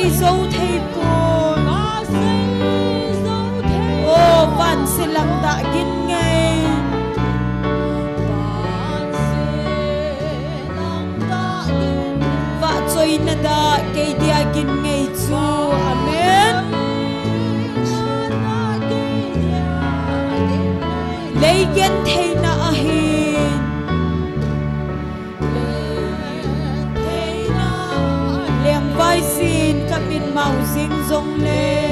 xây dấu thầy buồn ô van sẽ làm đã kinh ngay và chơi na đã cây dia kinh ngay chú amen lấy gen thầy na ahin leng vai xin kapin mau sing zong le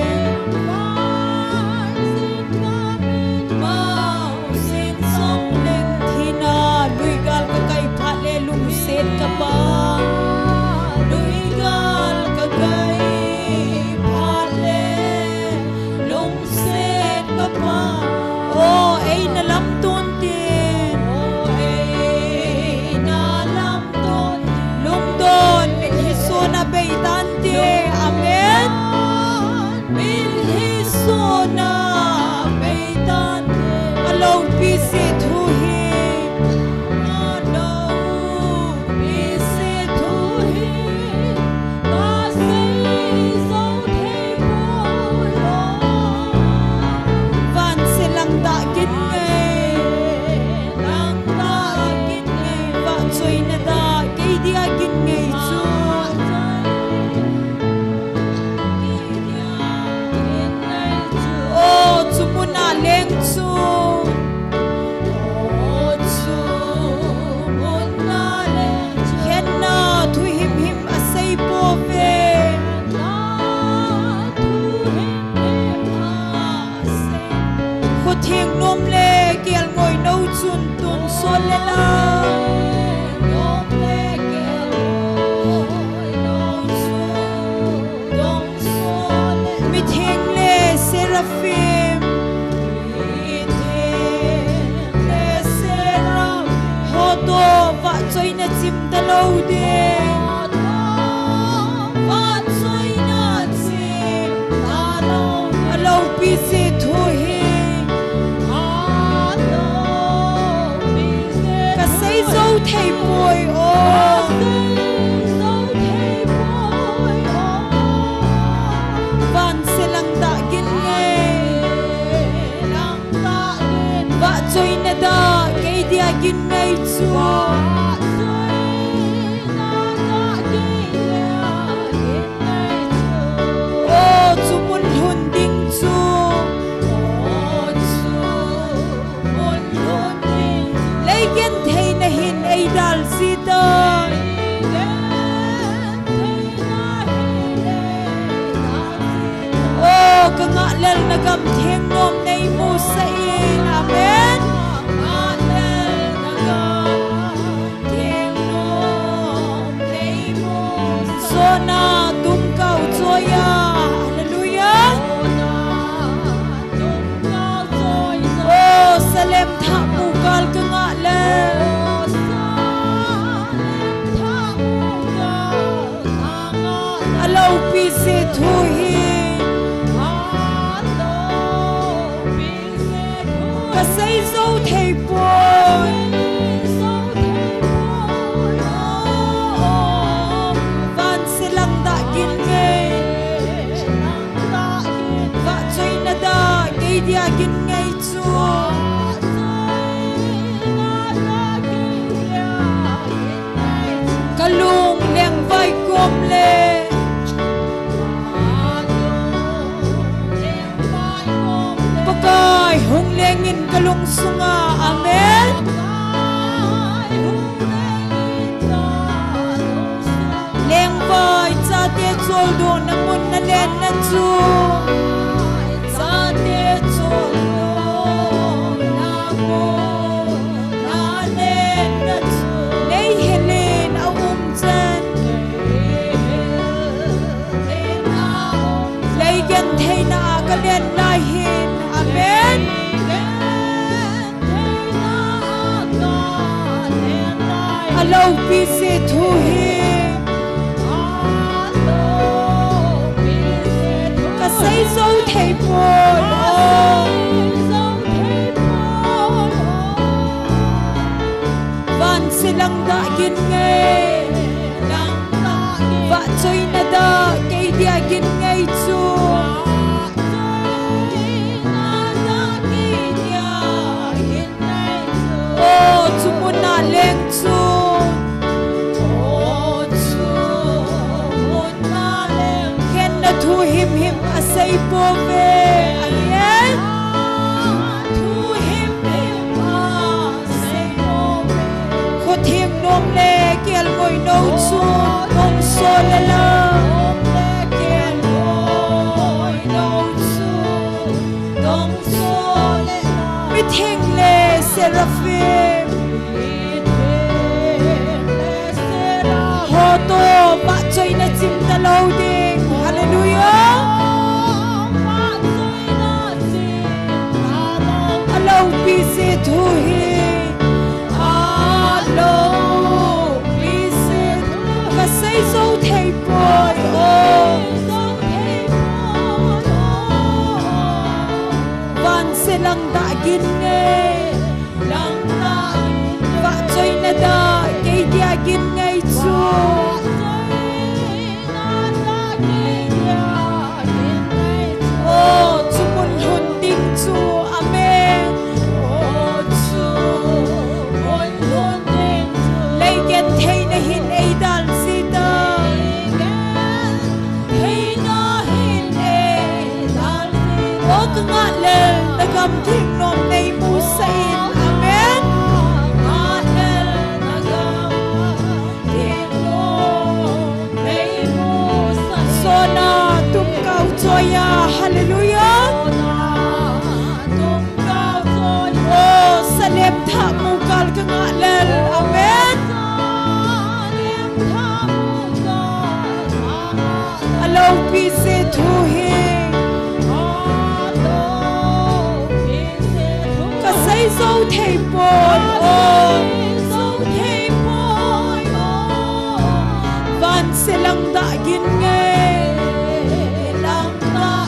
thầy bồi ô van sẽ lăng tạ kinh nghe vạ chơi nè đa cây dia kinh ngay chúa ô chú muốn hồn đinh chúa lấy gen thầy nè hin ai dal si ta ô ka nga lel na gam theng nom nei mu sa in amen nga lel na gam theng nom nei mu so na tum kau choya hallelujah ô salem tha mu kal ka nga lel alo pi se thu hi ka say dấu thầy bồi van sẽ lăng đã kinh nghe vạ chơi na da cây dia kinh ngay chúa ka lung leng vai gom le hung lengin kalung sunga amen leng vai cha te chol do na mun na len na chu cha te chol do na mo na len na chu nei helen a chan lei gen thei na ka len lai hin amen alo pi se thu hi ka say dấu thầy bồi van se lăng đã kinh nghe vạ chơi na da cây dia him a say pove amen thu him a say pove kho thiêng nom le kiel ngoi no chu nom so le la kiel ngoi no chu nom so le mi thiêng le seraphim ho to ba choi na chim ta lo ding hallelujah alo pi se thu hi alo pi se ka sai so thei boy van se lang da gin nge lang da ba choi na da ke dia gin ngai chu cầm thiên nôm này mu sein amen thiên nôm này mu sona tum cao joya hallelujah tum cao joy oh salem tha mu kal ka ngalel amen salem tha mu kal alo pi se thu hi dấu thầy bồi dấu thầy bồi van sẽ lăng đã gin nghe lăng đã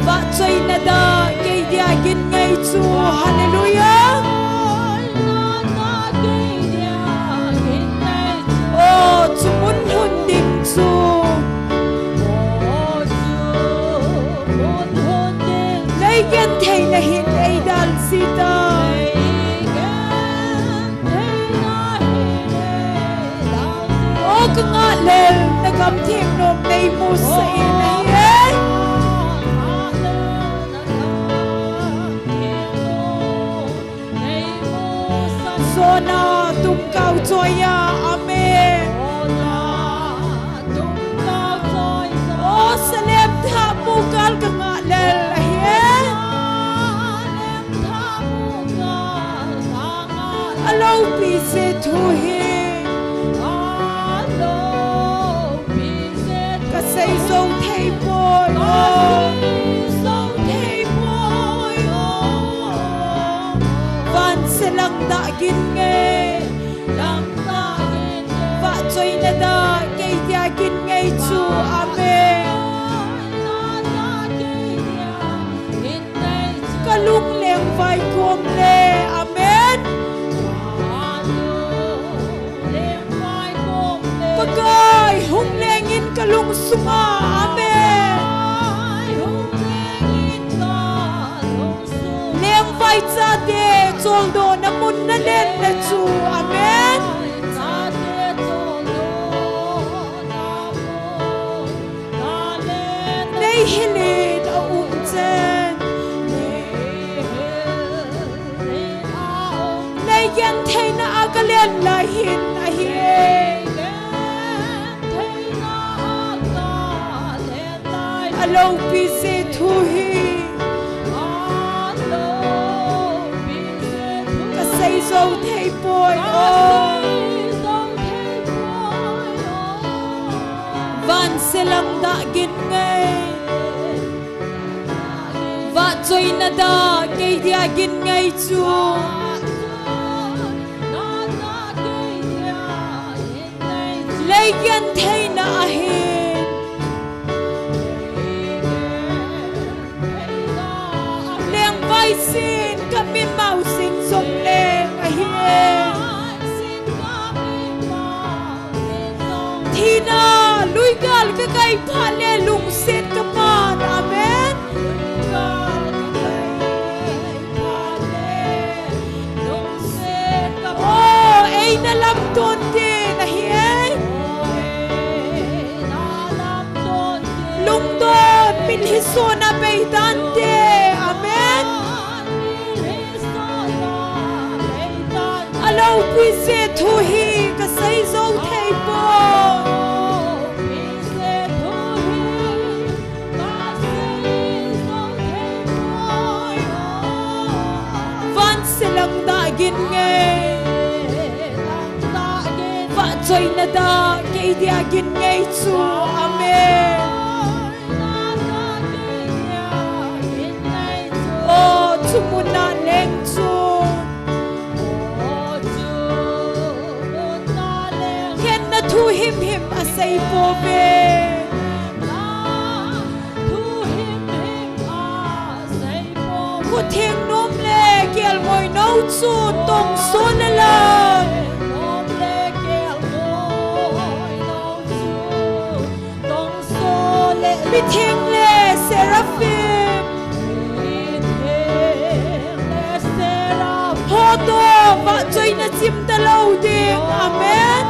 và chơi na da cây dia gin ngay chu hallelujah oh chu muốn hôn đình chu lấy gen thầy na hin ai dal sita ka nga lel nagam thiên nôm nay mu sai nay sona tum cao joya amen tum cao joya o salem tha mu kal ka nga lel alo pi se thu hi say dấu thầy bồi dấu thầy bồi van sẽ lăng đã gin nghe và chơi na da cây dia gin ngay chu amen cả lung leng vai cuồng le amen pagay hung lengin ka lung sunga amen leng vai cha de chol do na mun na len na chu amen nei hili da un chen nei yan thei na agalen la hin a hi alo pi se thu hi ka say dấu thầy bồi van se lăng đã gin ngay và chơi na da cây dia gin ngay chu lấy gen thầy na hin vai xin kami mau xin sông lên thì na lui gal cái cây phale lung xin kaman amen oh ai na lam ton din na hi hisona beitante. Amen. Alo pise thu hi ka sai zo thei po. Van silang da gin nge. Va choi na da ke dia gin nge chu. Amen. Oh chumuna leng chu. Ken na thu him asay po be. Ku thieng nom le kiel moi no chu tong so na lang. Mi thieng le seraphim. Ho to va choi na chim ta lo ding. Amen.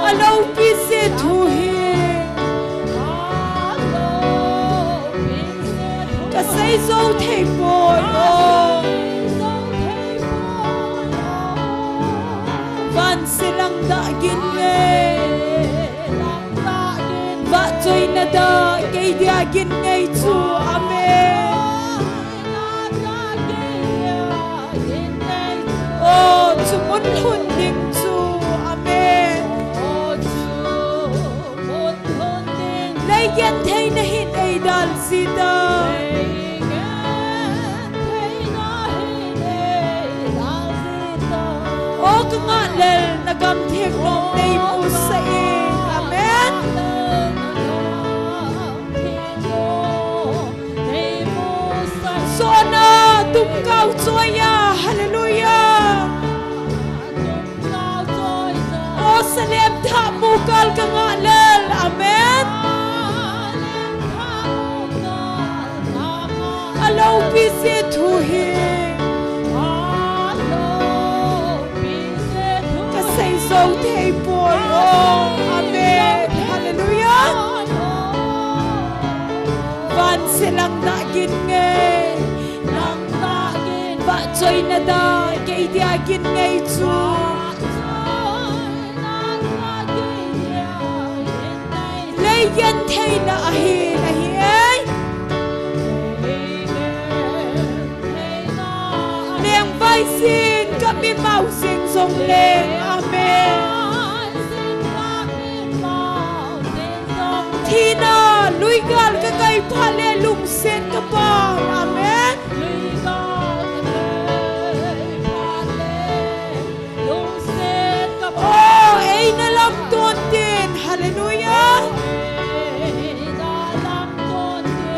Alo pi se thu hi. Ka say zo thei boy. Van silang da gin nge. Va choi na da ke dia gin nge chu. Amen. Oh chumun hun ding chu. Amen. Lai yan thei na hin ai dal sita. Oh ka nga lel na gam thiek nom nei mu sa e. Amen. So na tum kau choya. Hallelujah. Oh salem tha mu kal ka nga lel. Amen. Alo pi se thu hi. Ka say so thei boy. Oh amen. Hallelujah. Van silang da gin nge. Va choi na da ke dia gin nge chu. Lei yan thei na hi na hi ai. Leng vai sin ka mi mau sin song leng. Amen. Thina lui gal ka kai phale lung sen ka pa. Amen. Oh ei na lam ton tin. Hallelujah.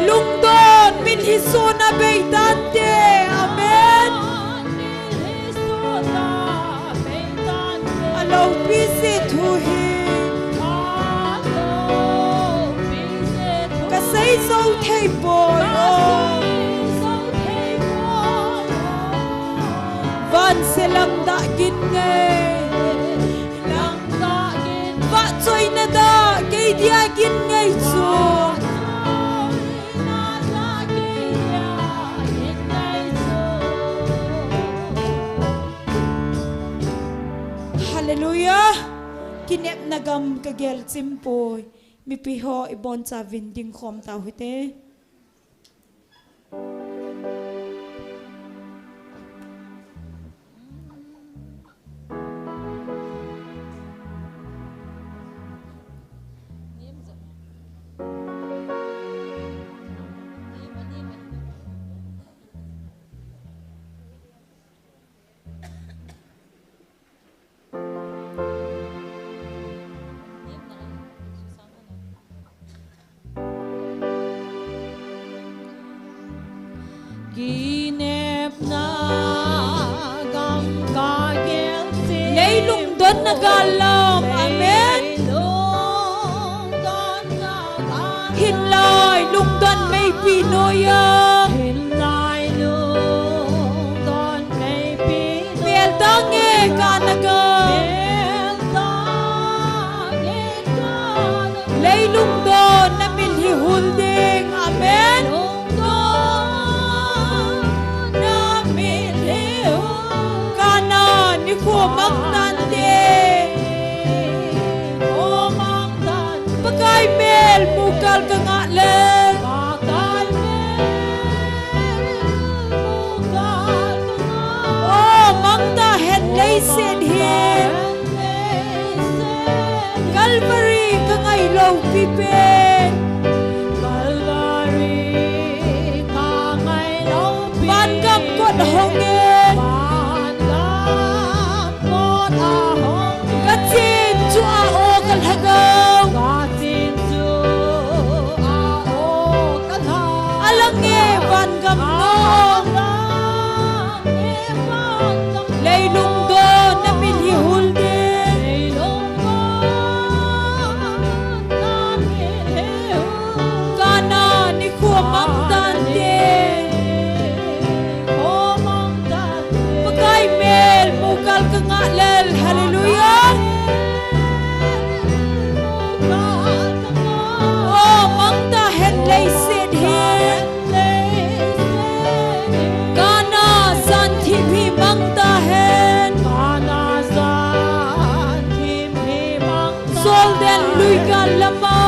Lung don min hisona beitante. Amen. Alo pisi thu hi. Ka say so thei boy. Van silang da gin nge. Va choi na da ke dia gin nge chu. Hallelujah. Kinep nagam kagel chimpoy. Mi piho ibon cha vinding khom tau hite. Leilung don nagalam. Amen. Hinlay lung don may pinoya. Bel dange kanaga. kal ka nga len oh mang ta hen lay sen hin Calvary ka ngay low pipen ban gam kot hong Katin tu ao kalhagaw alang e van gam no laylung do na milhihul din kana ni kuwa mamdan din pagkay mel mukal ka nga lel hallelujah oh mangta hen lay sin hin kana san thim hi mangta hen sol den lui ka lama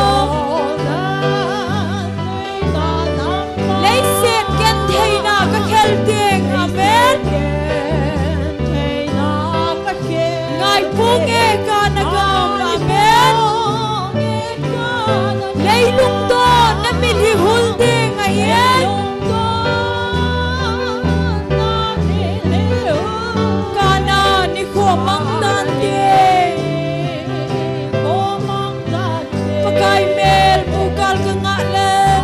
lay sin ken thei na ka khel ting amen ngai pung e ka nagam amen laylung to na milhihul ding ayen kana ni ko mangdan ding pagkay mel bukal ka nga len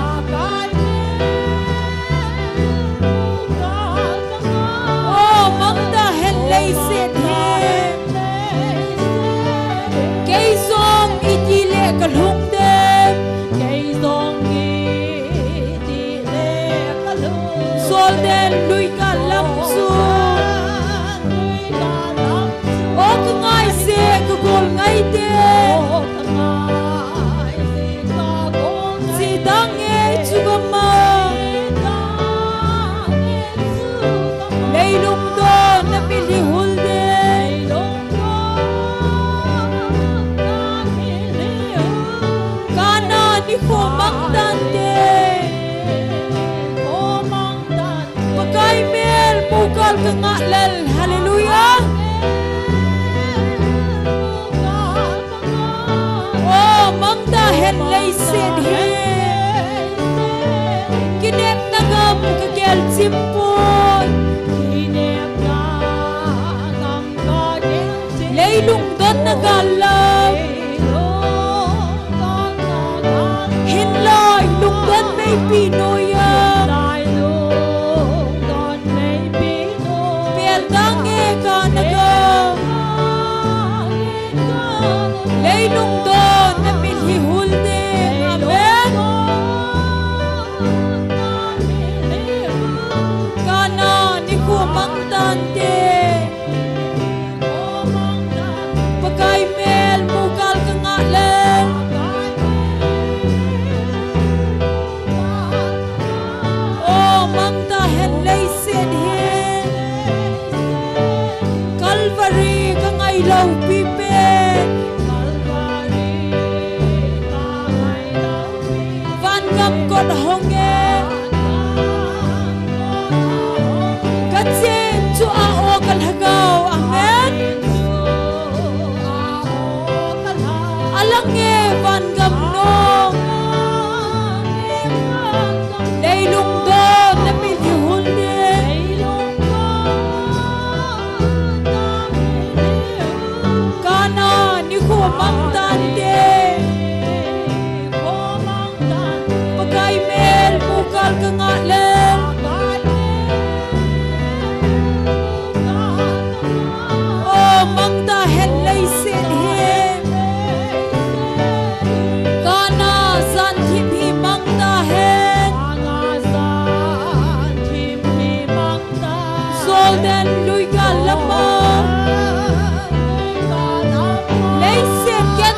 oh mangda hen lay sin hin kay song itile kalhung dem sol den lui ka lam su o ka ngai se ka gol ngai de si dang e chugama laylung do na milhihul de kana ni ko mangdan de pagkay mel bukal ka nga lel hallelujah oh mangda hen lay sin hin kinep nagam ka gel simpon laylung don nagalam hinlay lungdan may pinoyam pialdang e ka nagam laylung don na milhihul din amen kana ni ko mangdan din pagkay mel bukal ka nga len oh mangda hen lay sin hin Calvary ka ngay low pipen van gam kot hong katin tu ao kalhagaw amen alang e van gam no laylung do na milhihul din kana ni ko mangdan din pagkay mel bukal ka nga len oh mangda hen lay sin hin kana san thim hi mangda hen sol den lui ka lama lay sin ken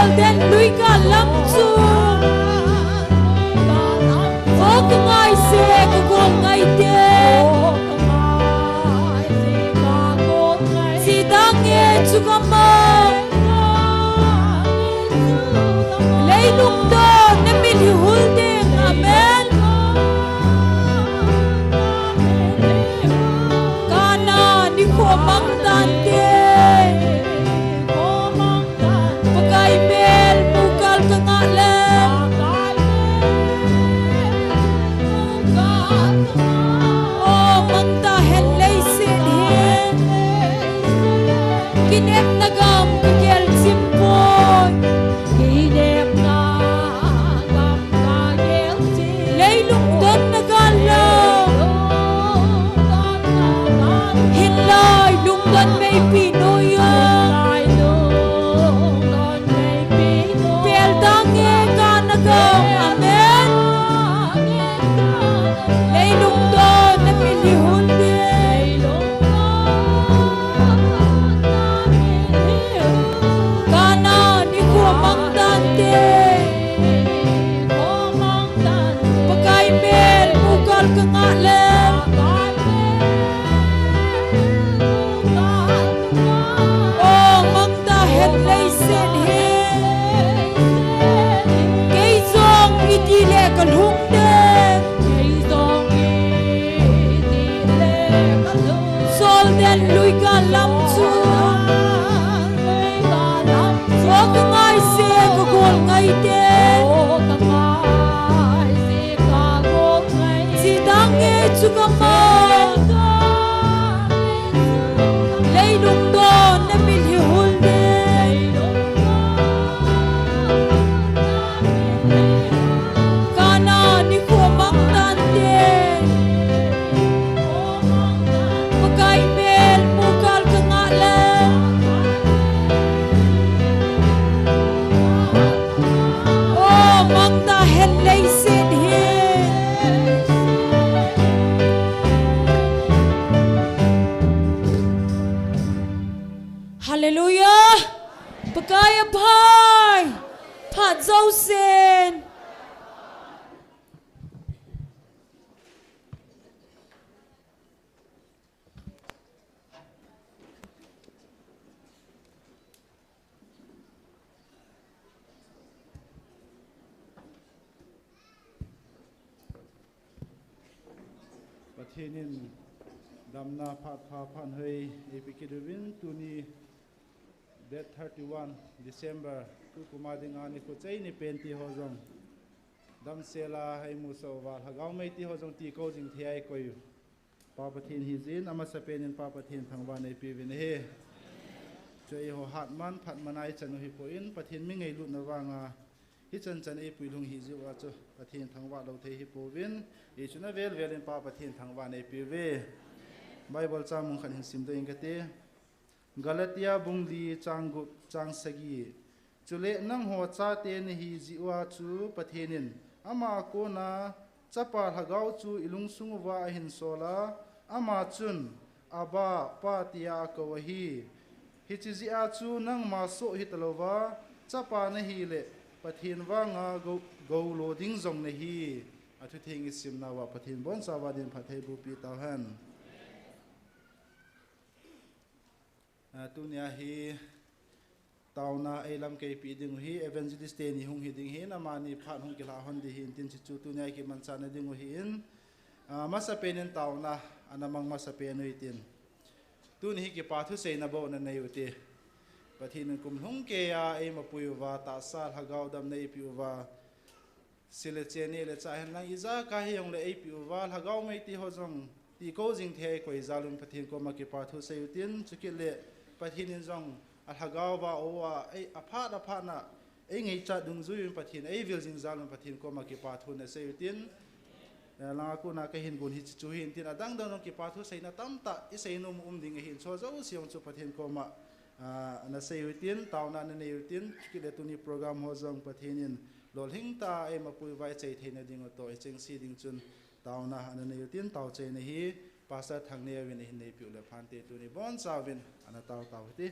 sol den lui ka lam chu o ka ngai se ka ko ngai te si dang e chu ka ma lei lung do ne mi li hul ding amen kana ni ko mang dan te pakai mel bukal ka nga le o mang ta hen lei sin hin kinep nagam kel simpoy kinep nagam kel sim lei lung don nagalo hin lai lung don may pinoyo pel dange ka nagam amen lei lung don na pilihon kana ni ko mang dante pakai mel bukal ka nga le o mang ta het lei sen he kei zong iti le ka lung de sol den lui ka lam chu o ka ngai se ka gol ngai te si dang e chu ka ma lei lung do na mi li hul de kana ni ko mang dan te pakai mel bukal ka nga le o mang ta hen lei sin he hallelujah pakai apai phat zau sen Pathinin damna phat pha phan hei epikidwin tuni date 31 December tu kumadinga ni ko chei ni penti hojong dam sela hai muso wa hagau mai ti hojong ti ko jing thiai koyu pa pathin hi jin ama sapenin pa pathin thangwa nei piwin he chei ho hatman phat manai chanu hi po in pathin mi ngei lu na wanga hi chan chan e puilung hi jiwa chu pathin thangwa lo thei hi powin e chuna vel velin pa pathin thangwa nei piwe bible chamung khan hin sim de ingate galatia bungli changu changsagi chule nang ho cha te ni hi jiwa chu pathinin ama ko na chapa hagau chu ilung sungwa hin sola ama chun aba patia ko hi hi chi ji a chu nang ma so hi talowa chapa na hi le pathin wanga go loading zong na hi athu thing isim na wa pathin bon sawadin phathei bu pi tahan tunia hi tauna elam ke pi ding hi evangelist te ni hung hi ding hi na mani phat hung ki la hon di hin tin chi chu tunia ki man cha na ding hi in masa penen tauna anamang masa penoi tin tun hi ki pa thu sei na bo na nei uti pathin kum hung ke ya e ma puiwa ta sal hagau dam nei piwa sile cheni le cha hen lang iza ka hi yong le e piwa hagau mai ti ho jong ti ko jing the koi zalun pathin ko ma ki pa thu sei utin chukil le pathin in jong al hagau ba owa e apha na e ngei cha dung zu yin pathin e vil jing zalun pathin ko ma ki pa thu na sei utin la ku na ka hin gun hi chu hin tin adang dang ki pa thu sei na tam ta i sei no mu ding hin so zo siong chu pathin ko ma na sei utin taw na ne utin ki le tu ni program ho jong pathin in lol hing ta e ma pui vai chei theina ding to e cheng si ding chun taw na ne utin taw chei ne hi pastor thang ne win hin nei pi le phan te tu ni bon sa win ana taw ti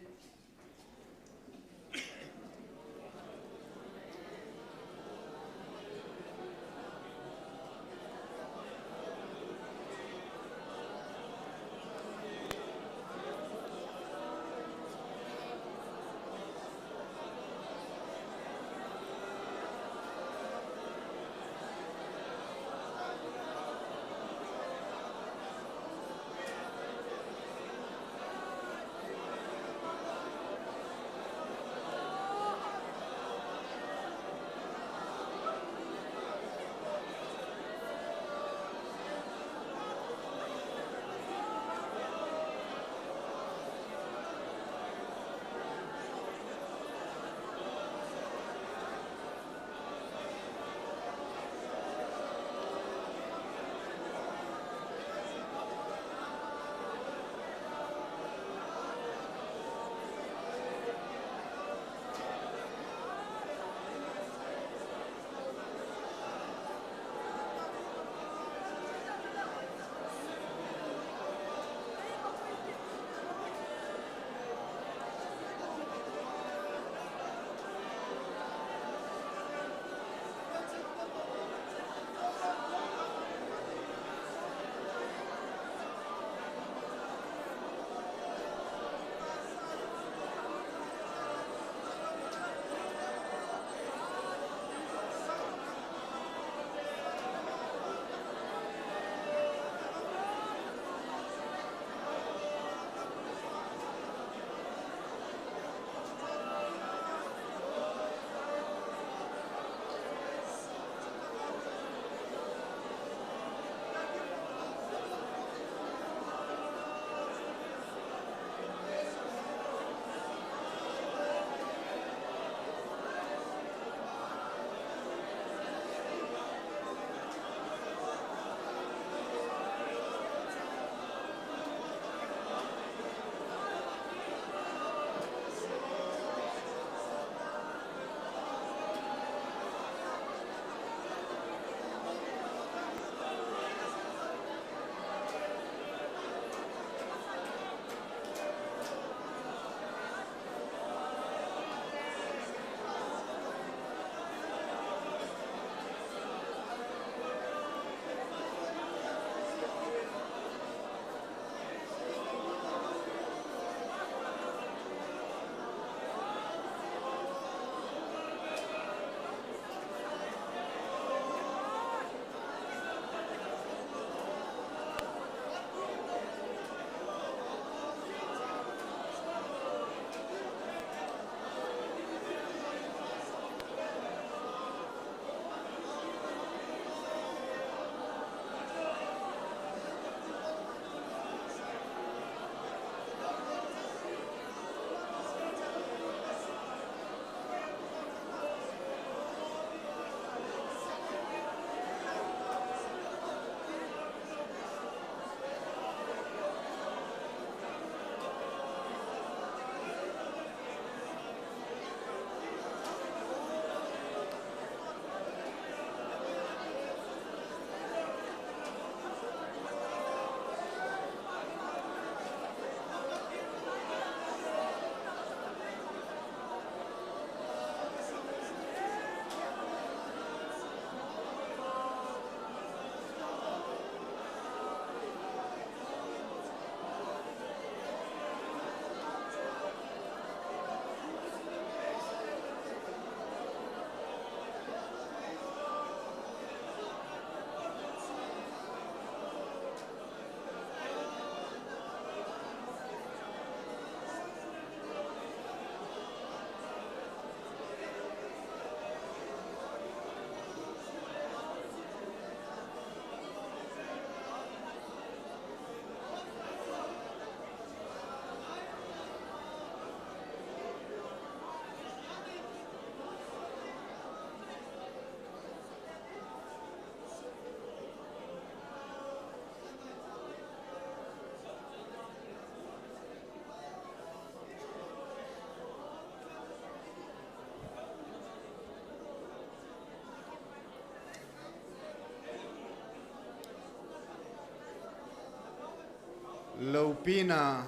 lâu pina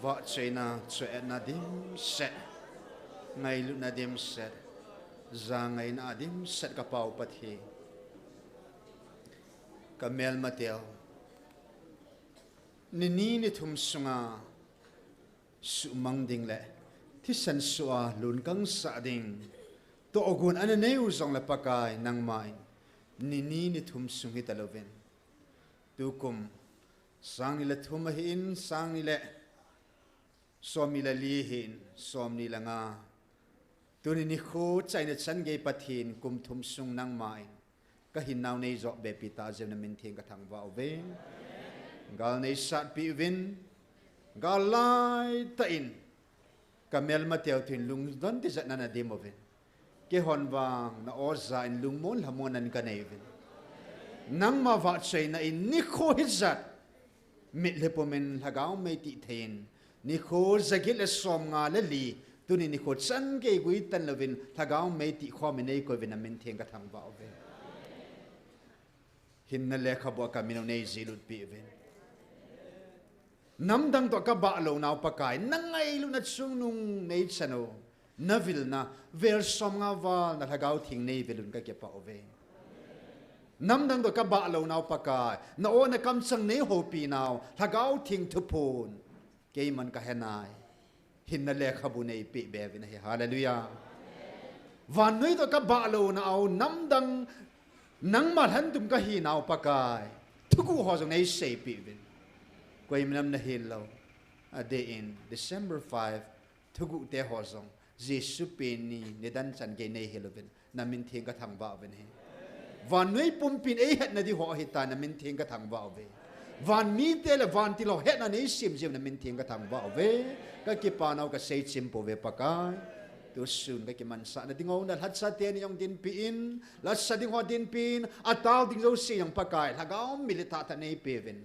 vợ chơi na chơi na dim set ngày lúc na dim set ra ngày na dim set ka pau pathi ka mel mateo ni thum sunga su mang ding le thi san suwa lun kang sa ding to ogun an neu zong la pakai nang mai ni thum sung hi taloven tu kum sang ni la thum hin sang ni le som ni la li hin som ni la nga tu ni khu chai na chan ge pathin kum thum sung nang mai ka hin naw nei zo be pita jem na min thing ka thang wa ve gal nei sat pi win gal lai ta in kamel mateo thin lung don ti zat na na demoven ke hon wang na oza in lung mon hamon an ka nei vin nang ma va chei na in ni kho hizat mit lepomen hagaw me ti thein ni kho zagil le som nga le li tuni ni kho chan ge gui tan lovin hagaw me ti kho me nei ko vin amen theng ka thang ba ve hin na le kha bo ka mino nei zilut pi vin nam dang to ka ba lo naw pakai nangai lu na chung nung nei chano navil na ver som nga wa na hagaw thing nei velun ka ke pa ove nam dang to ka ba lo naw pakai na o na kam sang nei ho pi naw hagaw thing thu pon ke man ka henai hin na le khabu nei pi be vin hi hallelujah van noi to ka ba lo na au nam dang nang ma han tum ka hi naw pakai thu ku ho jong nei sei pi vin koi minam na hin lo a day in December 5 thu gu te ho jong jesu pe ni nedan chan ge nei helovin na min theng ka thang ba ven he van noi pum pin e het na di ho hi ta na min theng ka thang ba ve van mi te le van ti lo het na nei sim jem na min theng ka thang ba ve ka ki pa nau ka sei chim po ve pakai tu sun ka ki man sa na dingo na hat sa te ni yong din pi in la sa ding ho din pin ataw ding zo si yang pakai hagaw milita ta nei pe ven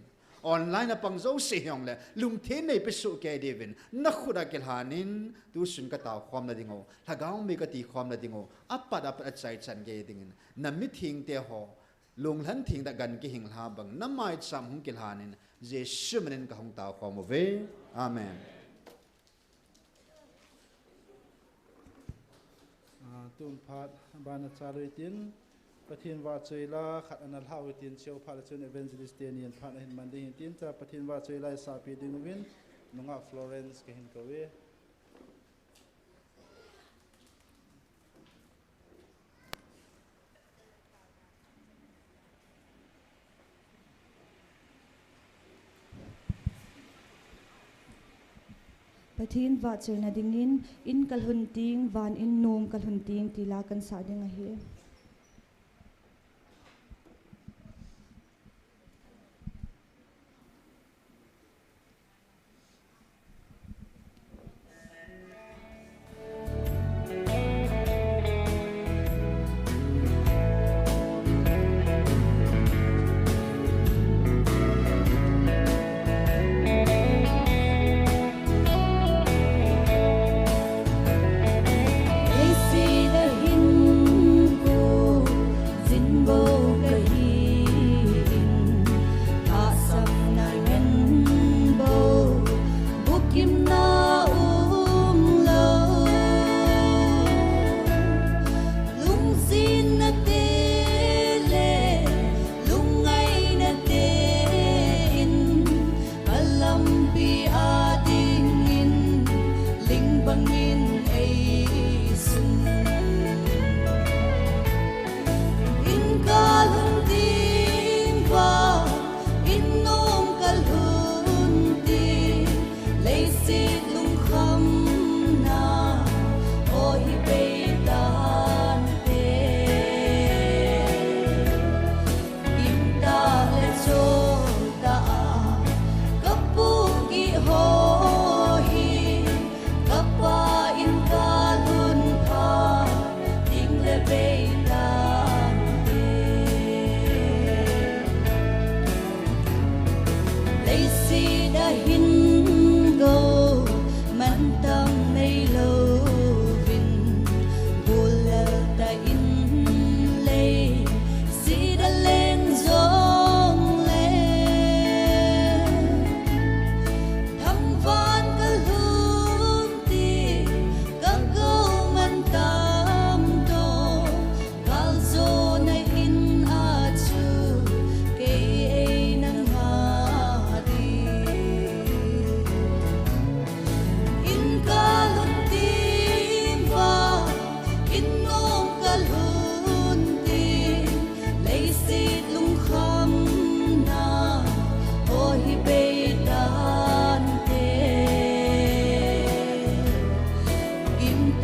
online apang zo se hyong le lung the nei pe su ke devin na khuda kel hanin tu sun ka taw khom na dingo hagaw me ka ti khom na dingo apat chai chan ge dingin na mi thing te ho lung lan thing da gan ki hing ha bang na mai cham hung kel hanin je shumen ka hong taw khom ve amen tun phat ban chalu tin pathin wa choila khat anal hawi tin cheu phala chun evangelist tenian phat hin mandi hin tin cha pathin wa choila sa pi ding win nunga Florence ke hin kowe Pathin va chel na dingin in kalhunting van in nom kalhunting tila kan sa ding a hi Hãy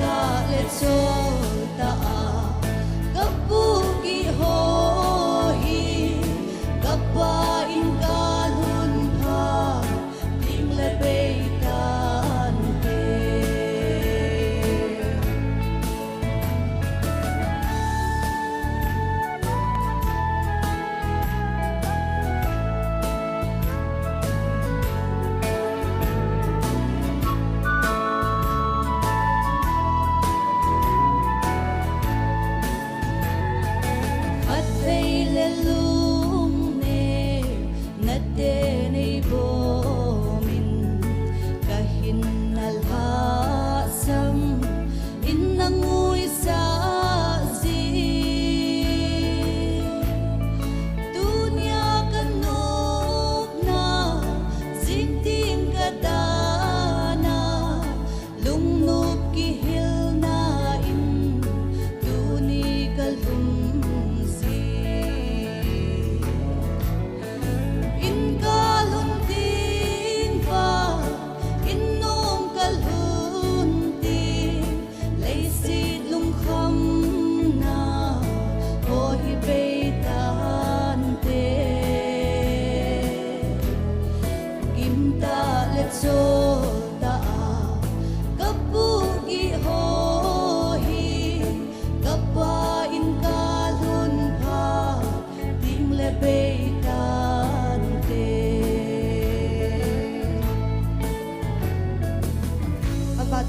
ta le cho ta kapu ki ho hi kapa in ka hun ha ting le be tan te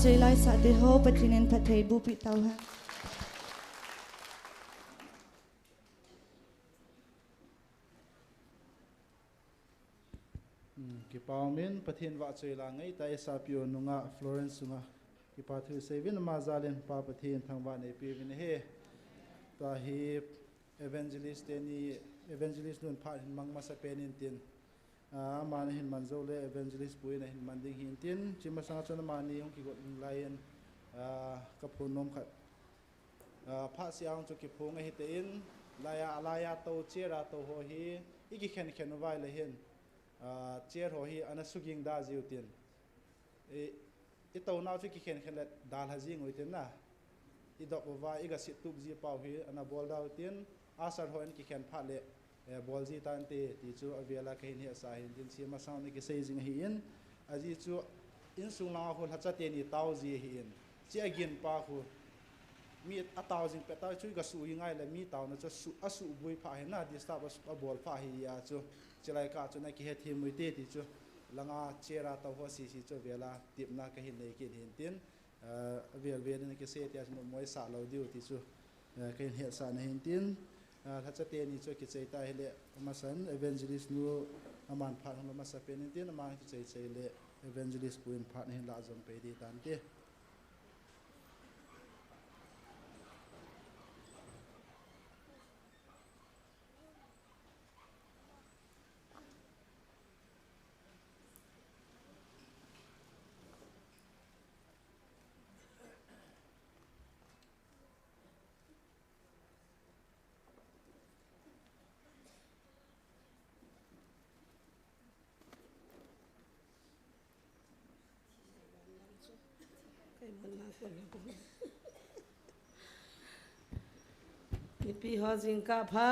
chơi lai sa de ho patrinen pathei bu pi tau ha ki paumin pathin wa chơi la ngai tai sa pio nunga Florence sunga ki pathu sevin ma zalen pa pathin thangwa ne pi vin he ta hi evangelist nun pha mang ma sa penin tin man hin manzo le evangelist puina hin manding hin tin chima sang chona mani yong ki got lion ka phunom khat pha siang chu ki phunga hi te in laya to chera to ho hi iki khen vai le hin cher ho hi ana suging da jiu tin e to naw chu ki khen le dal ha jing oi tin na i dok wa i ga sit tup ji pau hi ana bol daw tin asar ho en ki khen pha le bol ji tan te ti chu avela khin hi sa hin din si ma sang ni ki sei jing hi in aji chu in sung la ho ha cha te ni taw ji hi in chi again pa khu mi a taw jing pe taw chu ga su hi ngai le mi taw na chu su asu bui pha hi na di sta ba bol pha hi ya chu chilai ka chu na ki he thi mui te ti chu langa chera taw ho si chu vela tip na ka hin nei ki hin tin vel ni ki se ti as moi sa lo diu ti chu ka hin he sa na hin tin thacha te ni chu ki chei ta hele masan evangelist nu aman phan hom ma sa pe ni tin ma ki chei le evangelist puin phan hin la jom pe di tan te Nipi ho jingka pha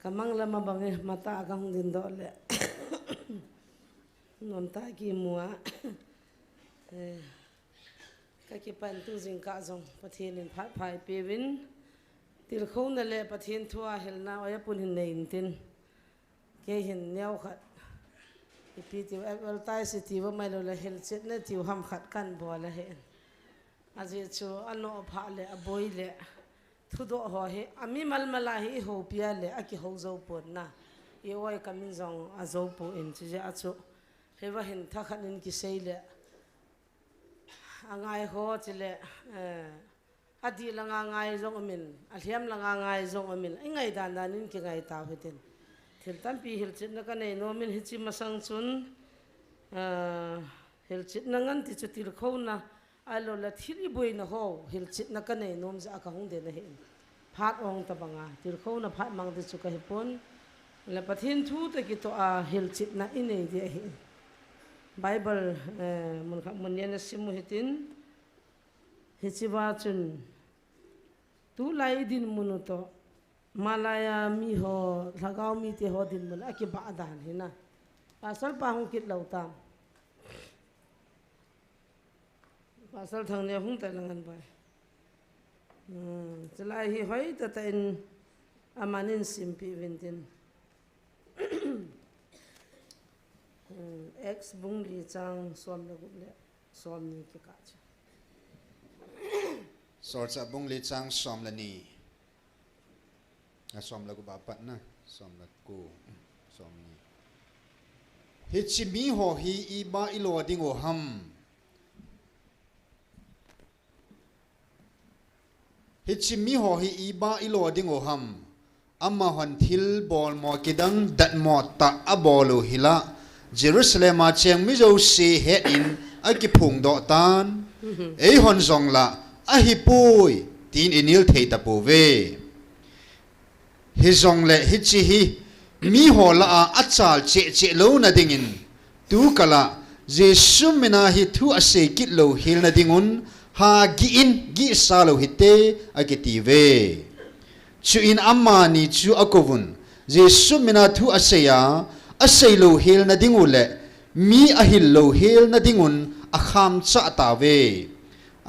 kamang lama bange mata agang din do le non ta ki mua ka ki pan tu jingka jong pathin in phat phai pewin til khona le pathin thua helna oya pun hin nei tin ke hin neu khat ipi ti al tai si ti wa mai lo le hel chet na ti ham khat kan bo la he aji chu ano pha le aboi le thudo ho he ami mal mala hi ho pia le aki ho zo pon na e oi kamin jong a zo po in chi ja chu he wa hin tha khan in ki sei le angai ho chi le adi la nga ngai zong amin alhiam la nga ngai zong amin ngai dan dan in ki ngai ta hetin thil tam pi hil chit na ka nei no min hi chi masang chun hil chit na ngan ti chu til kho na alo la thili boi na ho hil chit na ka nei nom za ka hung de na hin phat ong ta banga til kho na phat mang ti chu ka hipon la pathin thu te ki to a hil chit na in nei de hi Bible mun khak mun yen simu hitin hichiba chun tu lai din munuto malaya mi ho lagau mi te ho din mun akiba dan hina pasal pa hung kit lautam pasal thang ne hung ta langan bai chalai hi hoi ta ten amanin simpi vintin ex bung li chang som la gu le som ni ke ka cha sorcha bung li chang som la ni a som la gu ba pat na som la ku som ni hi chi mi ho hi I ba I lo ding o ham hi chi mi ho hi I ba I lo ding o ham amma han thil bol mo kidang dat mo ta abolo hila Jerusalem a cheng mi zo si he in a ki phung do tan ei hon zong la a hi pui tin inil thei ta pu ve hi zong le hi chi hi mi ho la a achal che che lo na ding in tu kala Jesu mina hi thu a se kit lo hil na dingun ha gi in gi sa lo hi te a ki ti ve chu in amma ni chu akovun Jesu mina thu a se ya asay lo hil na dingule mi ahil lo hil na dingun akham cha ta ve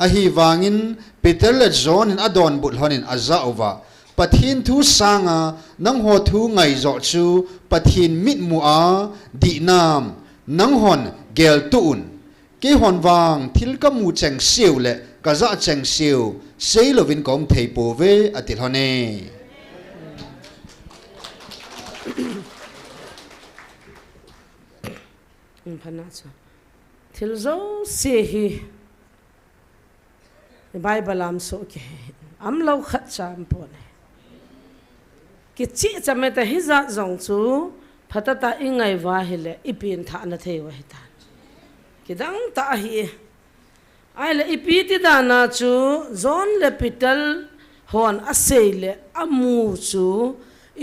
ahi wangin Peter le John in adon but honin azaova pathin thu sanga nang ho thu ngai zo chu pathin mit mu a di nam nang hon gel tuun ke hon wang thil ka mu cheng siu le ka za cheng siu sei lovin kom thei po ve atil hone Panacha Tilzo sehi Bible am so ke am lo khat cham pone ki chi chame ta hiza zong chu phatata ingai wa hele ipin tha na thei wa hita ki dang ta hi ai le ipiti da na chu zon le pital hon asele amu chu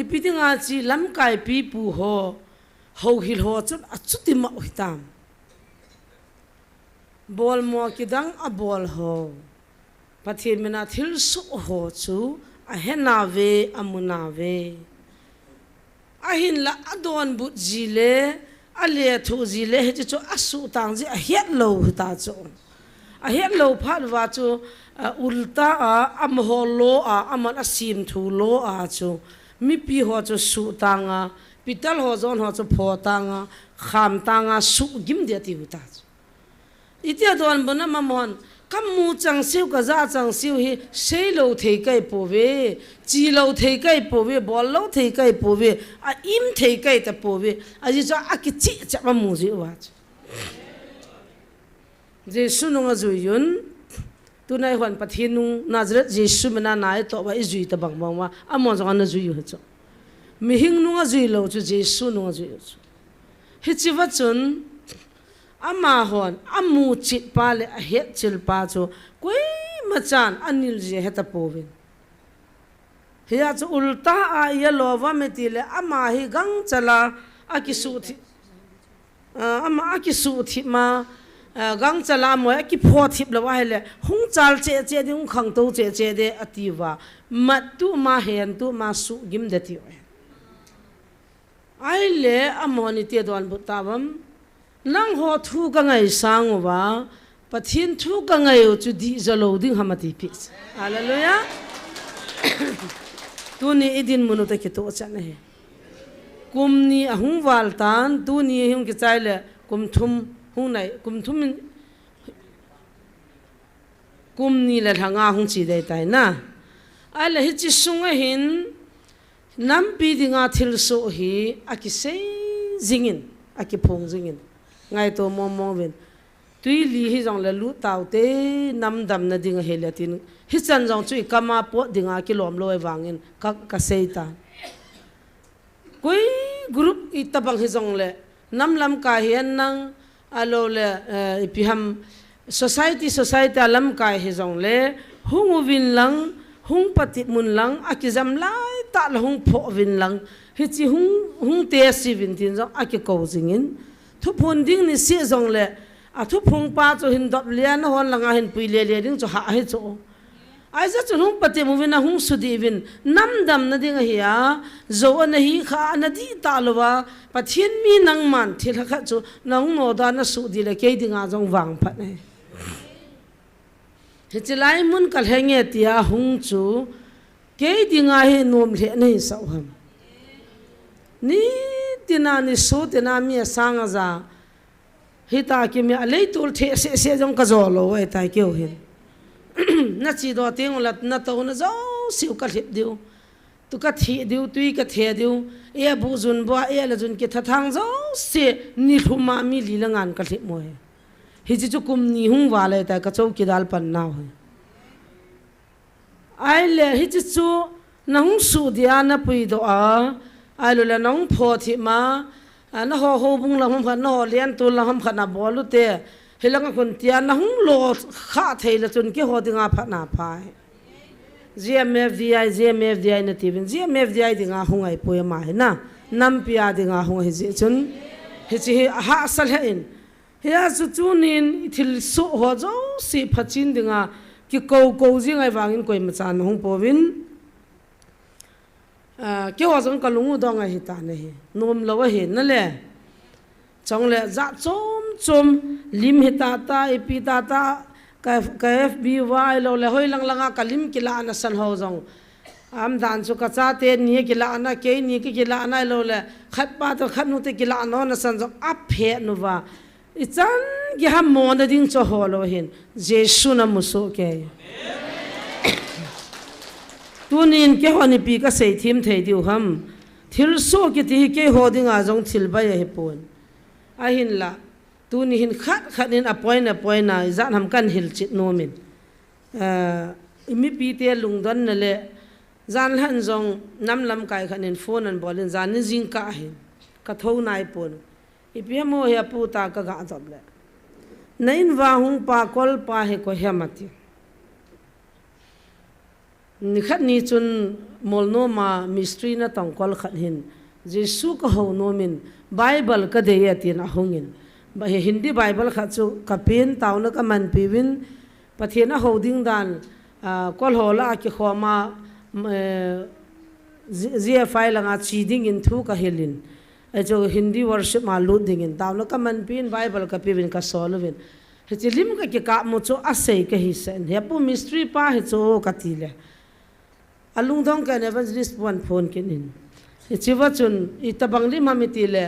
ipiti nga chi lam kai pi pu ho ho hil ho chut achuti ma hitam bol mo kidang a bol ho pathin mena thil su ho chu a hena ve amuna ve a hin la adon bu jile a le thu jile he chu asu tang ji a het lo ta chu a het lo phat wa chu ulta a am ho lo a aman asim thu lo a chu mi pi ho chu su tanga pital ho zon ho chu pho tanga kham tanga su gim de ti uta itia don bana mamon kam mu chang siu ka za chang siu hi sei lo thei kai po ve chi lo thei kai po ve bol lo thei kai po ve a im thei kai ta po ve a ji cha a ki chi cha ma mu ji wa jesu no nga zu yun tu nai hwan pathin nu nazareth jesu mena nai to ba i zui ta bang bang wa amon jang na zu yu chu mi hing nu nga zui lo chu jesu nu nga zui chu hi chi wa chun ama hon amu chit pa le a het chil pa chu koi machan anil je heta povin hiya chu ulta a ya lova metile ama hi gang chala akisuthi ama akisuthi ma gang chala mo ki pho thip lo wa hele hung chal che che ding khang to che che de ativa mat tu ma hen tu ma su gim de ti ai le amoni te don butavam nang ho thu ka ngai sang wa pathin thu ka ngai chu di zalo ding hamati pi hallelujah tu ni idin munu ta ki to chan he kum ni ahung wal tan tu ni hung ki chai le kum thum hung nai kum thum kum ni la thanga hung chi dai tai na ala hi chi sunga hin nam pi dinga thil so hi aki sei zingin aki phong zingin ngai to mom ven tui li hi jong la lu tau te nam dam na ding he latin hi chan jong chui kama po dinga ki lom loi wangin ka seita koi group itabang hi jong le nam lam ka hian nang alo le ipiham society alam ka hi jong le hung win lang hung pati mun lang akizam lai ta la hung pho win lang hi chi hung te si win tin jong aki ko jingin thu phun ding ni si zong le a thu phung pa cho hin dop lian na hon langa hin pui le le ding cho ha he cho ai za chu hung pate mu vin a hung su di vin nam dam na ding hi a zo na hi kha na di ta lowa pathian mi nang man thil kha chu nang no da na su di le ke dinga jong wang phat ne he chilai mun kal henge tia hung chu ke dinga he nom le nei sau ham ni tina ni su tina mi sang za hita ki mi alei tul the se jong ka zo lo e tai keu hin na chi do ting lat na to na zo siu ka lip diu tu ka thi diu tui ka the diu e bu jun bo e la jun ki thang zo se ni thuma mi li la ngan ka lip mo he hi chi chu kum ni hung wa le ta ka chau ki dal pan na ho ai le hi chi chu na hung su dia na pui do a ai lo la nong pho thi ma na ho bung la hum khan no lian tu la hum khan na bolu te hilang kon tia na hung lo kha thei la chun ke ho dinga pha na phai GMFDI na tivin GMFDI dinga hung ai poe ma he na nam pia dinga hung he ji chun he chi ha sal he in he su chunin thil su ho zo si phachin dinga ki ko jing ai wangin koi ma chan hung povin ke ho jong kalungu dong ai ta ne he nom lo he na le chong le za chom lim hi ta epi ta ka FBY lo le hoi lang langa kalim kila na san ho jong am dan chu ka cha te ni kila na ke ni ki kila na lo le khat pa to khat nu te kila no na san jong ap phe nu wa i chan gi ham mo na ding cho ho lo hin jesu na mu so ke tunin ke ho ni pi ka sei thim thei diu ham thil so ki ti ke ho ding a jong thil ba ye pon a hin la tu ni hin khat nin appoint na zan ham kan hil chit no min mi pi te lungdon na le zan han jong nam lam kai khanin phone an bolin zan ni jing ka hin ka tho nai pon i pi mo ya pu ta ka ga job le nain wa hung pa kol pa he ko hemati ni khat ni chun molno ma mystery na tong kol khat hin jesu ka ho no min bible ka de ya tin a hungin ba hindi bible kha chu kapin tauna ka man piwin pathena holding dan kol hola ki khoma GFI langa chiding in thu ka helin ajo hindi worship ma lu ding in tauna ka man pin bible ka piwin ka solvin he lim ka ki ka mo chu asei ka hi sen he pu mystery pa he chu ka ti le alung dong ka evangelist one phone kin in he chiwa chun itabang lim ha mi ti le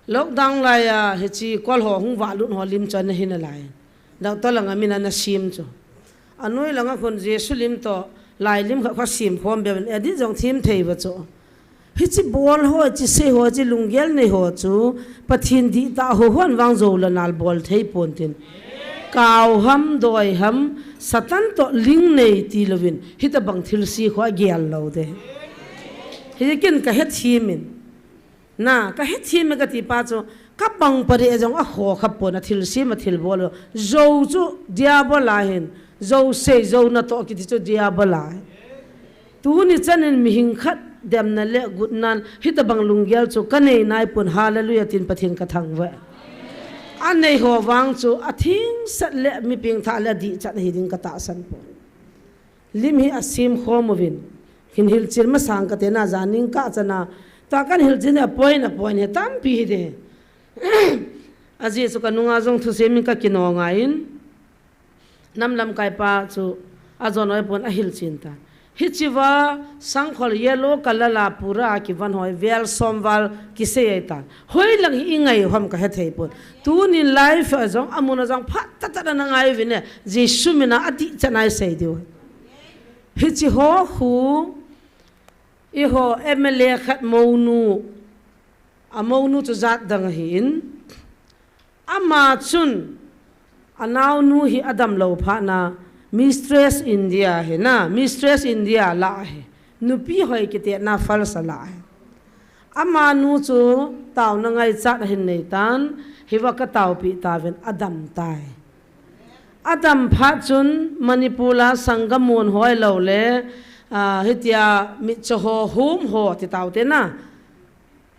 lockdown la ya he chi kol ho hung wa lu ho lim chan hin lai da to langa mina na sim cho anoi langa khon jesu lim to lai lim kha sim khom be edi jong thim thei ba cho hi chi bol ho chi se ho chi lunggel nei ho chu pathin di ta ho hon wang zo la nal bol thei pon tin kaw ham doi ham satan to ling nei ti lovin hi ta bang thil si khwa gyal lo de hi kin ka het himin na ka het hi me ka ti pa cho ka bang pare jong a ho kha pon a thil si ma thil bol zo chu diabol la hin zo se zo na to ki ti chu diabol la tu ni chanin mi hing khat dem na le gut nan hi ta bang lunggel chu ka nei nai pun hallelujah tin pathin ka thang wa an nei ho wang chu a thing sat le mi ping tha la di chat hi ding ka ta san pon lim hi asim khomovin hin hil chir ma sang ka te na zaning ka chana ta kan hil jin a point he tam pi de aji chu ka nunga jong thu se mi ka kino nga in nam lam kai pa chu a jon oi pon a hil chin ta hi chiwa sangkhol yellow color la pura ki van hoi vel somwal ki se ta hoi lang hi ngai hom ka he thei pon tu ni life a jong amuna jong phat ta ta na ngai vine jesu mina ati chanai sei dio hi chi ho khu i ho MLA khat monu amonu chu zat dang hin ama chun anau nu hi adam lo pha na Mistress India है ना Mistress India ला है नुपी होय किते ना फल सला है अमानु चो ताव नंगाई चाट हिन nei tan hiwa ka taw pi tawen adam tai adam pha chun manipula sangamon hoy lo le hitia mi cho ho hum ho ti taw te na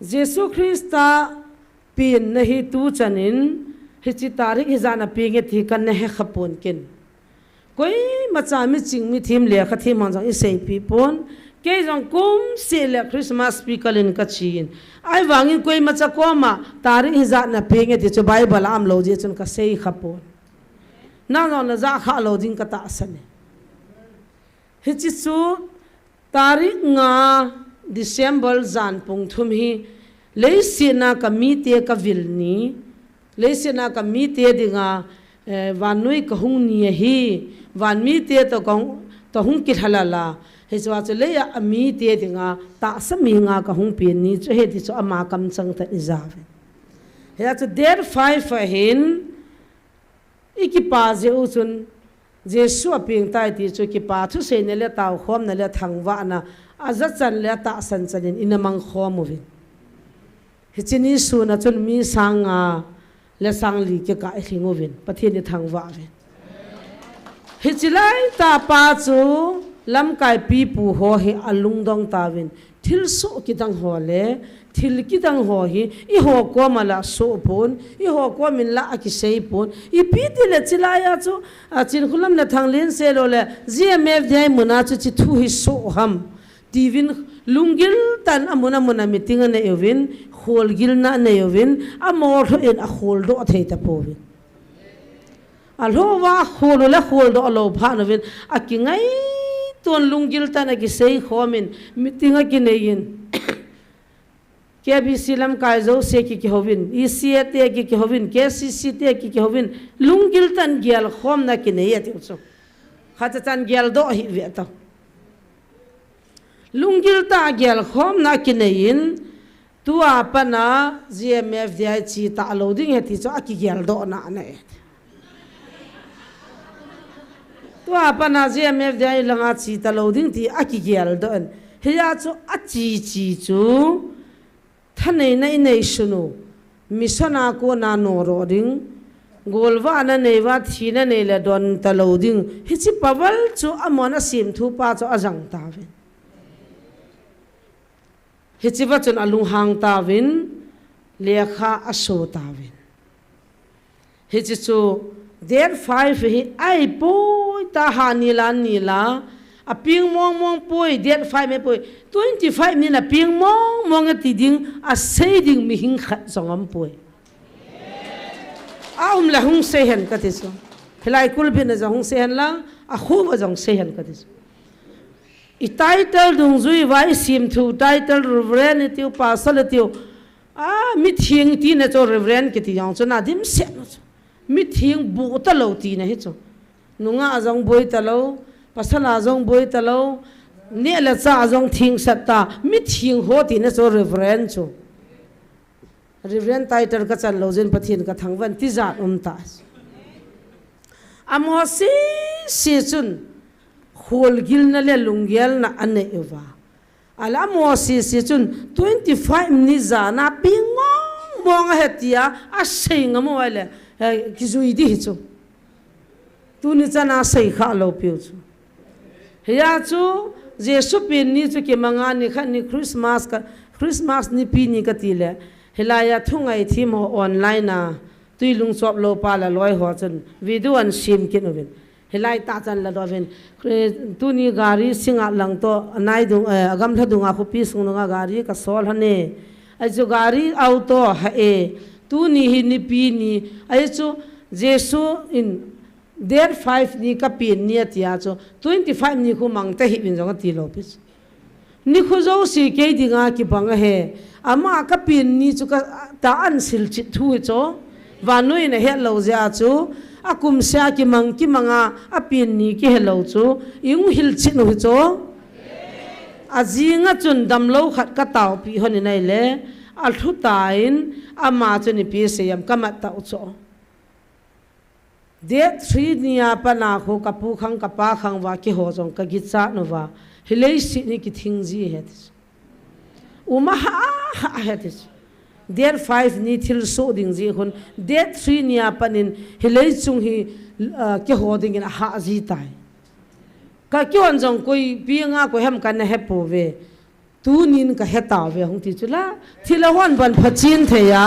Jesu Christa pin na hi tu chanin hi chi tarik hi zana pinge thi kan na he khapon kin koi macha mi ching mi thim le kha thim jong i sei pi pon ke jong kum se le Christmas pikalin ka chin ai wangin koi macha ko ma tarik hi zana pinge ti chu Bible am lo je chun ka sei khapon na no na za kha lo ding ka ta asane hi chi chu tarik nga December zan pung thum hi leisina ka mi te ka vilni leisina ka mi te dinga vanui ka hung ni hi van mi te to hung ki halala he chwa chu le ya mi te dinga ta sami nga ka hung pin ni chu he ti chu ama kam chang ta izave he chu der 5 fa hin ikipa je uchun Jesu aping tai ti chu ki pa thu se ne le taw khom ne le thangwa na azat chan le ta san chanin inamang khomovin hichini su na chun mi sanga le sangli ke ka hingovin pathini thangwa ve hichilai ta pa chu lam kai pi pu ho hi alung dong tawin thil so ki dang ho le thil ki dang ho hi I ho ko mala so pon I ho ko min la ki sei pon I pi ti le chilaya chu chin khulam le thanglin se lo le GMF dai muna chu chi thu hi so ham divin lungil tan amuna meeting na evin hol gil na evin amor in a hol do theta povin alho wa hol la hol do lo phanovin akingai ton lungil tan ki sei khomin meeting ki nein ke bi silam kai zo se ki hovin ECA te ki hovin KCC te ki hovin lungil tan gial khom na ki nei ati so khata tan gial do hi ve ta lungil ta gyal khom na kinein tua pana GMF dai chi ta loading heti cho aki gyal do na na tua pana GMF dai langa chi ta loading ti aki gyal do an heya cho achi chi chu thanei nei nei sunu misona ko na no ro ding golwa na neiwa thina nei la don ta loading hichi pawal chu amona sim thu pa cho ajang ta ve hichiwa chun alung hang tawin lekha aso tawin hichi chu der 5 hi ai poi ta hanila nila a ping mong poi der 5 me poi 25 ni na ping mong ti ding a sei ding mi hing khat songam poi la hung se hen ka ti so hilai kul bin za hung se hen la a khu ba jong se hen ka ti so I title dung zui vai sim thu title reverend tiu pasal tiu mi thing ti na cho reverend ki ti yang cho na dim se no mi thing bu ta lo ti na he cho nunga azong boi ta lo pasal azong boi ta lo ne la cha azong thing sat ta mi thing ho ti na cho reverend cho reverend title ka chan lo jen pathin ka thangwan ti zat ta amo si chun hol gil na le lungyal na ane eva ala mo si chun 25 ni za na pingong mong hetia a sing mo wale ki zui di chu tu ni chana sei kha lo piu chu ya chu Jesu pin ni chu ki manga ni khan ni Christmas ni pi ni ka ti le helaya thungai thi mo online na tuilung chop lo pa la loi ho chun video an sim kin ovin helai ta chan la doven tu ni gari singa lang to nai dung agam tha dunga khu pi sunga gari ka sol hane ai chu gari auto ha e tu ni hi ni pi ni ai chu Jesu in der 5 ni ka pin ni atia chu 25 ni khu mang ta hi bin jong ti lo pis ni khu zo si ke dinga ki bang he ama ka pin ni chu ka ta an sil chi thu cho vanui na he lo ja chu akum sia ki manga apin ni ki hello chu ing hil chin hu cho azinga chun dam lo khat ka taw pi honi nai le al thu tain ama chuni pi se yam kamat taw cho de 3 nia pana kho kapu khang kapa khang wa ki ho jong ka gi cha no wa hilei si ni ki thing ji het uma ha het der 5 ni thil so ding ji khun der 3 nia panin hilei chung hi ke ho ding in ha ji tai ka kyon jong koi pi nga ko hem kan he po ve tu nin ka heta ve hong ti chula thila hon ban phachin theya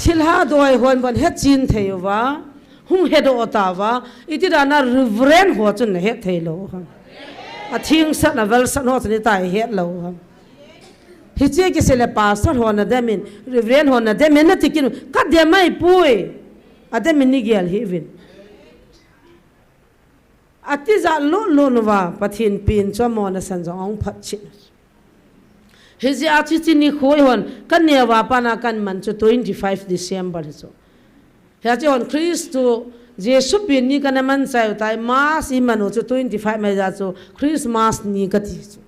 thilha doi hon ban het chin theiwa hung hedo otawa itirana reverend ho chun het theilo a thing sat na vel san ho chani tai het lo hi che ke sele pastor ho na demin reverend ho na demin na tikin ka de mai pui ademin ni gel hivin atiza lo nova pathin pin chomo na san jong ong phat chin hezi achi chini khoi hon kan ne wa pana kan man chu 25 December so he chi on Christo Jesu pin ni kan man sai tai mas I manu chu 25 mai ja chu Christmas ni ka ti chu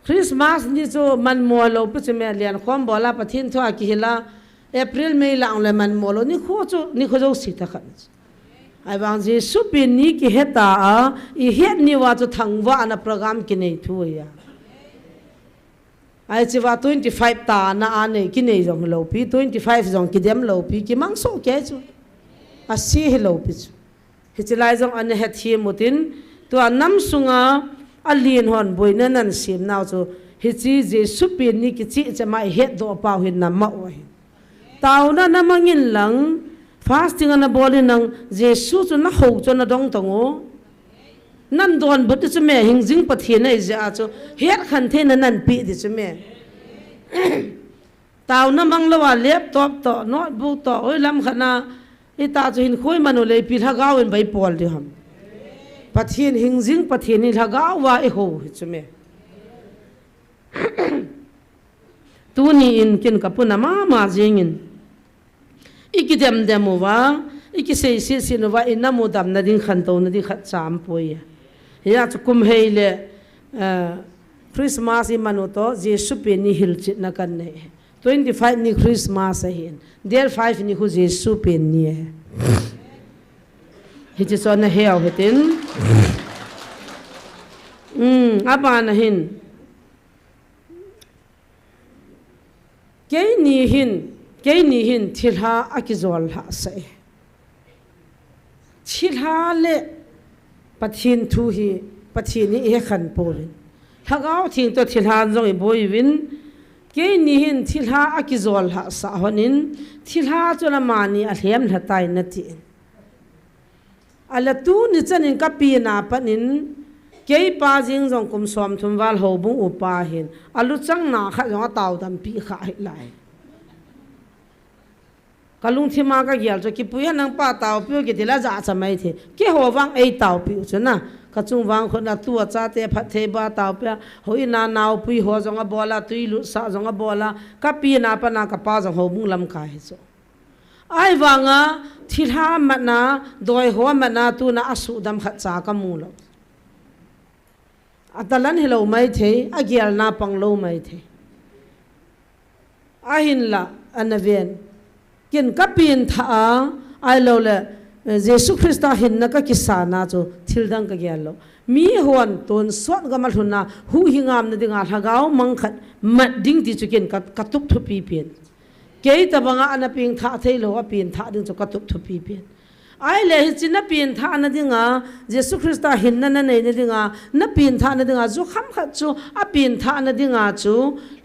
Christmas ni chu man mo lo pu che me lian khom bola pathin tho ki hila April May la on le man mo lo ni kho jo si ta khan ai bang Jesu pin ni ki heta a I het ni wa chu thangwa na program ki nei thu ya ai chi wa 25 ta na ane ki nei jong lo pi 25 jong ki dem lo pi ki mang so ke chu a si he lo pi chu hi chi lai jong ane het hi mutin to nam sunga a lin hon boina nan sim naw chu hi chi Jesu pin ni ki chi chama het do pa hin na ma wa taw na namangin lang fasting ana boli nang Jesu chu na ho chu na dong tongo nan don but chu me hing jing pathian ai ja chu het khan the na nan pi di chu me taw na mang lawa laptop to notebook to oi lam khana I ta chu hin khoi manu le pi thagaw in bai pol di ham pathian hing jing pathian ni thagaw wa e ho chu me tu ni in kin kapuna ma jingin ikidem demowa ikise sinova inamudam na din khanto na di khat cham poya ya chukum heile Christmas I manuto Jesu pe ni hilchit na kan ne 25 ni Christmas hin der 5 ni hu Jesu pe ni he just on the hair within abana hin ke ni hin thilha akizol ha sai thilha le pathin thu hi pathin ni e khan polin thagao thing to thilha jong I boiwin ke ni hin thilha akizol ha sa honin thilha chona mani a hlem thatai na ti ala tu ni chanin ka pi na panin ke pa jing jong kum som thum wal ho bung upa hin alu chang na kha jong taw dam pi kha lai kalung thima ka gyal cho ki puya nang pa taw pyo ki dila za chamai the ke ho wang ei taw pi chuna ka chung wang khona tu cha te phat the ba taw pya hoi na naw pui ho jonga bola tui lu sa jonga bola ka pi na pa na ka pa jong ho bung lam ka he so ai wanga thilha mana doi ho mana tu na asu dam khat cha ka mu lo atalan hello mai the agyal na pang lo mai the ahin la anaven kin kapin tha ai lo le Jesu Christa hin na ka kisana cho thildang ka gyalo mi hon ton sot ga mal hunna hu hingam na dinga thagao mangkhat mat ding ti chuken ka tup thupi pen ke ta banga ana ping tha theilo a pin tha ding cho ka tup thupi pen ai le china pin tha na dinga Jesu Christa hin na na nei na dinga na pin tha na dinga zo kham khat chu a pin tha na dinga chu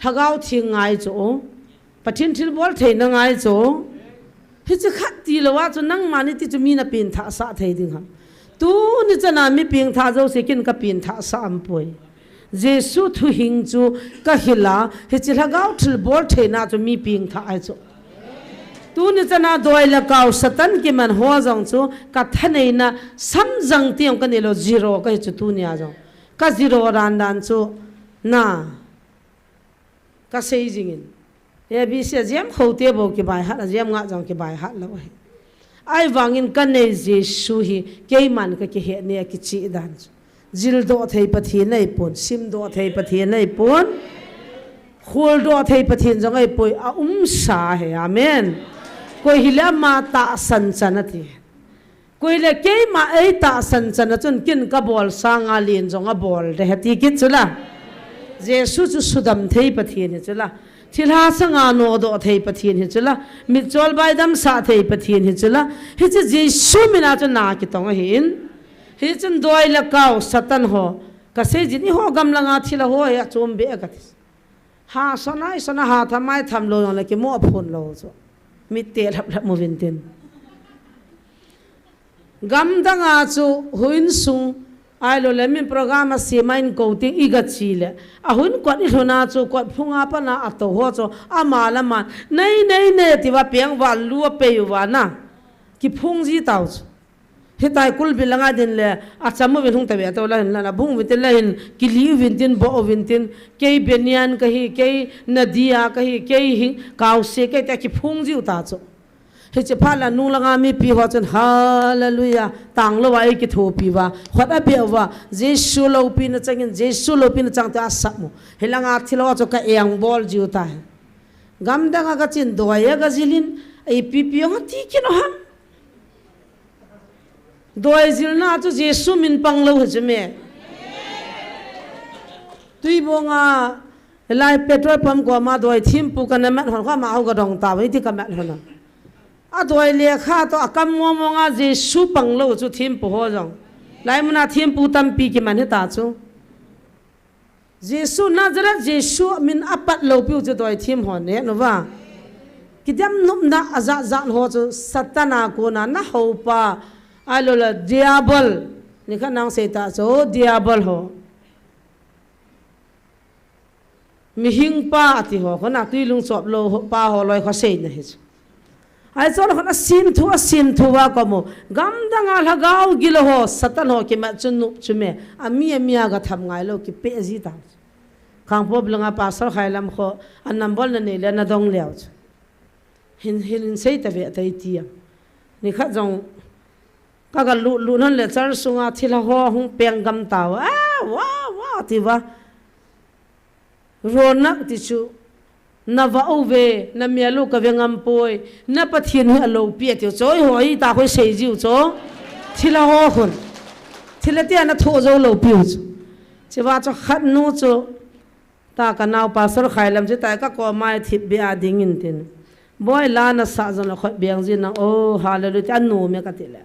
thagao thingai cho pathin thil bol thei na ngai cho hi chu khat ti lawa chu nang mani ti chu mi na pin tha sa thei ding ham tu ni chana mi ping tha zo sekin ka pin tha sa am poi Jesu thu hing chu ka hila hi chi lagau thil bol thei na chu mi ping tha ai chu tu ni chana doi la kau satan ki man ho jong chu ka thanei na sam jang tiang ka ni lo zero ka chu tu ni a jong ka zero ran dan chu na ka sei jingin e bi se jam khote bo ki bai ha jam nga jong ki bai ha lo ai wangin kan nei Jesu hi ke man ka ki he ne ki chi dan jil do thei pathi nei pon sim do thei pathi nei pon khol do thei pathi jong ai poi a sa he amen koi hila ma ta san chanati koi le ke ma ei ta san chana chun kin ka bol sanga lin jong a bol de hati ki chula Jesu chu sudam thei pathi ni chula thilha sanga no do thei pathin hi chula mi chol bai dam sa thei pathin hi chula hi che Jesu mina chu na ki tong hin hi chun doi la kau satan ho kasi jini ho gam langa thila ho ya chom be ka ha sonai sona ha thamai tham lo la ki mo phun lo so mi te lap mo vintin gam danga chu huin sung ai lo le min program a si main coating iga chile a hun kwat I thona chu kwat phunga pa na ato ho chu ama la man nei ti wa piang wa lu pe wa na ki phung ji tau chu hitai kul bilanga din le a chamu bin hung tabe to la la bung vitin la hin ki li vintin bo vintin ke benian kahi ke nadia kahi ke hi kaw se ke ta ki phung ji uta chu he che phala nu langa mi pi ho chen hallelujah tang lo wai ki tho pi wa khota pe wa jesu lo pi na changin jesu lo pi na chang ta samu helanga thilo cho ka yang bol ji uta gam danga ga chin doya ga jilin ai pi pi ho ti ki no ham doi zil na tu jesu min pang lo he me tui bonga lai petrol pump ko ma doi thim pu kan ma hon kha ma au ga dong ta wai ti ka ma hona a doi le kha to akam mo mo nga jesu pang lo chu thim pu ho jong lai muna thim pu tam pi ki man he ta chu jesu nazareth jesu min apat lo pi chu doi thim hon ne no wa kidam num na aza zan ho chu satana ko na ho pa alo la diabol ni kha nang se ta so diabol ho mi hing pa ati ho khona tui lung chop lo pa ho loi kha se na he ai chol khona sim thu wa ko mo gam danga lagau gilo ho satan ho ki ma chunu chume ami ga tham ngai lo ki pe ji ta khang pop langa pa sar khailam kho annam bol na ne le na dong leo hin sei ta be tai ti ni kha jong kaga lu nan le char sunga thila ho hung peng gam taw wa ti wa ronak ti chu na va ove na mialu ka vengam poi na pathin hi alo pi ti choi hoi ta khoi sei jiu cho thila ho khun thila ti na tho zo lo piu chu chewa cho khat nu chu ta ka naw pa sar khailam je ta ka ko mai thip bi ading in tin boy la na sa zon la khoi beng ji na o hallelujah anu me ka ti le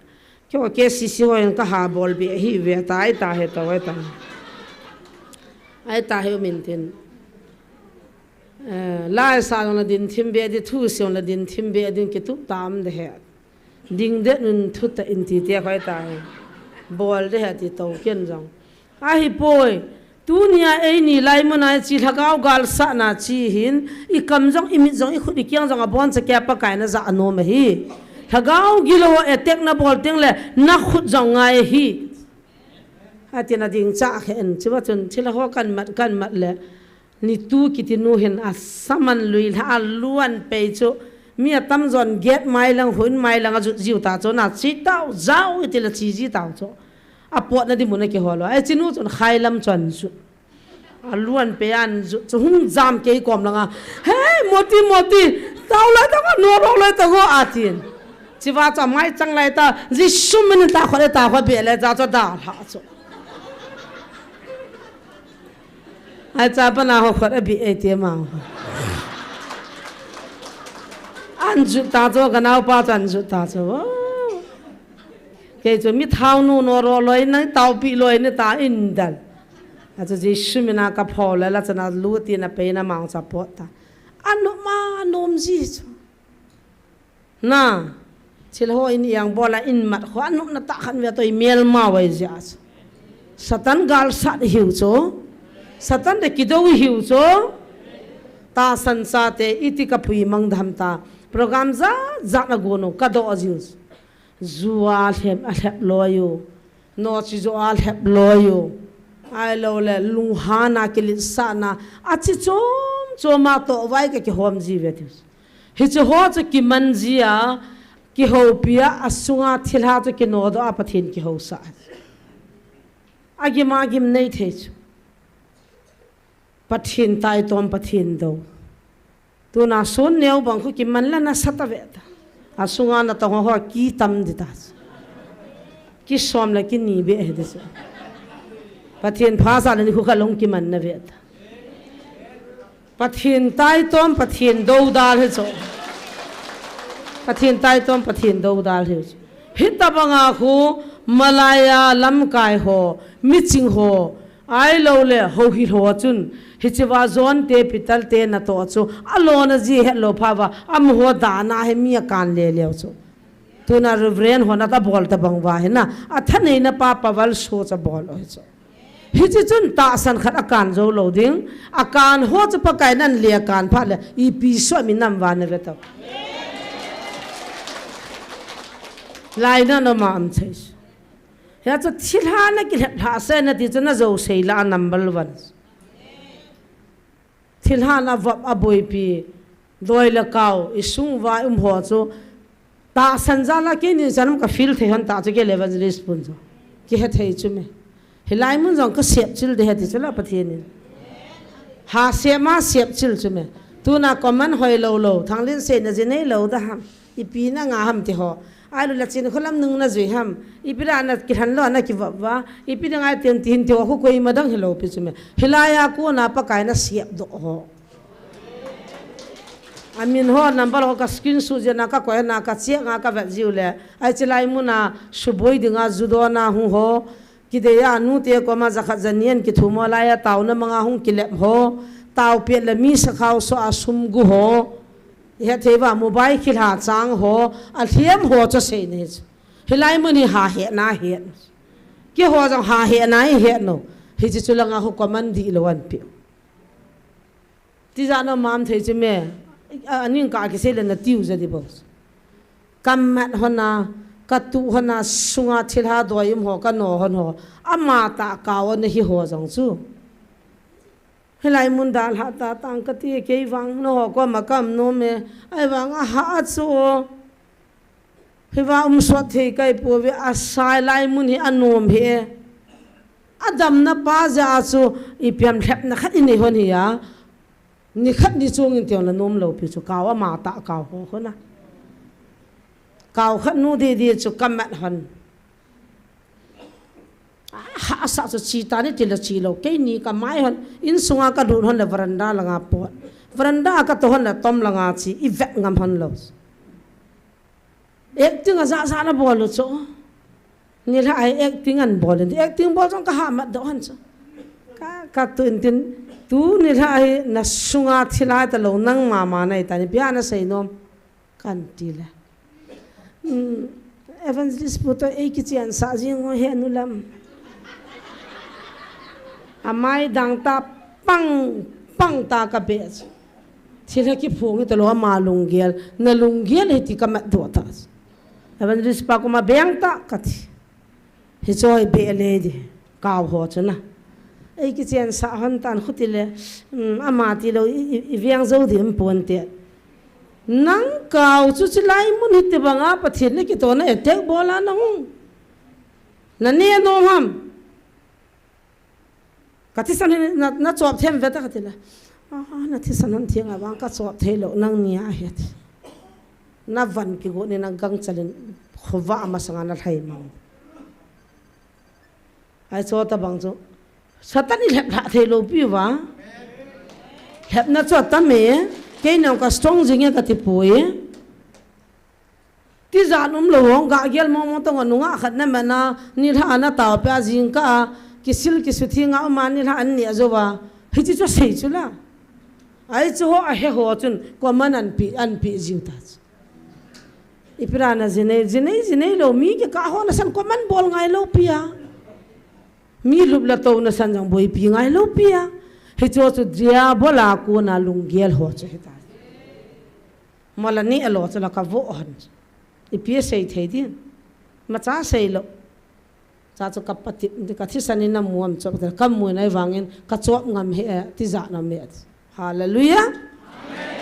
kyo ke si ho en ka ha bol bi hi ve tai ta he to ta ai ta he min tin lai sa na din thim be di thu sion la din thim be din ki tu tam de he ding de nun thu ta in ti te khoi ta bol de he ti to ken jong a hi poi tunia ei ni lai mona chi thagau gal sa na chi hin I kam jong imi jong I khudi kyang jong a bon cha kya pa kai na za ano ma hi thagau gilo e tek na bol teng le na khut jong ngai hi atina ding cha khen chiwa chun chila ho kan mat le ni tu kitinu hen a saman lui ha luan pe chu mi tam zon get mai lang hun mai lang ju jiu ta chu na chi tau zau ti la chi ji tau chu a pot na di mun ke holo ai chinu chun khailam chon chu a luan pe an chu hum jam ke kom langa hey moti tau la ta ko no ro la ta go atin chiwa cha mai chang lai ta ji sum min ta kho be le za cho da ha chu ai cha pa na ho khot bi e te ma an ju ta cho ga nau pa chan ju ta cho ke cho mi thau nu no ro loi na tau pi loi ne ta in dal a cho ji shumina ka pho la la chana lu ti na pe na mang cha po ta anu ma nom ji na chil ho in yang bola in mat kho anu na ta khan ve toi mel ma wai ja satan gal sat hiu cho satan de kido hiu cho ta sansa te iti ka pui mang dham ta program za na gono ka do azius zual hem alhep loyo no chi zo alhep loyo ai lo le lunghana ke lisana achi chom ma to vai ke hom ji vetis hi che ho che ki manjia ki ho pia asunga thilha to ki no do apathin ki ho sa agim nei the pathin tai tom pathin do tu na sun neu bang khu ki man la na sata vet asunga na to ho ki tam ditas ki som la ki ni be he des pathin phasa ni khu khalong ki man na vet pathin tai tom pathin do dal he cho pathin tai tom pathin do dal he hita banga khu malaya lam kai ho miching ho ai lo le ho hi ho chun hi chiwa zon te pital te na to chu alona ji he lo phawa am ho da na he mi kan le le chu tuna reverend hona ta bol ta bangwa he na athane na pa pawal so cha bol ho chu hi chi chun ta san khat akan zo lo ding akan ho cha pa kai nan le kan pha le I pi so mi nam wa ne ve ta lai na no ma am chai ya cha thilha na ki ha se na ti chana zo sei la number 1 thilha na va aboi pi doi la kau isung wa ho chu ta sanjala ke ni janam ka feel the han ta chu ke level respond chu ki he thei chu me hilai mun jong ka sep chil de he ti chala pathian ha se ma sep chil chu me tu na common hoi lo lo thanglin se na je nei lo da ham I pi na nga ham ti ho ai lu la chin kholam nung na zui ham ipira na ki han lo na ki wa ipira ngai ten tin te ho koi madang hello pi chume hilaya ko na pa kai na siap do ho amin ho number ho ka screen su je na ka ko na ka che nga ka va jiu le ai chilai mu na suboi dinga judo na hu ho ki de ya nu te ko ma za kha janien ki thumo la ya taw na manga hung ki le ho taw pe le mi sa khaw so asum gu ho he theva mobile khil ha chang ho a thiam ho cha se ne hilai mani ha he na he ke ho jang ha he na he no hi chi chulanga ho command di lo wan pi ti za no mam thei che me anin ka ke se le na tiu za di bos kam mat hona ka tu hona sunga thilha doim ho ka no hon ho ama ta ka on hi ho jang chu hilai mun dal ha ta tang ka ti ke wang no ho ko makam no me ai wang a ha chu hiwa so the kai po we a sai lai mun hi anom he adam na pa ja chu I piam thep na khat ni hon hi ya ni khat ni chung in tiang la nom lo pi chu kaw ma ta kaw ho na kaw khat nu de de chu kam mat hon ha sa chu chi ta ni til chi lo ke ni ka mai hon in sunga ka du hon le veranda la nga po veranda ka to hon la tom la nga chi I vet ngam hon lo acting za za na bol chu ni la ai acting an bol ni acting bol jong ka ha ma do hon chu ka tu in tin tu ni la ai na sunga thila ta lo nang ma ma nai ta ni bia na sei nom kan ti la evangelist puto ei ki chian sa jing ho he nu lam amai dang ta pang ta ka be thila ki phong ta lo ma lunggel na lunggel he ti ka ma do ta evangelist pa ko ma beng ta ka thi he choi be le di kaw ho chuna ei ki chen sa han tan khutile ama ti lo I viang zo dim pon te nang kaw chu chi lai mun hi te banga pathin ne ki to na attack bola na hu na ne no ham kati san na chop them ve ta katila na thi san han thiang awang ka chop thelo nang nia het na van ki go ne na gang chalen khwa ma sanga na thai ma ai cho ta bang cho satani lep la thelo pi wa lep na cho ta me ke nang ka strong jing ka ti poi ti zanum lo hong ga gel mo mo to ngunga khat na mana ni tha na taw pa jing ka kisil kisuthi nga mani la an ni azowa hi chi cho sei chula ai cho a he ho chun ko man an pi jiu ta ipirana zinei lo mi ke ka ho na san ko man bol ngai lo pia mi lup la to na san jang boi pi ngai lo pia hi cho chu dia bola ko na lunggel ho che ta mala ni alo cha la ka vo han ipi sei thei din ma cha sei lo cha chu kapati ka thi sanin na muam chok ta kam mu nai wangin ka chop ngam he ti za na me hallelujah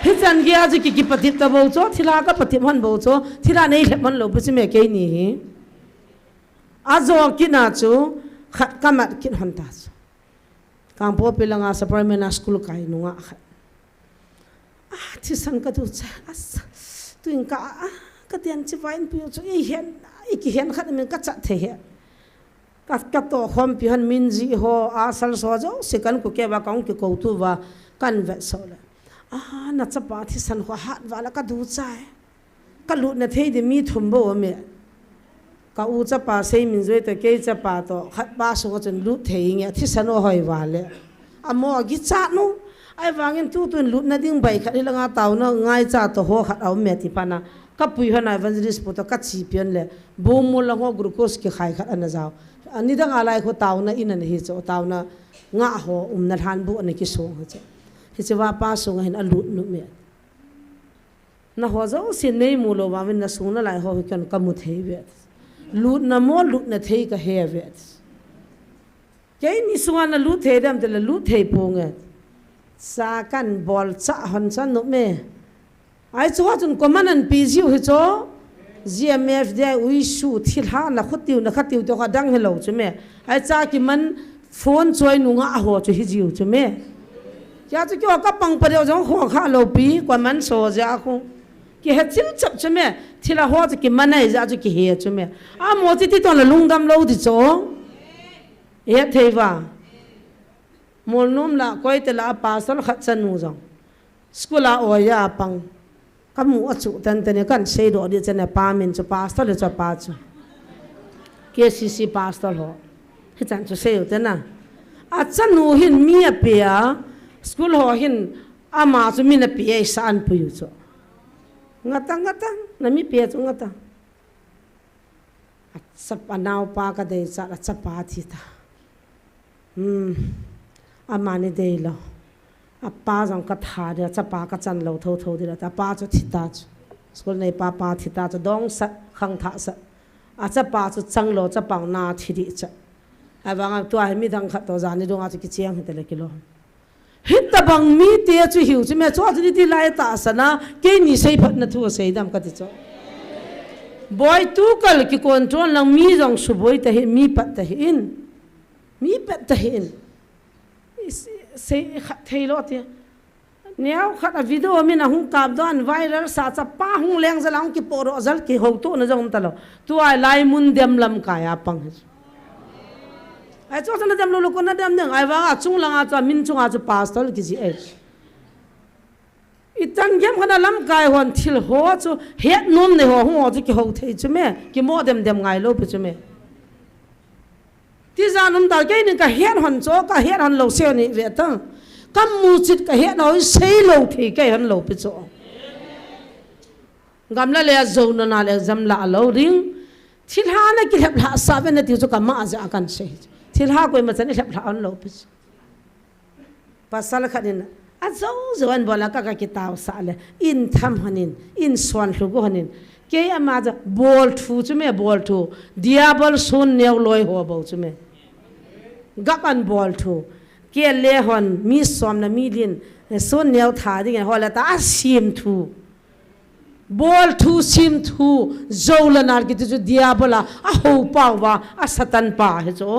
hi chan gi aji ki pati ta bo cho thila ka pati man bo cho thila nei le man lo bu chi me ke ni azo ki na chu khat kamat kin han ta kang po pilanga sa primary school kai nunga khat thi san ka tu cha as tu in ka tian chi vain pi chu I hen ki hen khat min ka cha the he ka to khom pi han min ji ho asal so jo sekan ku ke ba kaung ki ko tu wa kan ve so la na cha pa thi san ho hat wala ka du chai ka lu na thei de mi thum bo me ka u cha pa sei min zoi to ke cha pa to khat ba so chun lut thei nge thi sano hoi wa le amo gi cha nu ai wangin tu tun lut na ding bai khat langa taw na ngai cha to ho khat au me ti pana ka pui hana evangelist poto ka chi pian le bo mo la ho glucose ki khai khat ana jaw ani dang alai kho taw na in an hi cho taw na nga ho na than bu an ki so ha cha hi che wa pa so ngain alut nu me na ho zo sin nei mu lo wa min na su na lai ho kan ka mu thei ve lut na mo lut na thei ka he ve ke ni su na lut thei dam te la lut thei pu nge sa kan bol cha hon san nu me ai chu chun komanan pi jiu hi cho GMF de ui su thil ha na khutiu na khatiu to ka dang hello chu me ai cha ki man phone choi nu nga ho chu hi jiu chu me ya chu kyo ka pang pa de jong ho kha lo pi kwa man so ja khu ki he chil chap chu me thila ho chu ki manai ja chu ki he chu me a mo chi ti to la lungdam lo di cho e theiwa mol num la koi te la pa sol khat chan nu jong skula o ya pang kamu achu tan tan kan sei do di chana pa min chu pastor le chu pa chu KCC pastor ho hi chan chu sei te na a chan nu hin mi a pe a school ho hin ama chu min a pe san pu yu chu ngata na mi pe chu ngata a sap anau pa ka dei cha a chapa thi ta ama ni dei lo a pa jong ka tha de cha pa ka chan lo tho de ta pa chu thita chu school nei pa thita chu dong sa khang tha sa a cha pa chu chang lo cha pang na thiri cha a wang to a mi dang kha to jani dong a chu ki chiang te le kilo hit ta bang mi te chu hiu chu me chu chu ti lai ta sana ke ni sei phat na thu sei dam ka ti chu boy tu kal ki control lang mi jong su boy ta hi mi pat ta hi in mi pat ta hi in sei thei lo ti neo khat a video mi na hung kap don viral sa cha pa hung leng za lang ki poro zal ki ho to na jong ta lo tu ai lai mun dem lam ka ya pang ai cho na dem lo ko na dem neng ai wa chung lang a cha min chung a chu pastor ki ji e itan gem khana lam kai hon thil ho chu het nom ne ho hu chu ki ho thei chu me ki mo dem ngai lo pu chu me ti janum dal ke ni ka het hon cho ka het hon lo se ni ve ta kam mu chit ka het no sei lo thi ke hon lo pu cho gam la le zo na le zam la lo ring thil ha na ki lep la sa ve na ti chu ka ma ja kan se thil ha koi ma chan lep la on lo pu pasal khanin a zo an bola ka ki taw sa le in tham hanin in swan lu go hanin ke ama ja bol thu chu me bol thu diabol sun neu loi ho bo chu me gapan bol thu ke le hon mi som na mi lin sun neu tha ding ho la ta sim thu bol thu sim thu zo la nar ki chu diabola a ho pa wa a satan pa he cho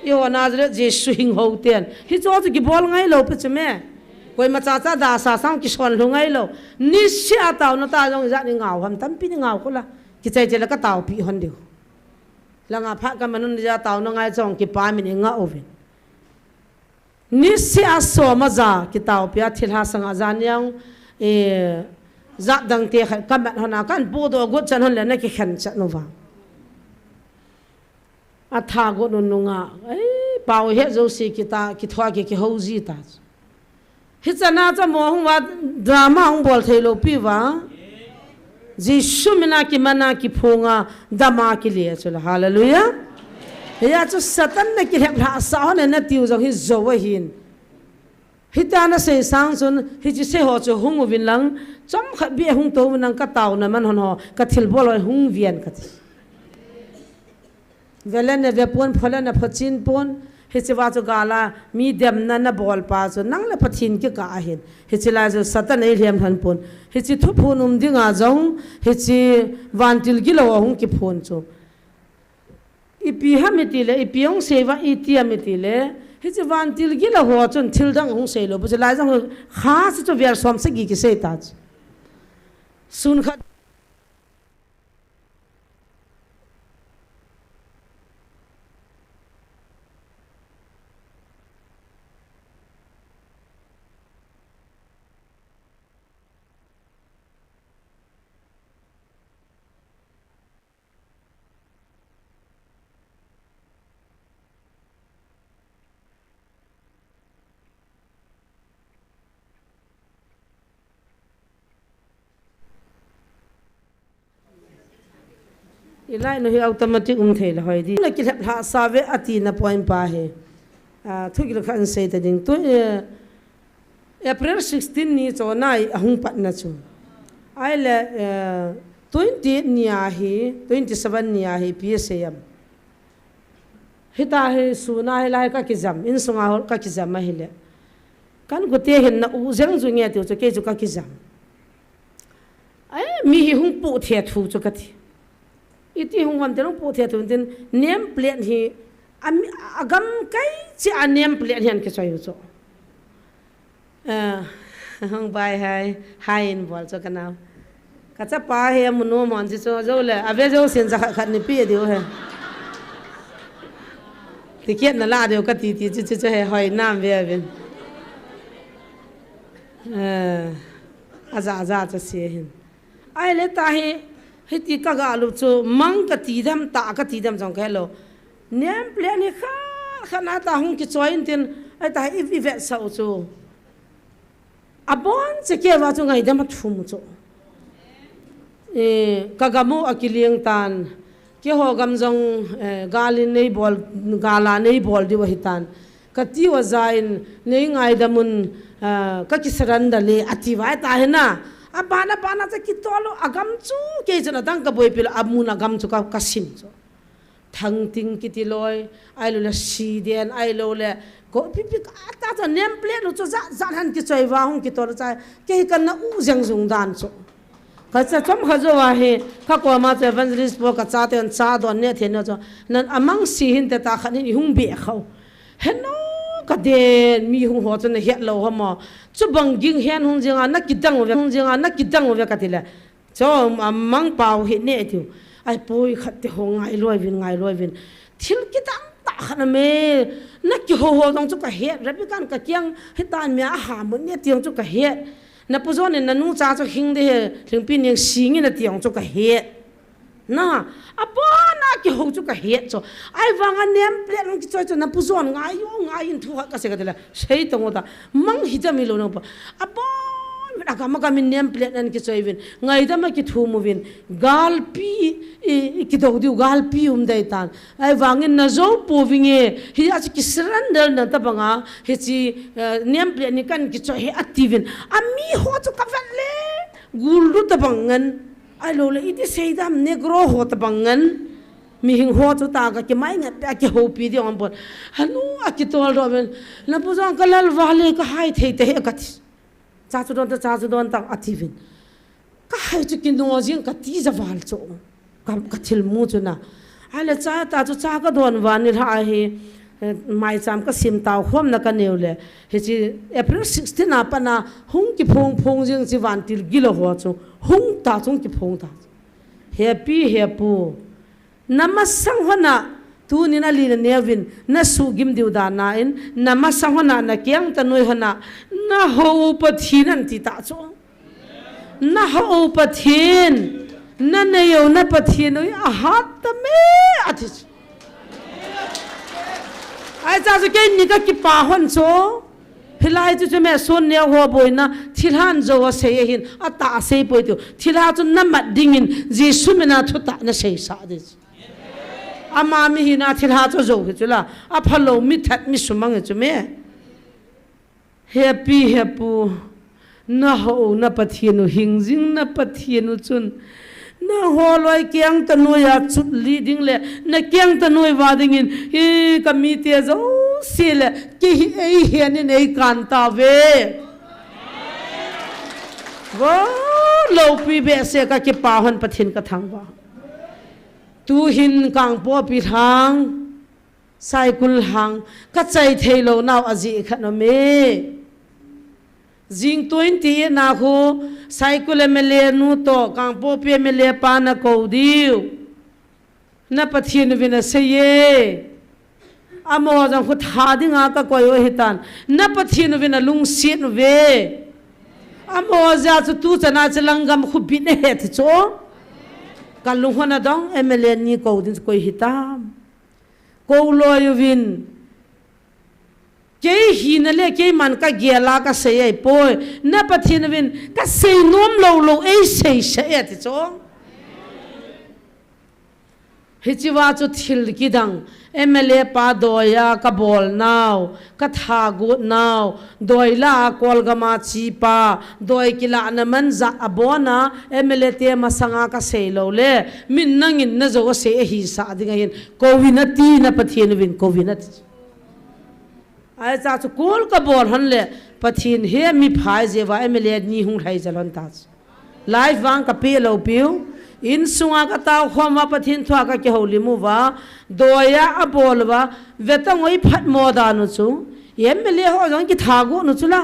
yo nazare jesu hing ho ten hi cho ki bol ngai lo pe chu me koi ma cha cha da sa sam ki son lu ngai lo ni sia taw na ta jong ja ni ngau ham tam pi ni ngau ko la ki chai chela ka taw pi hon diu la nga pha ka manun ja taw na ngai chong ki pa mi ni nga oven ni sia so ma za ki taw pi a thil ha sang a jan yang za dang te kha ka mat hona kan pu do gut chan hon le na ki khan cha no wa a tha go no nu nga pau he zo si ki ta ki thwa ki ho ji ta hichana cha mo hung wa drama hung bol thei lo pi wa jisu mina ki mana ki phonga dama ki le chula hallelujah ya chu satan ne ki hep la sa ne na tiu jong hi zo wa hin hitana se sang sun hi chi se ho chu hung win lang chom khat bi hung to nang ka taw na man hon ho ka thil bol hung vian ka velen ne ve pon phola na phochin pon hichiwa chu gala mi dem na bol pa chu nang le pathin ki ka hin hichila chu satan ei lem than pon hichi thu phunum dinga jong hichi vantil gi lo hung ki phon chu ipi hamiti le ipiong seva itia miti le hichi vantil gi lo ho chun thil dang hung sei lo bu chu lai jong kha chu ver som se gi ki sei ta sun kha ilai no hi automatic thei la hoi di na ki ha save ati na point pa he thu ki khan sei ta ding to April 16 ni cho nai ahung pat na chu ai le 20 nia hi 27 nia hi PSAM hita he suna he lai ka ki jam in sunga ka ki jam ma hi le kan go te hen na u jang zu nge te chu ke chu ka ki jam ai mi hi hung pu the thu chu ka thi iti hung wan te no pu the thu tin nem plate hi agam kai chi anem plate hian ke choi chu hung bai hai in bol cho kana ka cha pa he muno mon chi cho zo le ave zo sen za khat ni pi dio he ti kiet na la dio ka ti chi he hoi nam ve ven aza cha se hin ai le ta he ti ka ga lu chu mang ka ti dam ta ka ti dam jong ka lo nem ple ni khana ta hung ki choin tin ai ta if ve sa chu abon che ke wa chu ngai dam thum chu kagamu akiliang tan ke ho gam jong galin nei bol gala nei bol di wahitan kati wa zain nei ngai damun ka kisaran dale atiwai ta hena abana bana cha kitolo agam chu ke jana dang ka boi pil amun agam chu ka kasim chu thang ting kitiloi ai lo la si den ai lo le ko pipi ta cha nem plate chu za han ki choi wa hung kitolo cha ke kan na u jang jung dan chu ka cha chom khazo wa he ka ko ma cha evangelist po ka cha ten cha don ne the no cho nan amang si hin te ta khan ni hung be khau heno ka de mi hung ho chen he lo ha ma chu bang ging hen hung jinga na kidang we hung jinga na kidang we ka tila cho amang pau he ne tu ai poi khat te ho ngai loi vin thil kidang ta khan me na ki ho dong chu ka he rabi kan ka kyang he tan me a ha mo ne tiang chu ka he na puzon na nu cha cho hing de thing pin yang sing na tiang cho ka he na apana ki ho cho ka he cho ai wanga nem plate ng ki cho na puzon ngai in thu ka se ka dela sei to ngota mang hi jami lo no pa apon aga ma ka min nem plate an ki cho even ngai da ma ki thu mu vin gal pi ki do du gal pi dai tan ai wangin na zo po vinge hi a ki surrender na ta banga hi chi nem plate ni kan ki cho he activin ami ho cho ka le gulu ta bangan ai lo le iti seidam negro ho ta bangan mi hing ho cho ta ka ki mai nga ta ki ho pi di on bon hanu a ki tol do ben na pu jong ka lal wale ka hai thei te ka ti cha chu don ta activin ka hai chu kin no jing ka ti za wal cho ka thil mu chu na ala cha ta chu cha ka don wan ni ha hi mai cham ka sim taw khom na ka neule he chi April 16 na pa na hung ki phong jing chi wan til gilo ho chu hung ta chung ki phong ta happy namasang hona tu ni na li na nevin na su gim diu da na in namasang hona na kyang ta noi hona na ho pathin an ti ta chu na ho pathin na ne yo na pathin oi a hat ta me athi ai cha su ke ni ka ki pa hon cho hilai chu me son ne ho boina thilhan zo se hin ata se poi tu thila chu namat dingin jisu me na thu ta na sei sa de ama mi hina thilha chu zo chu la a phalo mi that mi sumang chu me happy na ho na pathienu hingjing na pathienu chun na ho loi kyang ta noya chut leading le na kyang ta noi wading in hi kamite zo sile ki ei hian in ei kan ta ve wo lo pi be se ka ki pa hon pathin ka thang ba tu hin kang po pi thang cycle hang ka chai thailo naw aji khano me jing 20 na khu cycle mele nu to kang po pe mele pa na ko diu na pathin vina se ye amo jang khu tha dinga ka koyo hitan na pathin vina lung sit nu ve amo ja tu chana chalangam khu bin he thi cho kalung hona dong mele ni ko din ko hitam ko loy vin ke hin le ke man ka gela ka se ai poi na pathin vin ka se nom lo ei se ti cho hichiwa chu thil kidang MLA pa doya ka bol now ka thagut now doila kolgama chi pa doi kila na manza abona MLA te masanga ka selo le min nangin na zo se hi sa dinga hin covinati na pathin win covinati ai cha chu kol ka bol han le pathin he mi phai je wa MLA ni hung thai jalon ta live wang ka pe lo piu in sunga ka taw khoma pathin thwa ka ke holi mu wa doya abol wa vetangoi phat moda nu chu MLA ho jong ki thagu nu chu la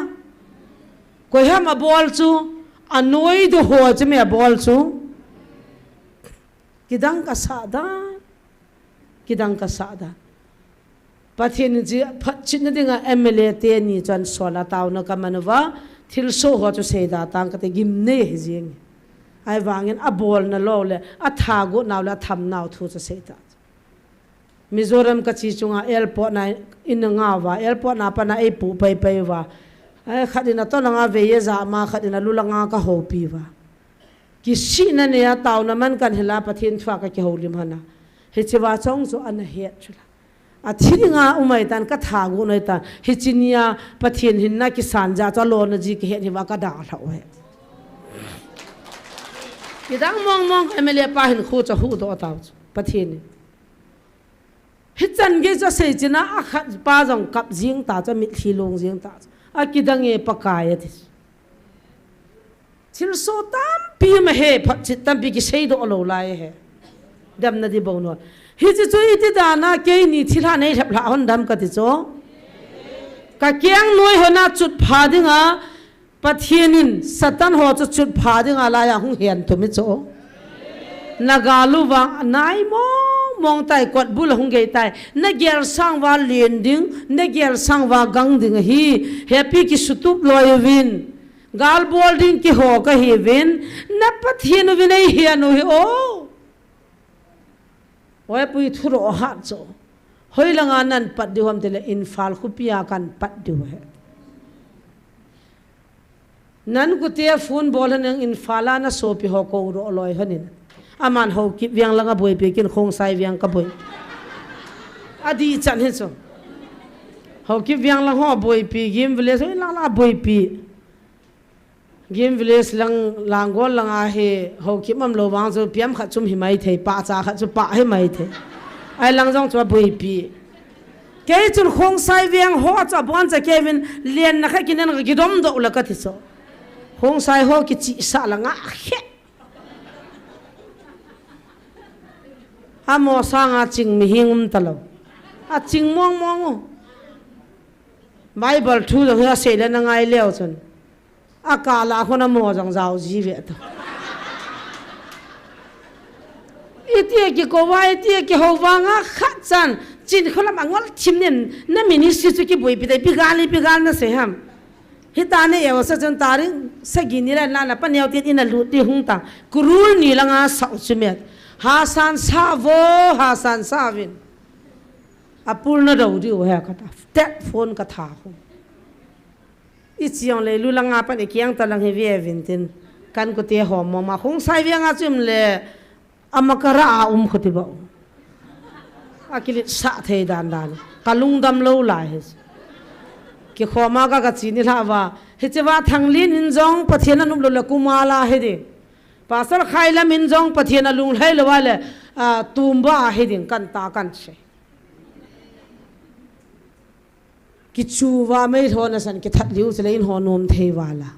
koi ham abol chu anoi do ho che me abol chu kidang ka sada pathin ji phat chin dinga MLA te ni chan sola taw na ka manwa thil so ho chu seida tang ka te gim ne he jing ai wangin abol na lo le a thagu naw la tham naw thu cha seita Mizoram ka chi chunga airport na in nga wa airport na pa na e pu pai pai wa ai khadina to nga ve ye za ma khadina lulanga ka ho pi wa ki si na ne ya taw na man kan hela pathin thwa ka ki holim hana he chewa chong zo an he chula a thiringa umai tan ka thagu noi ta hichinia pathin hinna ki sanja cha lo na ji ki he ni wa ka da la we kidang mong MLA pa hin khu cha hu do taw pathin hichan ge cha sei china a khat pa jong kap jing ta cha mit thilong jing ta a kidang e pakaya this thil so tam pi ma he phat chit tam pi ki sei do lo lai he dam na di bono hi chi chu iti da na ke ni thila nei thap la hon dam ka ti cho ka kyang noi hona chut pha dinga pathianin satan ho chu chut pha dinga la ya hung hian tu mi cho nagalu wa nai mong tai kot bul hung ge tai na gel sang wa lien ding na gel sang wa gang ding hi happy ki sutup loy win gal bol ding ki ho ka hi win na pathian win ai hian hi o oi pui thuro ha cho hoi langa nan pat di hom tele infal khupia kan pat du he nan ku te phone bol han infala na so pi ho ko ro loi hanin aman ho ki viang langa boi pe kin khong sai viang ka boi adi chan he so ho ki viang lang ho boi pi gim village la boi pi gim village lang gol lang a he ho ki mam lo wang so piam khat chum hi mai thei pa cha khat chu pa he mai the ai lang jong chwa boi pi ke chun khong sai viang ho cha bon cha kevin lien na kha kinan ga gidom do la ka thi so khong sai ho ki chi sa la nga he amo sanga ching mi hingum talo a ching mong Bible thu lo ha se le na ngai leo chun a ka la khona mo jang zao ji ve to itie ki ko wa itie ki ho wa nga kha chan chin khola mangol chimnen na ministry chu ki boi pi dai pi gal na se ham hitane ewa sa chan taring sa gini la na pa neu tit in a lu ti hung ta kurul ni la nga sa chumet hasan savin apul na do di ha ka ta tet phone ka tha ho ichiang le lu la nga pa ne kyang ta lang he ve vintin kan ko te ho mo ma khong sai ve nga chum le amakara khoti ba akili sa the dan kalung dam lo la he ki khoma ka chi ni la wa he chewa thanglin in jong pathian anum lo la kumala he de pasal khaila min jong pathian alung lai lo wale tumba he ding kan ta kan se ki chuwa mai thona san ki that liu chele in honom thei wala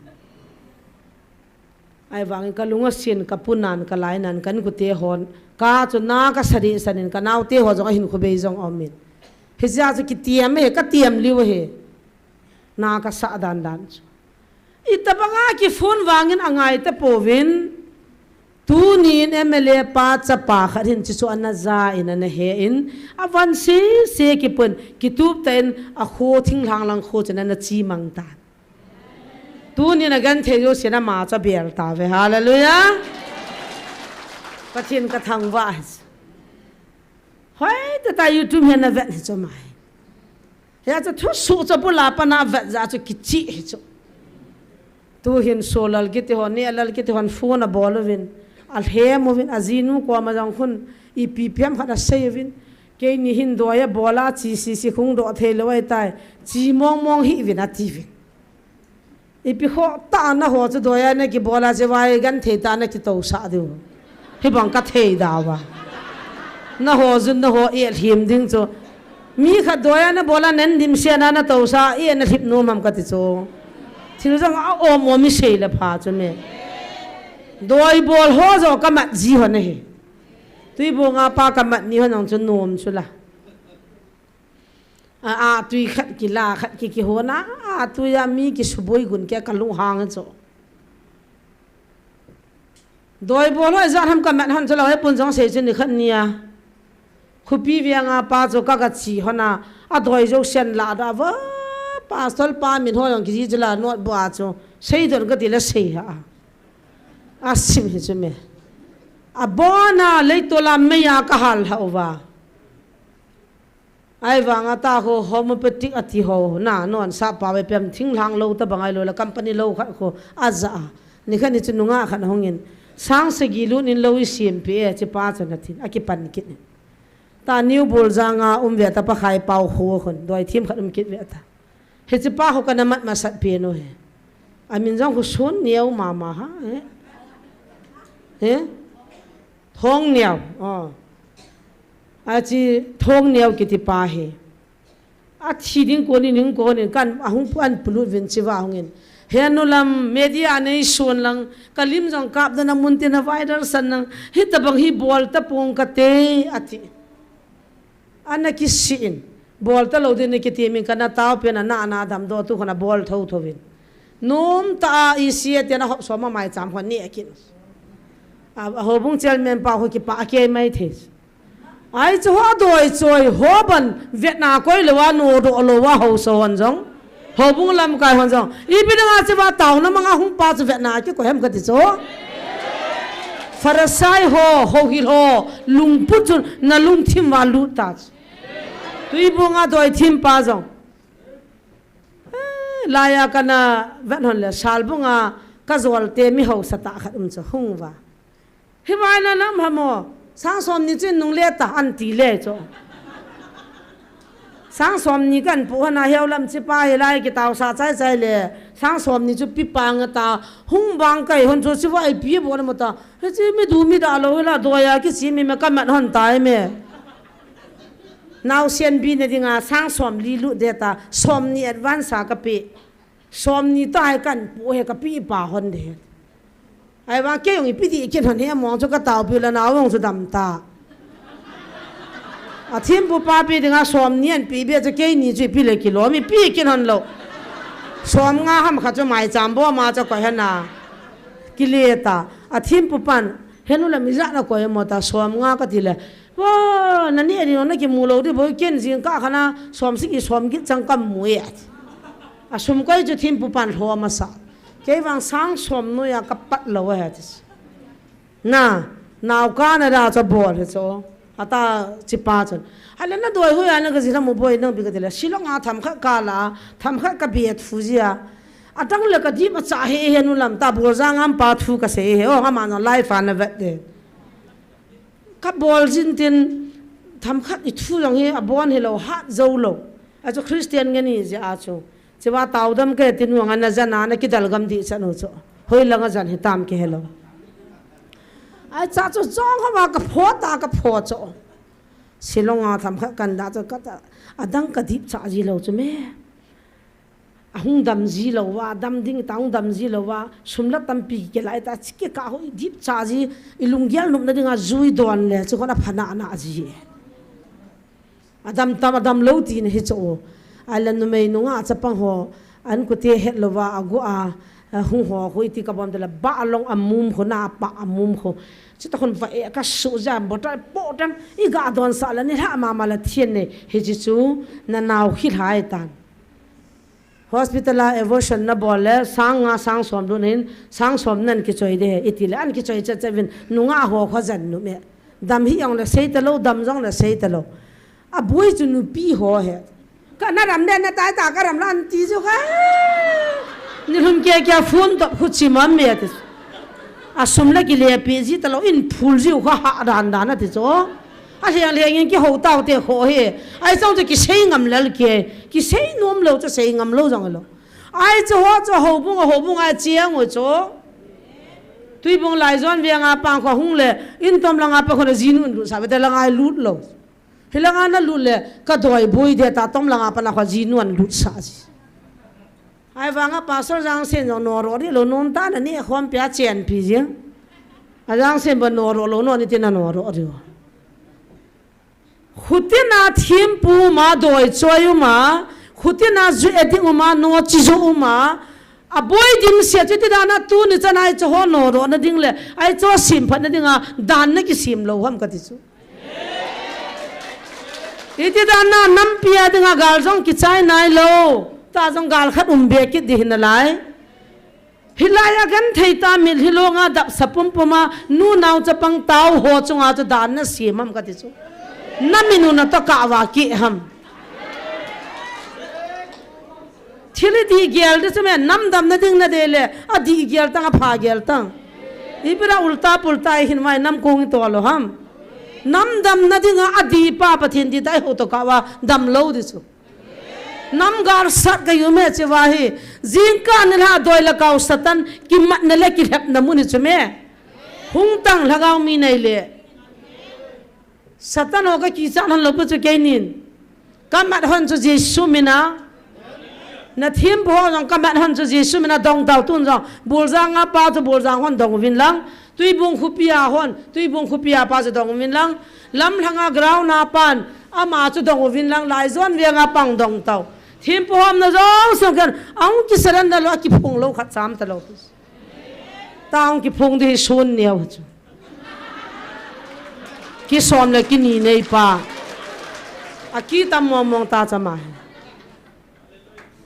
ai wang ka lunga sin ka punan ka lainan kan ku te hon ka chu na ka sari sanin ka naw te ho jong hin khu be jong amin he ja chu ki tiam he ka tiam liu he na ka sa dan itabanga ki phone wangin angai te povin tu nin MLA pa cha pa kharin chi chu anaza in an he in avan se ki pun ki tup ten a kho thing lang kho chana na chi mang ta tu nin agan the yo sena ma cha bel ta ve hallelujah pathin ka thang wa hoi ta YouTube he na vet ni cho mai ya cha thu su cha bula pa na vet za chu ki chi he chu tu hin solal ki te hon ni alal ki te hon phone a bolovin al he movin azinu ko ma jang khun I ppm khada sevin ke ni hin doya bola chi si khung do theloi tai chi mong hi vin ativin I pi kho ta na ho chu doya ne ki bola je wai gan the ta na ki to sa du hi bang ka the da wa na ho zun na ho el him ding chu mi kha doya na bola nen dim se na na to sa e na hip no mam ka ti chu thil jang a o mo mi sei la pha chu me doi bol ho zo ka mat ji ho ne he tui bo nga pa ka mat ni ho nang chu nom chu la a tui khat ki la khat ki ho na a tu ya mi ki suboi gun ke ka lu hang cho doi bol ho za ham ka mat han chu la he pun jong se chen ni khat nia khu pi wi nga pa cho ka chi ho na a doi jo sen la da wa pa sol pa min ho yang ki ji la not ba cho sei don ka ti la sei ha a sim hi chu me a bona le to la me ya ka hal ha wa ai wa nga ta ho homeopathic ati ho na non sa pa we pem thing lang lo ta bangai lo la company lo kha ko aza ni kha ni chu nunga khan hongin sang se gi lu nin lo I sim pe che pa cha na thin a ki pan ki ta new bol zanga ve ta pa khai pau ho khon doi thim khat kit ve ta he che pa ho kana mat ma sat pe no he amin jang ko sun niau mama ha he thong niau a chi thong niau ki ti pa he a thi ding ko ni kan ahung pan pulu vin chi wa hongin he no lam media nei sun lang kalim jang kap da na mun te na virus san nang hi ta bang hi bol ta pong ka te ati ana ki sin bol ta lo de ne ki ti min kana taw pe na na dam do tu khona bol tho thovin nom ta I sie te na hop so ma mai cham khon ni akin a ho bung chel men pa ho ki pa ke mai the ai chu ho doi choi ho ban vietnam koi lo wa no do lo wa ho so hon jong ho bung lam kai hon jong I bi nga che wa taw na manga hung pa chu vietnam ki ko hem ka ti cho farasai ho hil ho lung pu chu na lung thim wa lu ta tui bunga doi thim pa jong laya kana ven hon le sal bunga ka zol te mi ho sata khat chu hung wa hi wa na nam hamo sang som ni chin nung le ta an ti le cho sang som ni kan pu na heu lam chi pa hi lai ki taw sa chai chai le sang som ni chu pi pa nga ta hung bang kai hon chu chi wa I pi bo na mo ta he chi mi du mi da lo la do ya ki chi mi me ka mat hon tai me now sen bi ne dinga sang som li lu de ta som ni advance ka pi som ni tai kan pu he ka pi pa hon de ai wa ke yong I pi di ken hon he mo chu ka taw pi la na wong chu dam ta a thim pu pa pi dinga som nian pi be che ke ni chu pi le ki lo mi pi ken hon lo som nga ham kha chu mai cham bo ma cha ko he na ki le ta a thim pu pan henu la mi za na ko mo ta som nga ka ti le wa na ni ri no na ki mu lo de bo ken jing ka khana som si ki som ki chang kam mu ya a sum ko ju thim pu pan ho ma sa ke wang sang som no ya ka pat lo ha ti na naw ka na da cha bol he cho ata chi pa chon hala na doi hu ya na ga ji mu boy na bi ga de la silong a tham kha ka la tham kha ka biet fu ji ya atang le ka di ma cha he he nu lam ta bol jang am pa thu ka se he o ha ma no life an vet de ka bol jin tin tham kha I thu long he a bon he lo hat zo lo a cho christian nge ni ja a cho che wa taw dam ke tin wang na jana na ki dal gam di cha no cho hoi langa jan he tam ke hello ai cha cho jong ha wa ka pho ta ka pho cho silonga tham kha kan da cho ka ta adang ka dip cha ji lo chu me ahung dam ji lo wa dam ding tang dam ji lo wa sumla tam pi ke lai ta chi ke ka ho dip cha ji ilung gyal num na dinga zui don le chu khona phana na ji adam tam adam lo ti ne hi cho alan no me no nga cha pang ho an ku te het lo wa agu a hung ho hoi ti ka bom de la ba long amum kho na pa amum kho chi ta khon va e ka su ja bo ta po tam I ga don sa la ni ha ma ma la thien ne he ji chu na naw khil hai tan hospital a evolution na bole sang nga sang som du nin sang som nan ki choi de itile an ki choi cha chevin nunga ho kho jan nu me dam hi yang la sei ta lo dam jong la sei ta lo a boi chu nu pi ho he ka na ram den na tai ta ka ram lan ti chu ka ni hum ke kya phone to khu chi mam me te asum la ki le pi ji talo in phul ji kha ha dan dan na ti cho a hiang le ngin ki ho tao te kho he ai chong te ki sei ngam lal ke ki sei nom lo cha sei ngam lo jang lo ai cho ho bung ai chiang o cho tui bung lai zon ve nga pang kho hung le in tom la nga pa kho jin un sa be ta la nga lut lo hilanga na lut le ka doi boi de ta tom la nga pa na kho jin un lut sa ji ai wanga pastor jang sen no ro ri lo non ta na ni khom pya chen pi ji a jang sen ba no ro lo no ni tin na no ro ri khutina thim pu ma doi choyu ma khutina zu eding ma no chi zo ma a boy dim se ti da na tu ni chana ai cho no ro na ding le ai cho sim phat na dinga dan na ki sim lo ham ka ti chu ti da na nam pia dinga gal jong ki chai nai lo ta jong gal khat be ki di na lai hilaya gan thei ta mil hilonga dap sapum puma nu naw chapang taw ho chunga cha dan na sim ham ka ti chu naminu na to ka wa ki ham thili di gel de se nam dam na ding na de le a di gel tang a pha gel tang ibra ulta pulta hin mai nam kong to lo ham nam dam na ding a di pa pathin di dai ho to ka wa dam lo di chu nam gar sat ga yume che wa hi jing ka na la doi la kau satan ki mat na le ki hep na mu ni chu me hung tang lagaw mi nei le satan ho ka ki cha nan lo pu chu ke nin ka mat hon chu jesu mina na thim bo jong ka mat hon chu jesu mina dong dau tun jong bul jang a pa chu bul jang hon dong win lang tui bung khupia hon tui bung khupia pa chu dong win lang lam langa grau na pan ama chu dong win lang lai zon ve nga pang dong tau thim po hom na jong so kan ang ki saran da lo ki phung lo khat cham ta lo tang ki phung di sun ne ho chu ki som le ki ni nei pa aki tam mong ta chama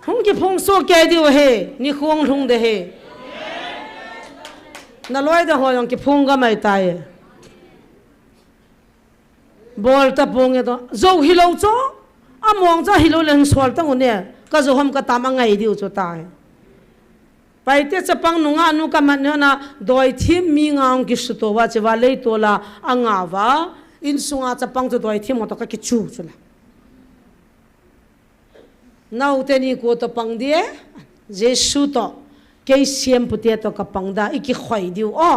hung ki phung so ke di he ni khong thung de he na loi da ho yong ki phung ga mai tai bol ta pong to zo hi lo cho among cha hi lo leng sol ta ne ka zo hom ka tam ngai di cho tai pai te chapang nunga nu ka man na doi thim mi ngang ki su to wa che wa le to la anga wa in sunga chapang to doi thim to ka ki chu chula nau te ni ko to pang die jesu to ke siam pu te to ka pang da iki khoi diu o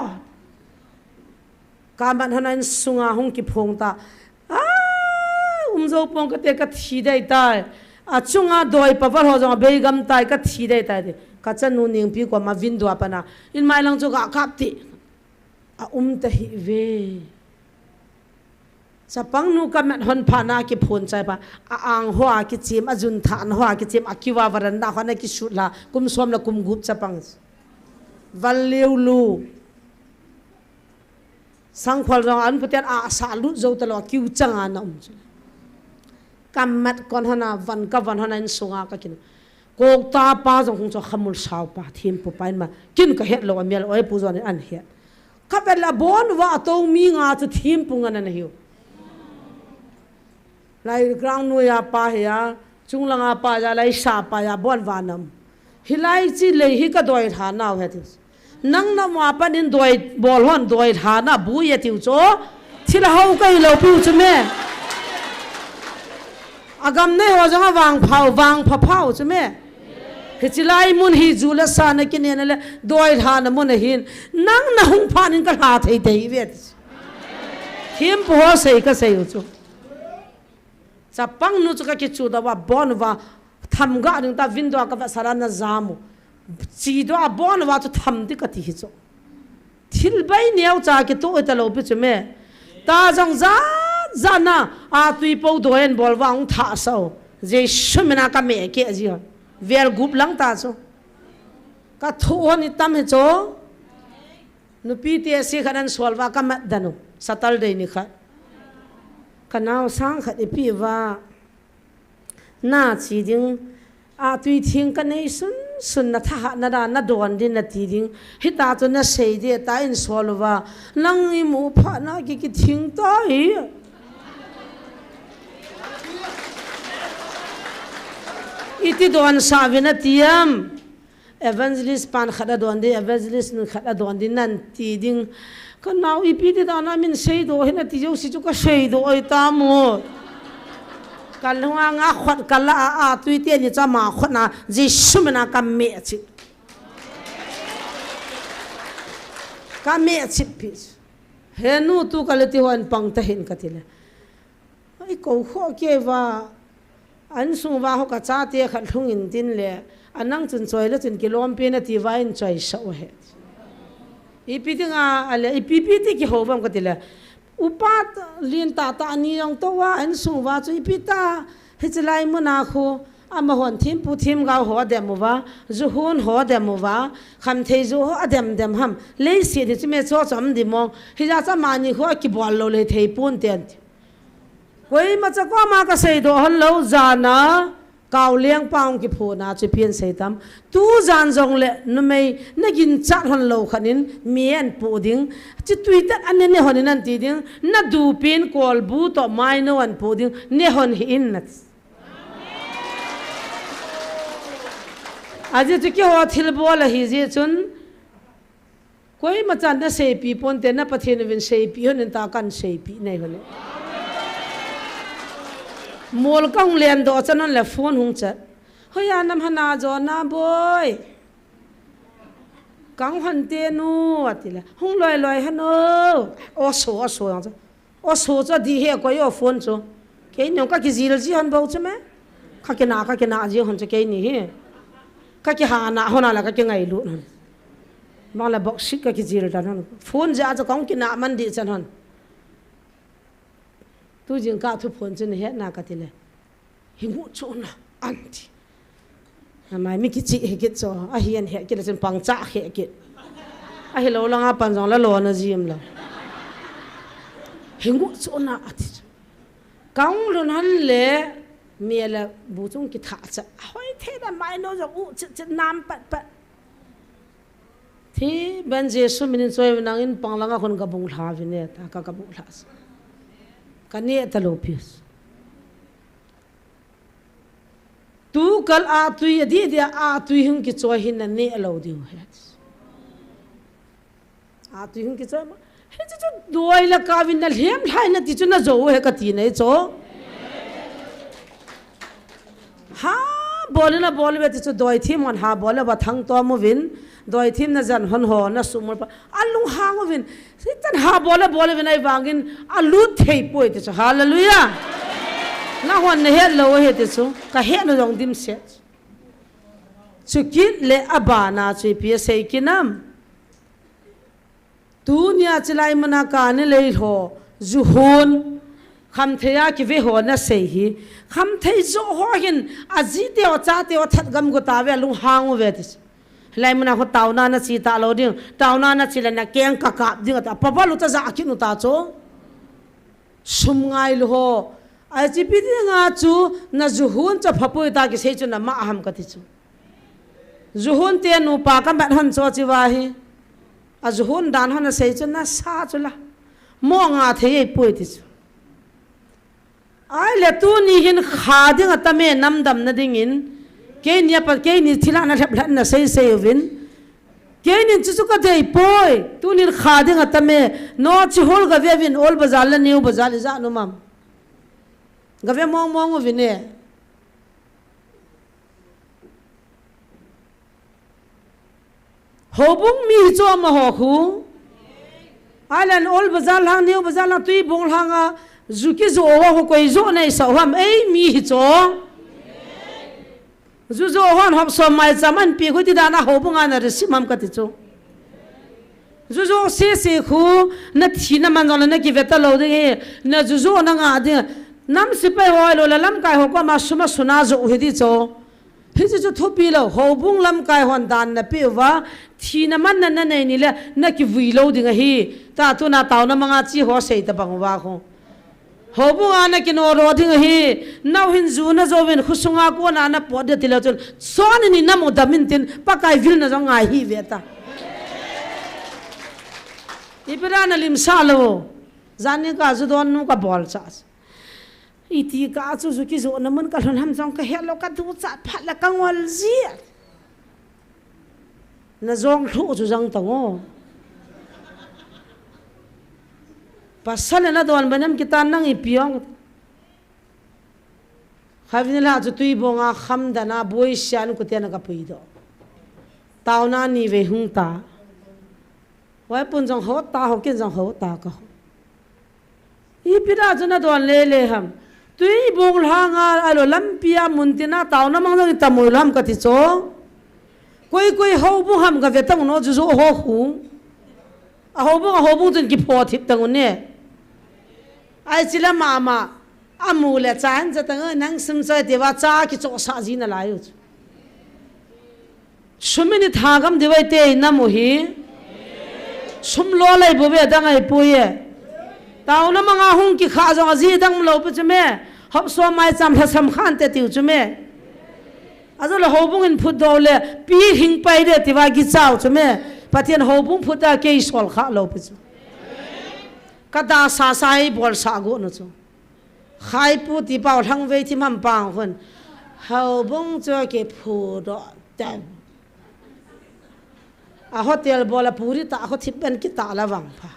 ka man hanan sunga hung ki phong ta zo pong ka te ka thi dai tai a chunga doi pa var ho jong be gam tai ka thi dai tai de ka chan nu ning pi ko ma vin do pa na in mai lang chu ka khap ti a ta hi ve sa pang nu ka mat hon pha na ki phun chai pa a ang ho a ki chim a jun than ho a ki chim a ki wa varan da ho na ki su la kum som la kum gup cha pang val leu lu sang khwal rong an putian a sa lu zo ta lo ki u chang an om kamat kon hana van ka van hana in sunga ka kin ko ta pa jong hung cho khamul saw pa thim pu pain ma kin ka het lo amel oi pu zon an het ka bela bon wa to mi nga chu thim pu ngana na hiu lai ground no ya pa ya chung langa pa ya lai sa pa ya bon wa nam hilai chi le hi ka doi tha naw het nang na ma pa nin doi bol hon doi tha na bu ye tiu cho thila hau kai lo pu chu me agam ne ho janga wang pha phau chu me hichilai mun hi jula sa na ki ne le doi tha na mun hin nang na hung pha nin ka ha thei dei vet thim po sei ka sei chu chapang nu chu ka ki chu da wa bon wa tham ga ning ta vin do ka va sarana zamu chi do a bon wa chu tham ti ka ti hi chu thil bai neu cha ki to ta lo pi chu me ta jong za na a tui po do en bol wa ong tha so je shumina ka me ke ji ver gup lang ta chu ka tho ni tam he cho nu pi te se khanan sol wa ka mat danu satal dei ni kha kanao sang khat pi wa na chi ding a tui thing ka nei sun na tha na da na don din na ti ding hita to na sei de ta in sol wa lang i mu pha na ki thing ta hi iti don sa vina tiam evangelist pan khada don di evangelist nu khada don di nan ti ding ka naw ipi ti da na min sei do hena ti jo si chu ka sei do oi ta mo kal hunga nga khot kala a tui te ni cha ma khot na ji sumna ka me chi pi he nu tu kalati hon pang ta hin ka tile ai ko kho ke wa an sung wa ho ka cha te khat thung in tin le anang chun choi le chun kilom pe na ti wain choi so he ipi tinga ale ipi ti ki ho bam ka tile upat lin ta ani yong to wa an sung wa chu ipi ta he chlai mu na kho ama hon thim pu thim ga ho dem wa zu hun ho dem wa kham thei zu ho adem dem ham le si de me cho cham di mo hi ja cha mani kho ki bol lo le thei pun ten koi ma cha ko ma ka sei do hon lo zana kaw liang paung ki phu na chu pian sei tam tu zan jong le nu mei na gin cha hon lo khanin mien pu ding chi twitter an ne honin an ti ding na du pin kol bu to mai no an pu ding ne hon hi in na aje tu ki ho thil bol hi je chun koi ma chan na sei pi pon te na pathin win sei pi hon ta kan sei pi nei hone mol kong len do chanon le phone hung chat hoya nam hana jo na boy kang han te nu atila hung loi loi hano o so cho di he ko yo phone cho ke no ka ki zil ji han bau chme ka ke na ji hon che ke ni he ka ki ha na hona la ka ke ngai lu non ma la box ka ki zil da non phone ja cho kong ki na man di chan hon tu jing ka thu phone chen he na ka tile hingu cho na anti na mai mi ki chi he ki cho a hian he ki la chen pang cha he ki a hi lo la nga pan jong la lo na jim la hingu cho na ati kaung lu nan le mi la bu chung ki tha cha hoi the da mai no jo u ch nam pat thi ban je su min choi nang in pang la nga khon ka bung tha vi ne ta ka bung tha ka ne ta lo pius tu kal a tu di dia a tu hung ki choi hin na ne lo di he a tu hung ki choi ma he chu doi la ka vin na lhem lai na ti chu na zo he ka ti nei cho ha bol na bol be ti chu doi thi mon ha bol ba thang to mo vin doi thim na jan hon ho na sumur pa alung hang vin si tan ha bol vin ai wangin alu thei poi ti chu hallelujah na hon ne he lo he ti chu ka he no jong dim se chu kit le abana chu pi sei kinam tu nya chlai mana ka ne le ho zu hon kham theya ki ve ho na sei hi kham thei zo ho hin aji te o cha te o that gam go ta ve lung hang ve ti lai mana ho taw na na chi ta lo ding taw na na chi la na keng ka ka ding ta pa pa lu ta za ki nu ta cho sum ngai lo ho a chi pi ti nga chu na zu hun cha phapoi ta ki sei chu na ma aham ka ti chu zu hun te nu pa ka ban han cho chi wa hi a zu hun dan han na sei chu na sa chu la mo nga thei poi ti chu ai le tu ni hin kha ding ta me nam dam na ding in ke nia pa ke ni thila na thap na sei vin ke ni chu ka dei poi tu ni kha ding ta me no chi hol ga ve vin ol bazal la new bazal za no mam ga ve mong vin ne ho bung mi cho ma ho khu alan ol bazal hang new bazal la tui bung hanga zuki zo ho koi zo nei sa ham ei mi cho zu zo hon hop so mai zaman pi khu ti da na ho bunga na ri simam ka ti chu zu zo se khu na thi na man na ki veta lo de na zu zo na nga de nam si pe ho lo la lam kai ho ko ma suma suna zo hi di cho hi chu thu pi lo ho bung lam kai hon dan na pi wa thi na man na nei ni le na ki vui lo ding hi ta tu na taw na manga chi ho sei ta bang wa khu ho bu ana ki no ro ding hi nau hin zu na zo wen khusunga ko na na pod de la chon son ni na mo damin tin pakai vil na zo ngai hi veta ibra na lim salo zani ka zu don nu ka bol cha iti ka chu zu ki zo na mun ka lon ham jong ka hello ka du cha phat la kangwal ji na zong thu chu jang tango pasal na don banam kita nang ipiong khavinila chu tui bonga kham dana boi sian ku tian ka pui do tauna ni ve hung ta wai pun jong ho ta ho kin jong ho ta ka ipira jana don le le ham tui bong hanga alo lampia muntina tauna mang jong tamul ham ka ti cho koi ho bu ham ka ve tang no ju ho hu a ho bu jun ki pho thip tang ne ai chila mama amule chan cha tang nang sim cha dewa cha ki cho sa ji na la yu shumini thagam dewai te na mo hi sum lo lai bo be dang ai puye taw na manga hung ki kha jong ji dang lo pu chme hop so mai cham ha sam khan te tiu chme azol ho bung in phut do le pi hing pai de tiwa gi chaw chme pathian ho bung phut ta ke sol kha lo pu kada sa sai bol sa go no chu khai pu ti pau thang ve thi mam pang hon ho bung cho ke phu do tam a hotel bola puri ta ho thip ben ki ta la wang pha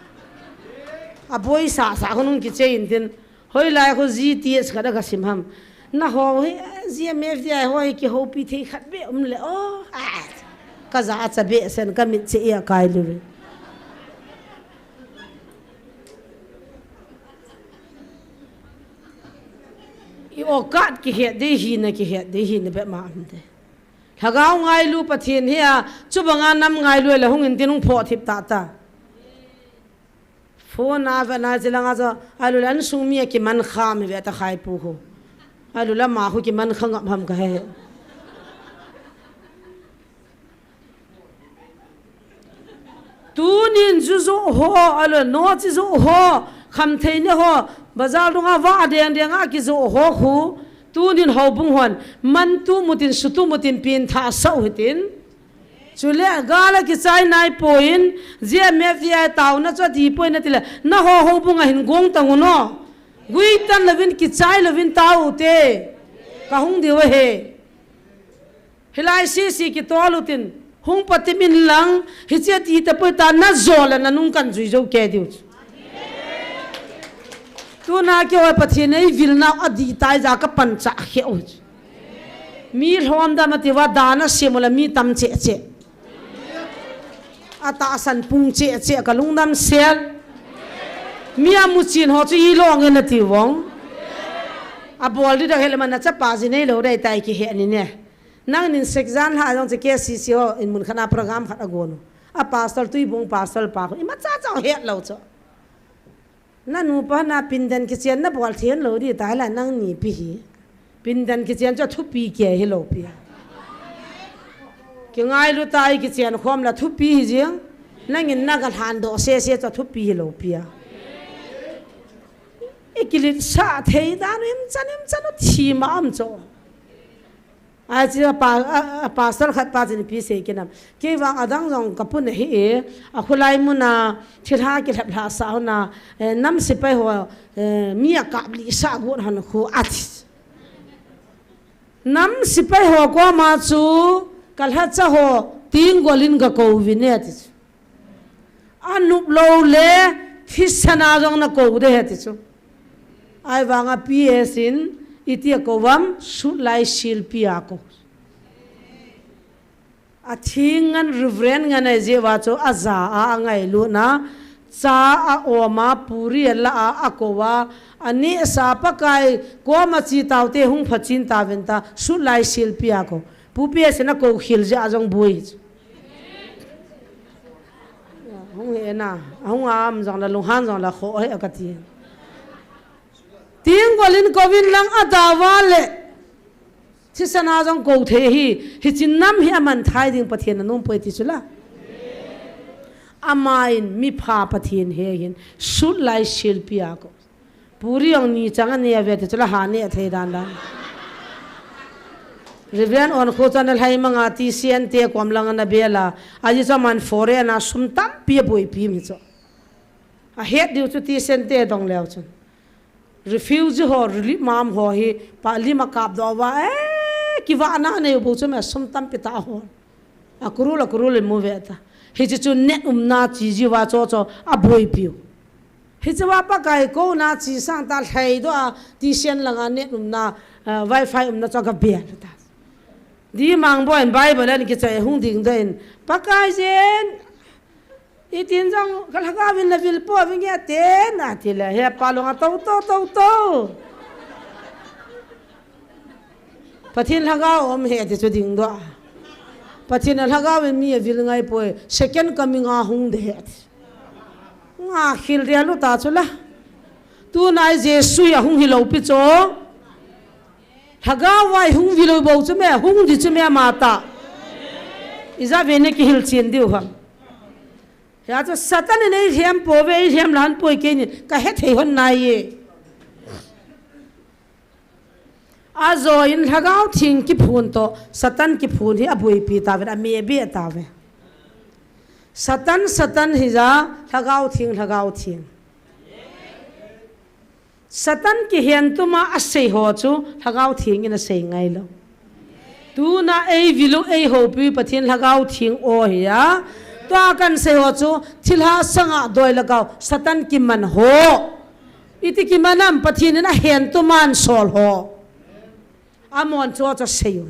a boi sa hunun ki chein tin hoi lai ho ji ti es kada ka sim ham na ho ji me fi ai hoi ki ho pi the khat be le o ka za cha be sen ka mit che ya kai lu i o kat ki he de hi na be ma am de hagao ngai lu pathin hia chubanga nam ngai lu la hung in tinung pho thip ta ta phone na va na jilanga zo alu lan sung mi ki man kha mi ve ta khai pu ho alu la ma hu ki man khang ham ka he tu nin ju zo ho alu no chi zo ho kham thei ne ho bazar lunga wa de nga ki zo ho khu tu nin ho bung hon man tu mutin sutu mutin pin tha sau hitin chule gala ki chai nai poin je me fia taw na cho di poin na tile na ho bung a hin gong tang no gui tan lovin ki chai lovin taw te ka hung de we he hilai si ki tolutin hung patimin lang hi che ti ta po ta na zola na nung kan zui zo ke diu tu na ke wa pathin ei vilna adi tai za ka pancha he o mi hlom da mati wa dana semula mi tam che che ata san pung che che ka lungdam sel mi amu chin ho chi long en ti wong a bol ri da helma na cha pa ji nei lo dai tai ki he ni ne nang nin sekzan ha jong che ke si si ho in mun khana program khat agono a pastor tui bong pastor pa ko ima cha cha he lo cho na nu pa na pindan ki chen na bol thien lo ri ta la nang ni pi hi pindan ki chen cho thu pi ke he lo pi ki ngai lu tai ki chen khom la thu pi hi jing nang in na ga han do se cho thu pi hi lo pi ikilit sa thei da nim chan thi ma am cho a chi pa sal khat pa jin pi se ki nam ke wang adang jong kapun hi a khulai mu na thira ki thap la sa na nam se pai ho mi ka bli sa gon han khu athi nam se pai ho ko ma chu kal ha cha ho ting golin ga ko vi ne ati anup lo le thisana jong na ko de ati chu ai wanga ps in itia ko wam su lai silpia ko a thingan reverend ngana je wa cho aza a ngai lu na cha a oma puri la a ko wa ani sa pa kai ko ma chi taw te hung phachin ta ven ta su lai silpia ko pu ps na ko khil ja jong bui hung e na hung am jong la lu han jong la kho he akati tiếng golin kovin lang adawale thisana jong ko the hi chin nam hi aman thai ding pathian num poi ti chula amain mi pha pathian he hin sut lai silpia ko puri ong ni changa ne ave ti chula ha ne thei dan dan reverend on ko channel hai manga ti sian te kom lang na bela aji chaman fore na sum tam pi boi pi mi cho a het diu chu ti sen te dong leo chu refuse ho really mam ho hi pa lima kap do wa ki wa na ne bu chu me sum tam pita ho akuru le mu ve ta hi chu net na chi ji wa cho cho a boi piu hi chawa pa kai ko na chi sang ta thai do a ti sen langa net na wifi na cho ka bia ta di mang bo en bible ni ke chai hung ding den pa kai jen itin jang kal ha vin la vil po vin ya te na ti la he pa lo nga to pathin haga om he de chu ding do pathin haga vin mi vil ngai po second coming a hung de he nga khil ria lu ta chula tu nai jesu ya hung hi lo pi cho haga wai hung vi lo bo chu me hung di chu me mata iza ve ne ki hil chen diu ham ya cho satan ne hem po ve hem lan po ke ni ka he thei hon nai ye azo in hagao thing ki phun to satan ki phun hi abui pi ta ve a me be ta ve satan hi za hagao thing satan ki hian tuma a sei ho chu hagao thing in a sei ngai lo tu na ei vilu ei ho pi pathin hagao thing o hiya to kan sei ho chu thilha sanga doi lagao satan ki man ho iti ki manam pathin na hian tuman sol ho amon chu cha sei ho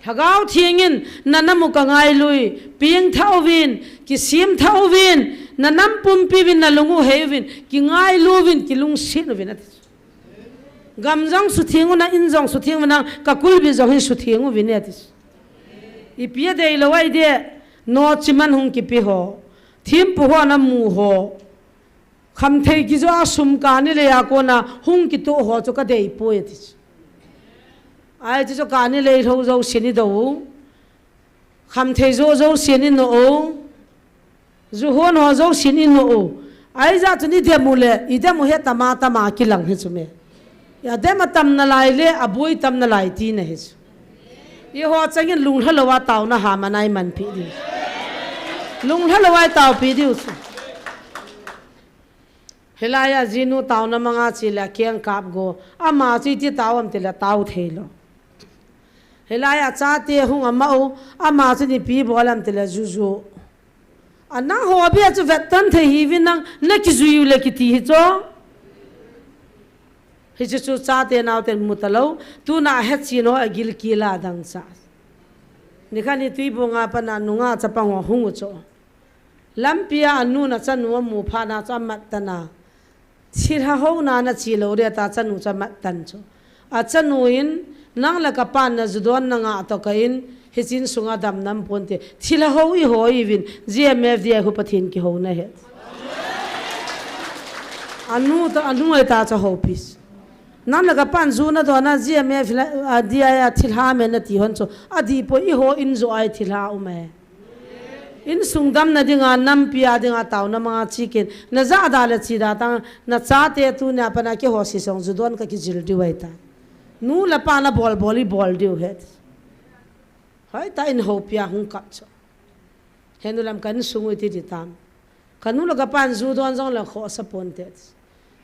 hagao thing in nanamu ka ngai lui ping thawin ki sim thawin nanam pumpi vin na lungu hevin ki ngai lovin ki lung sin vin at gamjang su thingu na injong su thingu na ka kulbi jong hin su thingu vin at I pia de lo wai de no chiman hung ki pi ho thim pu ho na mu ho kham thei ki jo sum ka ni le ya ko na hung ki to ho cho ka dei po et ai jo ka ni le tho jo sin ni do kham thei jo sin ni no zu hon ho zo sin in no ai za chu ni de mu le I de mu he tama ki lang he chu me ya de ma tam na lai le abui tam na lai ti na he chu I ho chang in lung halawa taw na ha manai man pi di lung halawa taw pi di chu helaya jinu taw na manga chi la kyang kap go ama chi ti taw am te la taw thelo helaya cha te hung ama o ama chi ni pi bolam te la juju anang ho bia chu vetan the hi vinang na ki zuyu le ki ti hi cho hi chu cha te naw te mutalo tu na het chi no agil ki la dang sa ni khani tui bonga pana nunga chapang ho hung cho lampia anu na chanu mu pha na cha mat tana chira ho na na chi lo re ta chanu cha mat tan cho a chanu in nang la ka pan na judon na nga to ka in hichin sunga dam nam ponte thila hoi hoi vin gmf dia hu pathin ki ho na he anu ai ta cha ho pis nan la ka pan zu na do na gmf dia ya thilha me na ti hon cho adi po I ho in zo ai thilha u me in sungdam na dinga nam pia dinga taw na ma chicken na za da la chi da ta na cha te tu na pa na ki ho si song zu don ka ki jil di wai ta nu la pa na ball di he hai ta in ho pia hung ka cho henulam kan sungu ti tam kanu la pan zu don jong la kho sa pon te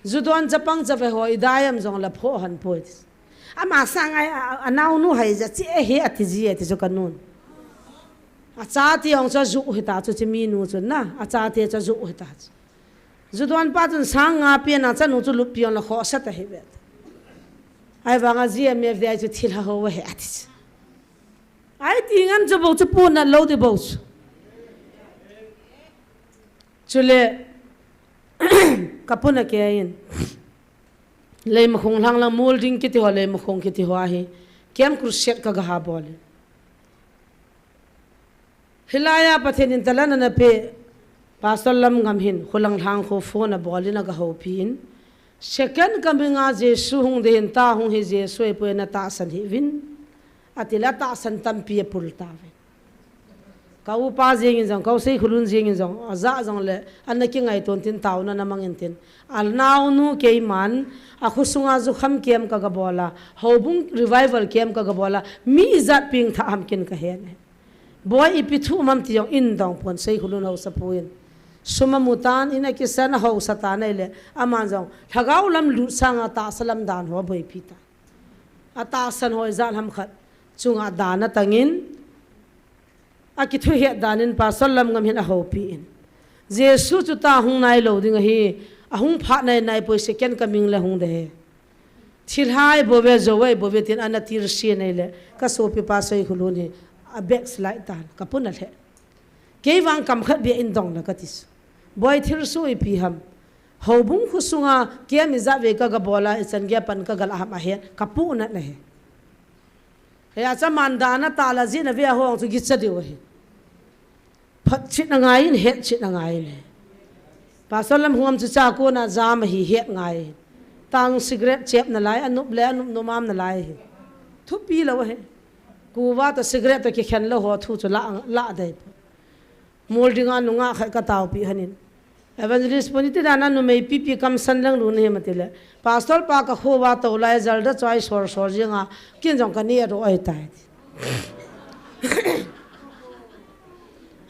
zu don japang jabe ho idayam jong la pho han poit ama sangai anau nu hai ja che he ati ji ati jo kanun a cha ti ong cha zu hita chu chi mi nu chu na a cha te cha zu hita zu don pa chun sanga pe na cha nu chu lu pion la kho sa ta he bet ai wanga ji me ve chu thil ha ho he ati ai tingan jo bo chu pu na lo de bo chule kapuna ke ain le ma khong lang lang molding ki ti ho le ma khong ki ti ho hi kem kruset ka ga ha bol hilaya pathin talana na pe pastor lam ngam hin khulang thang kho phone bolina ga ho pin second kaminga jesu hung de ta hung he jesu e pe na ta san hi win atila ta san tam pi pul ta ve kau pa jing jong kau sei khulun jing jong aza jong le anaki ngai ton tin taw na namang tin al naw nu ke man a khusunga zu kham kem ka ga bola hobung revival kem ka ga bola mi zat ping tha am kin ka he ne boy ipithu mam ti yong in dong pon sei khulun ho sapuin suma mutan ina ki san ho satana le aman jong thagau lam lu sanga ta salam dan ho boi pita ata san ho zal ham khat chunga dana tangin aki thu he danin pa sallam ngam hin a ho pi in jesu chu ta hung nai lo ding hi a hung pha nai nai poi second coming le hung de thil hai bo ve zo wei bo ve tin ana tir si nei le ka so pi pa soi khulu ni a back slide tan ka pun a the ke wang kam khat be in dong na ka tis boy thir su I pi ham ho bung khu sunga ke mi za ve ka ga bola isan ge pan ka gal ham a he ka pu na le ya cha man da na ta la zin ve ho chu gi cha de we phat chit na ngai in het chit na ngai ne pa salam huam chu cha ko na jam hi het ngai tang cigarette chep na lai anup le anup no mam na lai thu pi lo he ku wa ta cigarette ke khen lo ho thu chu la dai molding an nga kha ka taw pi hanin evangelist ponite dana no mei pi kam san lang lu ne matile pastor pa ka kho wa to lai zal da choi sor jinga kin jong ka ni ro ai tai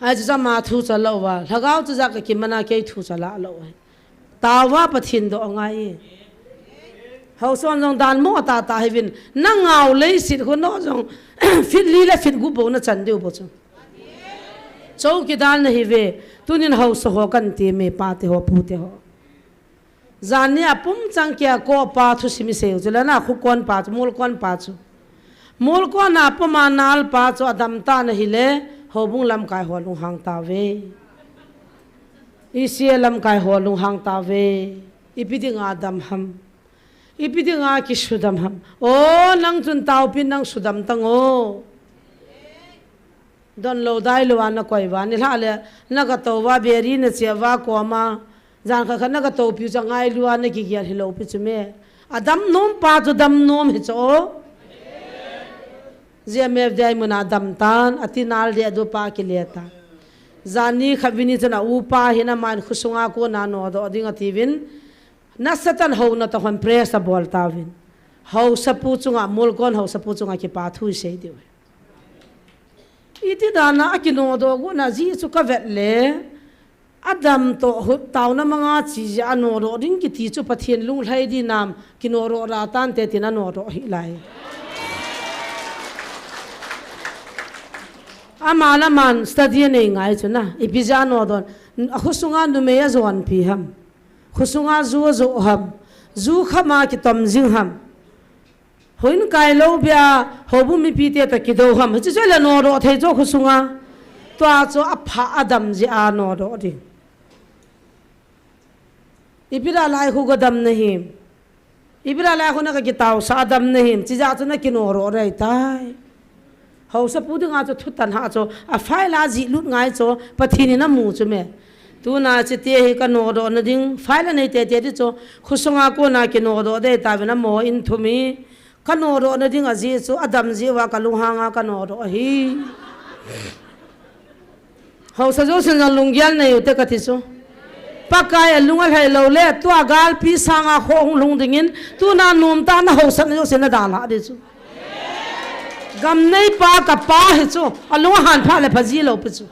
ai cha ma thu cha lo wa lagao cha ka ki mana ke thu cha la lo ta wa pathin do ngai hau son jong dan mo ta hevin na ngau le sit ko no jong fit li la fit gu bo na chan deu bo chu chau ki dal na hi ve tunin hau so ho kan ti me pa te ho pu te ho zania pum chang kya ko pa thu simi se jela na khu kon pa mul kon pa chu mul ko na pama nal pa chu adam ta na hi le ho bung lam kai ho lu hang ta ve isi lam kai ho lu hang ta ve ipiding adam ham ipiding a ki sudam ham o nang chun tau pin nang sudam tang o don lo dai lo an koi wa ni la le na ka to wa beri na che wa ko ma jan kha na ka to pi changai lu an ki gyal hi lo pi chume adam nom pa chu dam nom hi cho je me dai mun adam tan atinal de do pa ki leta zani khabini chana u pa hina man khusunga ko na no do dinga tivin na satan ho na to han presa bol tavin ho sapu chunga mul kon ho sapu chunga ki pa thu sei de iti dana akino do go na ji chu ka vet le adam to taw na manga chi ja no ro ding ki ti chu pathian lung hlai di nam kino ro ra tan te tin no ro hi lai amala man study nei ngai chu na ipija no don khusunga nu me ya zon pi ham khusunga zu ham zu khama ki tom jing ham hoin kai lo bia hobu mi pi te ta ki do ham chi chela no ro thei jo khusunga to a cho a pha adam ji a no ro di ibira lai khu go dam nahi ibira lai khu na ka ki taw sa dam nahi chi ja chu na ki no ro rai tai hau sa pu dinga cho thutan ha cho a phai la ji lut ngai cho pathini na mu chu me tu na chi te hi ka no do na ding phai la nei te di cho khusunga ko na ki no do de ta na mo in thumi ka no do na ding a ji chu adam ji wa ka lu hanga ka no do hi hau sa jo sen lung gyal nei te ka ti chu pakai lunga hai lo le tu agal pi sanga khong lung dingin tu na nom ta na hau sa jo sen na da la de chu gam nei pa ka pa hi chu alung han pha le phaji lo pi chu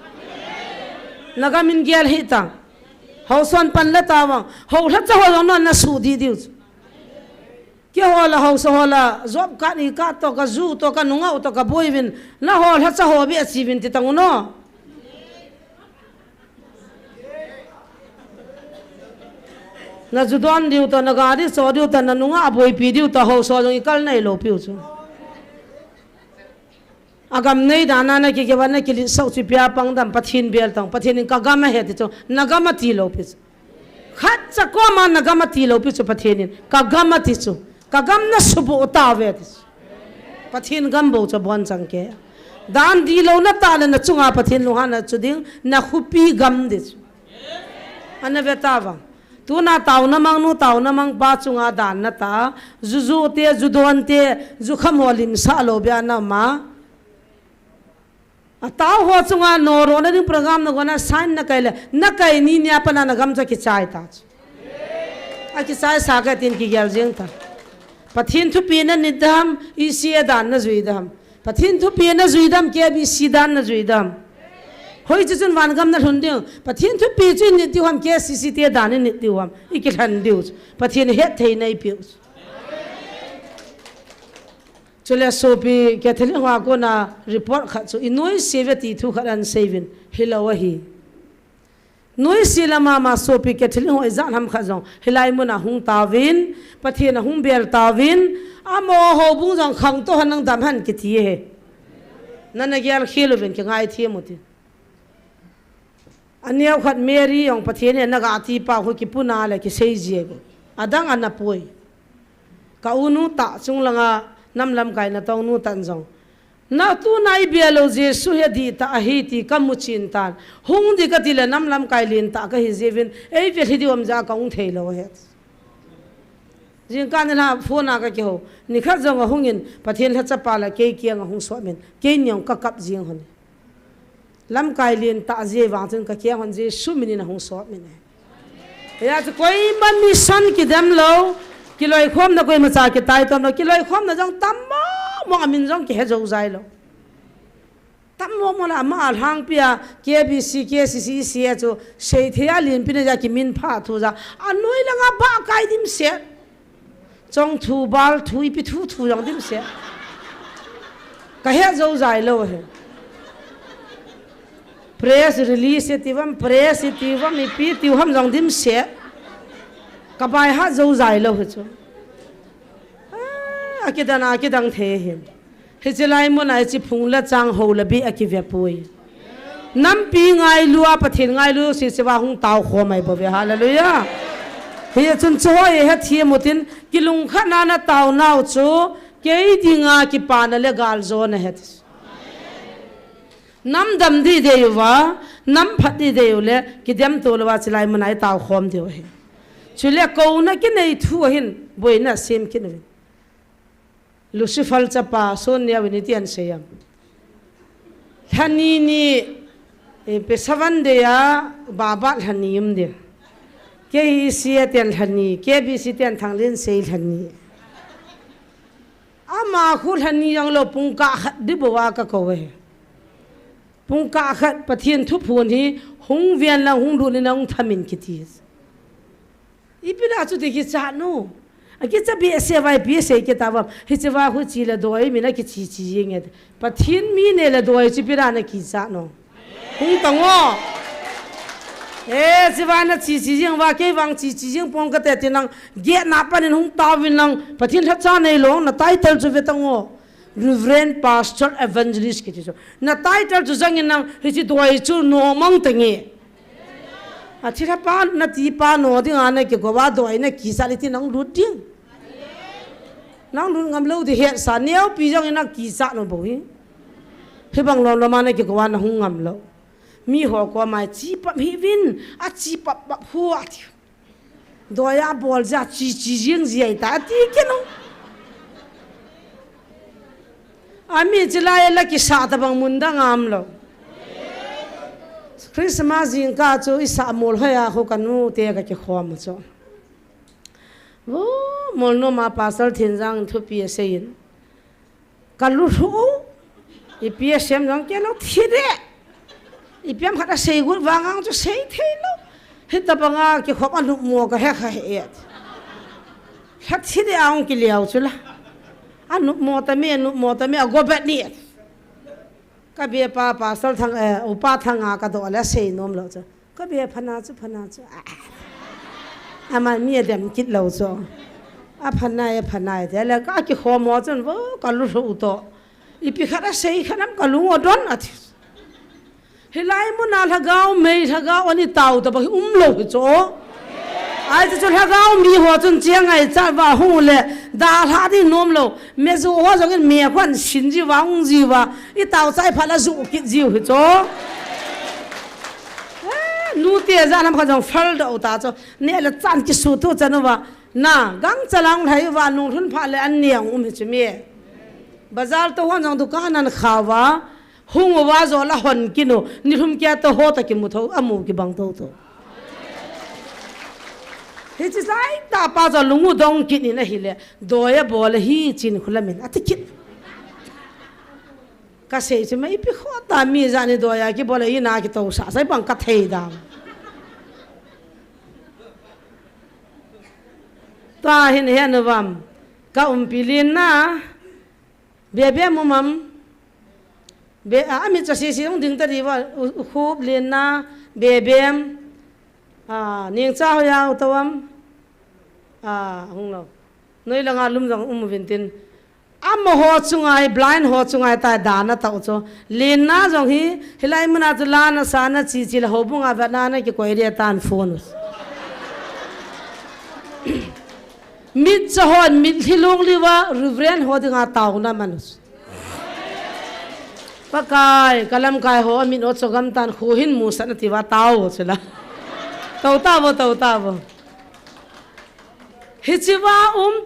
naga min gyal hi ta hau son pan la ta wa hau la cha ho no na su di diu ke ho la hau so ho la job ka ni ka to ka zu to ka nunga to ka boivin na ho la cha ho bi achivin ti tangu no na ju don diu to na ga ri so diu ta na nunga boi pi diu ta ho so jong ikal nei lo piu chu agam nei dana na ki ke wan na ki sau chi pia pang dam pathin bel tang pathin ka gama he ti chu nagama ti lo pi khat cha ko ma nagama ti lo pi chu pathin ka gama ti chu ka gam na subu ta ve ti pathin gam bo cha bon chang ke dan di lo na ta na chunga pathin lu ha na chu ding na khupi gam de chu ana ve ta wa tu na taw na mang ba chunga dan na ta zu te zu don te zu kham holim sa lo bia na ma ataw ho chunga no ro na ding program na gona sign na kai le na kai ni nya pa na gam cha ki chai ta a ki sai sa ga tin ki gyal jeng ta pathin thu pi na nidam I si dan na zuidam pathin thu pi na zuidam ke bi si dan na zuidam hoi chu chun wan gam na thun ding pathin thu pi chu ni ti hom ke si si te dan ni ti hom ikil han diu pathin het thei nei pi chule sopi Catholic hoa ko na report khat so inoi seveti thu khat an sevin hilawa hi noi silama ma sopi Catholic ho izan ham khat jong hilai muna hung tawin pathian hung bel tawin amo ho bung jong khang to hanang dam han ki thi he nana gyal khilovin ki ngai thi muti aniaw khat Mary yong pathian ne naga ti pa ho ki puna le ki seije adang anapoi ka unu ta chunglanga namlam kai na tong nu tan jong na tu nai bialo Jesu he di ta hi ti kamuchin tan hung di ka tila namlam kai lin ta ka hi jevin ei ve hidi om ja ka ung theilo he jing kan na phona ka ke ho ni kha jong hungin pathian ha chapa la ke kiang hung so men ke nyong ka kap jing hon lam kai lin ta je wang chen ka kiang hon je su min na hung so men ya to koi man mi san ki dam lo ki loi khom na koi ma cha ki tai tom no ki loi khom na jong tam mo amin jong ki he zo zai lo tam mo la ma al hang pia KBC KCC se cho sei thia lin pin ja ki min pha thu ja anoi la nga ba kai dim se chong thu bal thui pi thu thu jong dim se ka he zo zai lo he press release tivam press tivam mi pi tiu ham jong dim se ka bai ha zo zai lo he cho akidana akidang the hin hichelai mon ai chi phungla chang ho la bi akivya pui nam pi ngai lua pathin ngai lu si sewa hung taw kho mai bo hallelujah he chun choi he thi mutin kilung khana na taw naw chu ke dinga ki pana le gal zo na het nam dam di de wa nam phati de le ki dem to lwa chilai mon ai taw khom de he chule ko na ki nei thu hin boina sem ki ne Lucifer chapa sonia winitian seyam hani ni pesavan de ya baba hanium de ke hi siatel hani ke bi sitian thanglin sei hani ama khul hani yang lo pungka khat di bawa ka ko we pungka khat pathian thu phun hi hung vian la hung du ni nang thamin kitis ipina chu de ki cha no aki cha bi se vai bi se ke tawa hi chewa hu chi la doi mi na ki chi chi yeng pathin mi ne la doi chi pira na ki sa no hung tango chewa na chi chi yeng wa ke wang chi chi yeng pong ka te tinang ge na pa nin hung ta win nang pathin tha cha nei lo na title chu ve tango reverend pastor evangelist ki chu na title chu jang nang hi chi doi chu no mang tangi athira pa na ti pa no ding ane ke go wa doi na ki sa li ti nang lu ding nang lu ngam lo di he sa neo pi jang na ki sa no bo hi he bang lo ma na ke go wa na hung ngam lo mi ho ko mai chi pa hi win a chi pa pa hu a ti do ya bol ja chi chi jing ji ai ta ti ke no ami chila la ki sa ta bang mun da ngam lo Christmas in ka chu isa mol haya ho kanu te ka ki khom cho wo mol no ma pasal thinjang thu pi sein kalu ru i pi sem jang ke lo thide i piam khata sei gu wangang chu sei thelo hita banga ki khop anu mo ka he kha he hat thide aung ki liao chula anu mo ta me go bet ni ka be pa pasal thang upa thanga ka do la sei nom lo cha ka be phana chu ama mi dem kit lo cho a phana de la ka ki kho mo chon wo ka lu ru to i pi khara sei khanam ka lu odon athi hilai mo na lagao me lagao ani tau ta ba lo cho ai chu lagao mi ho chon chiang ai cha wa hu le da la di nom lo me zo ho jong me kwan sin ji wang ji wa i tau sai phala zu ki ji hu cho nu tie za nam kha jong phal do ta cho ne la chan ki su to chan wa na gang chalang thai wa nu thun pha le an niang hi chi me bazar to hon jong dukan an khawa hung wa zo la hon kinu ni thum kya to ho ta ki mu tho amu ki bang to he chi sai ta pa zo lungu dong ki ni na hi le do ya bol hi chin khulamin atikit ka sei chi mai pi kho ta mi za ni do ya ki bol hi na ki to sa sai bang ka thei da ta hin he na wam ka pilin na bebe mumam be ami chasi siung ding ta diwa khub lena bebem ning cha hoya utawam hunglo noi langa lum jang vintin am ho chungai blind ho chungai ta dana ta cho lena jong hi hilai mana tu lana sana chi chi la hobunga banana ki koire tan phone mit chahon mit hilong liwa ruvren ho dinga tauna manus pakai kalam kai ho min o chogam tan khuhin musan tiwa taw chela tau bo hichiwa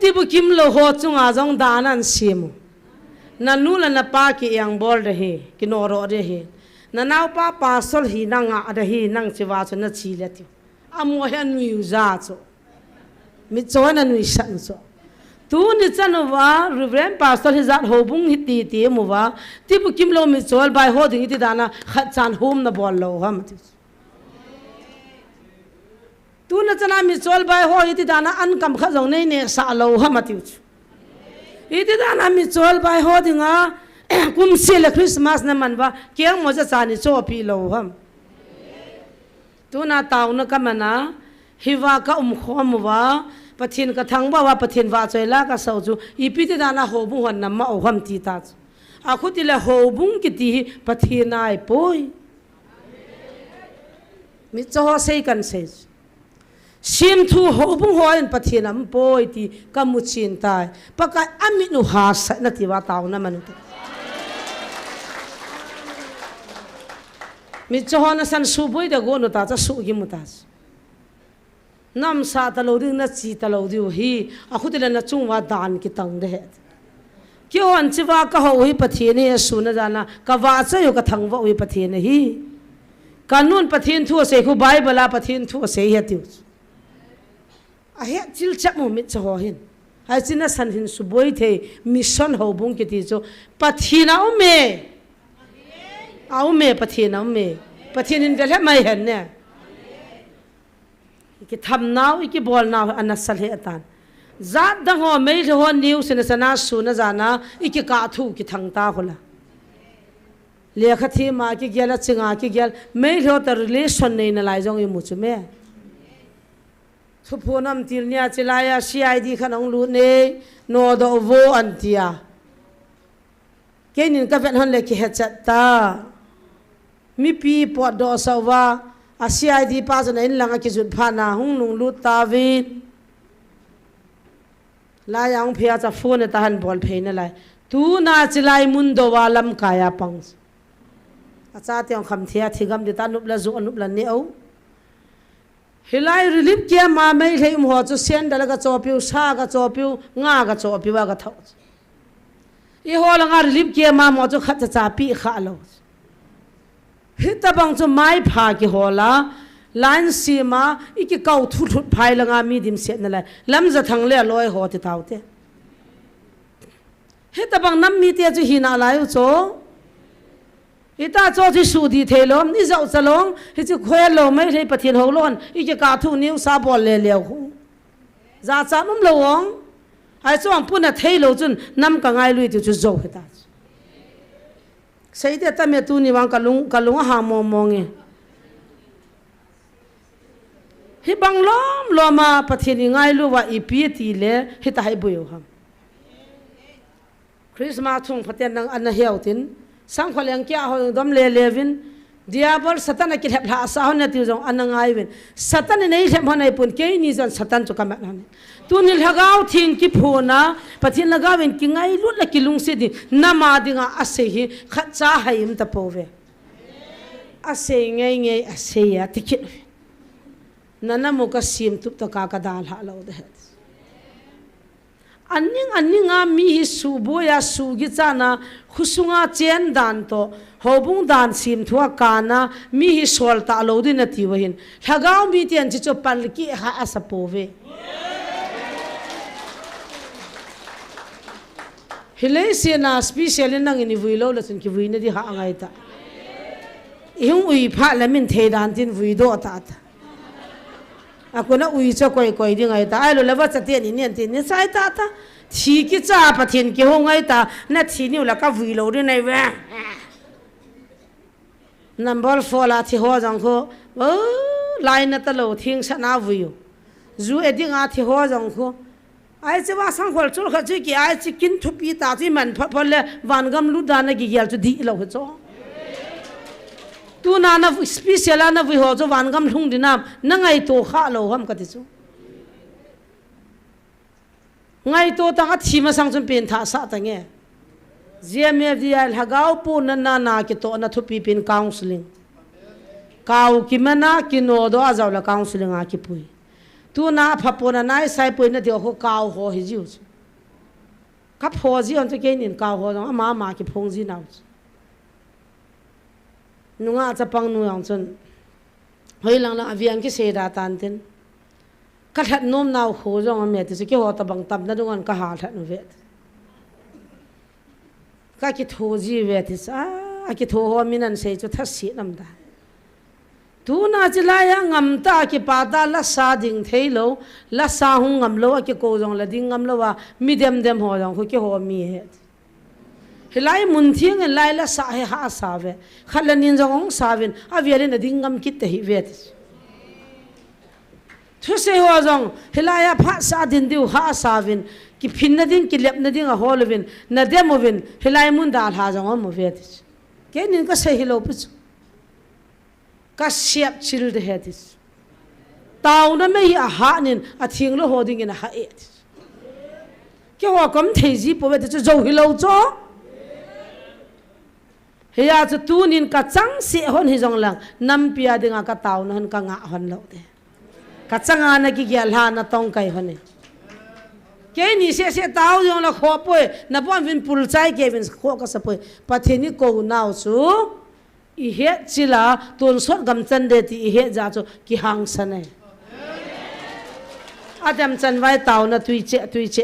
tibu kimlo ho chunga jong danan simu nanula na pa ki yang bol rehi kinoro rehi nanau pa pasol hi nanga rehi nang chiwa chuna chilati amo han miuza cho mi chona nui san cho tu ni chanwa reverend pastor hizat hobung hiti ti muwa tibu kimlo mi chol bai ho ding ti dana khat chan hom na bol lo ham tu na chana mi chol bai ho iti dana an kam kha jong nei ne sa lo ham tiu iti dana mi chol bai ho dinga kum sel christmas na manwa kyang mo cha chani cho pi lo ham tu na taw na kamana hiwa ka khomwa pathin ka thangba wa pathin wa choila ka sauju ipiti dana hobu hon na ma oham ti ta akhuti la hobung ki ti pathinai poi mi cho sei kan sei sim thu hobung hoin pathinam poi ti kamuchin tai pakai aminu ha sa na ti wa taw na manu mi cho na san su boi da go no ta cha su gi mutas nam sa talo ding na chi talo diu hi akhutila na chungwa dan ki tang de kyo an chiwa ka ho hi pathine su na jana ka wa cha yo ka thangwa wi pathine hi kanun pathin thu se khu bible a pathin thu se hi tiu a he chil chap mo mit cho hin hai china san hin su boi the mission ho bung ki ti cho pathina o me au me pathina o me pathin in vel mai hen ne ki tham naw ki bol naw anasal he atan zat da ho mei ho new sana su na jana iki ka thu ki thang ta hola le khathi ma ki gela chinga ki gel mei ho ta relation nei na lai jong i mu chu me thu phonam til nya chilaya cid khanong lu ne no do vo antia kenin ka ven hon le ki he chat ta mi pi po do sawa ACID pa jana in langa ki jut phana hung nung lu tawin la yang phia cha phone ta han bol pheina lai tu na chilai mun do walam kaya pang acha tyong kham thia thigam de ta nup la zu anup la ne au hilai relief ke ma mai thei ho chu sen dal ga chopiu sa ga chopiu nga ga chopiu ga thau I ho langa relief ke ma mo chu khat cha pi kha lo hita bang chu mai pha ki hola line sima iki kau thu thu phai langa mi dim set na lai lam za thang le loi ho ti taute hita bang nam mi te chu hina lai cho ita cho chi su di thelom ni zau chalong hi chu khoi lo mai thei pathin ho lon iki ka thu niu sa bol le le hu za cha num lo wong ai chong puna thei lo chun nam ka ngai lui ti chu zo hita sei de ta me tu ni wang kalung ha mo monge hi bang lom loma pathini ngai lu wa ipi ti le hi ta hai buyo ham Christmas thung phaten nang an heutin sang kholeng kya ho dom le levin diabol satan ki hla sa hon na ti jong an ngai wen satan nei hem honai pun ke ni jan satan chu kam na tu ni lhagau thing ki phona pathin lagawin ki ngai lu la ki lung se di nama dinga ase hi khacha haim ta pove ase ngai ase ya tikit nana mo ka sim tup ta ka dal ha lo de anning a mi hi su boya su gi chana khusunga chen dan to hobung dan sim thua kana mi hi sol ta lo din na ti wahin lhagau mi tian chi cho pal ki ha asa pove hilai sena special nang ni vuilo la sun ki vuina di ha ngai ta ihung ui pha la min the dan tin vuido ta ta akuna ui cho koi ding ai ta ai lo la wa cha te ni nen tin ni sai ta ta thi ki cha pathin ki ho ngai ta na thi ni la ka vi lo ri nei ve number 4 la thi ho jang kho line na ta lo thing sa na vi zu eding a thi ho jang kho ai che wa sang khol chul kha chi ki ai chi kin thu pi ta chi man pha phol le van gam lu da na gi gyal chu di lo cho tu na na special na vi ho cho van gam thung dinam na ngai to kha lo ham ka ti chu ngai to ta ka thi ma sang chun pen tha sa ta nge GMFDI hagau pu na ki to na thu pi pin counseling kau ki mana ki no do azaw la counseling a ki pui tu na phapona nai sai pui na dio ho kau ho hi jiu ka pho ji on te ke nin kau ho ma ki phong ji naw nunga cha pang nu yang chun hoi lang la aviang ki se da tan tin ka that nom naw ho jong me ti ki ho ta bang tam na dungan ka ha that nu ve ka ki tho ji ve ti sa a ki tho ho minan se chu tha si nam da tu na chilaya ngam ta ki pa da la sa ding theilo la sa hung ngam lo ki ko jong la ding ngam lo wa medium dem ho jong ko ki ho mi he hilai mun thiang lai la sa he ha sa ve khalan nin jong sa vin a vialin na ding ngam kit te hi ve thu se ho jong hilaya pha sa din diu ha sa vin ki phin na din ki lep na ding a hol vin na demo vin hilai mun da ha jong mo ve ke nin ka se hi lo pu ka siap chil de hetis tau na me a ha nin a thing lo hoding in a ha et ke ho kam thei ji po te zo hi lo cho he ya chu tu nin ka chang si hon hi jong lang nam pia dinga ka tau na han ka nga hon lo de ka changa na ki gyal ha na tong kai hone ke ni se tau jong la kho poi na pon vin pul chai ke vin kho ka sa poi patheni ko nau chu i he chila ton sot gam chan de ti i he ja cho ki hang sane adam chan vai tau na tui che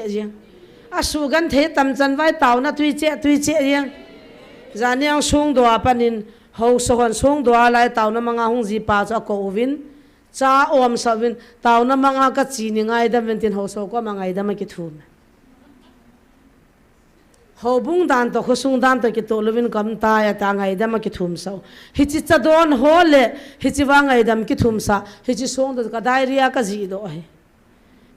je a su gan the tam chan vai tau na tui che je zaniang sung do panin ho so hon sung do lai tau na manga hung ji pa cha ko win cha om sa win tau na manga ka chi ni ngai da mentin ho so ko mangai da ma ki thu ho bung dan to khosung dan to ki to lovin kam ta ya ta ngai dam ki thum so hi chi cha don hole hi chi wa ngai dam ki thum sa hi chi song do ka diarrhea ka ji do he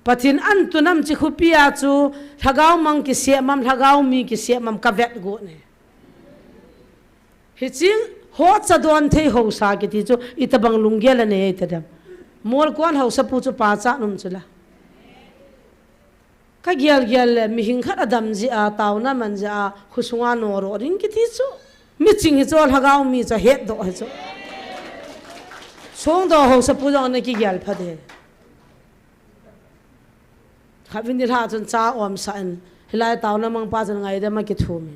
pathin an tu nam chi khupia chu thagau mang ki se mam thagau mi ki se mam ka vet go ne hi chi ho cha don thei ho sa ki ti chu itabang lunggel ne ta dam mol kon ho sa pu chu pa cha num chula ka gyal mi hing khat adam ji a taw na man ja khusunga no ro ring ki ti chu mi ching hi chol hagau mi cha het do he chu song do ho sa pu jong ne ki gyal pha de khavin di ha chon cha om sa an hilai taw na mang pa chan ngai da ma ki thu mi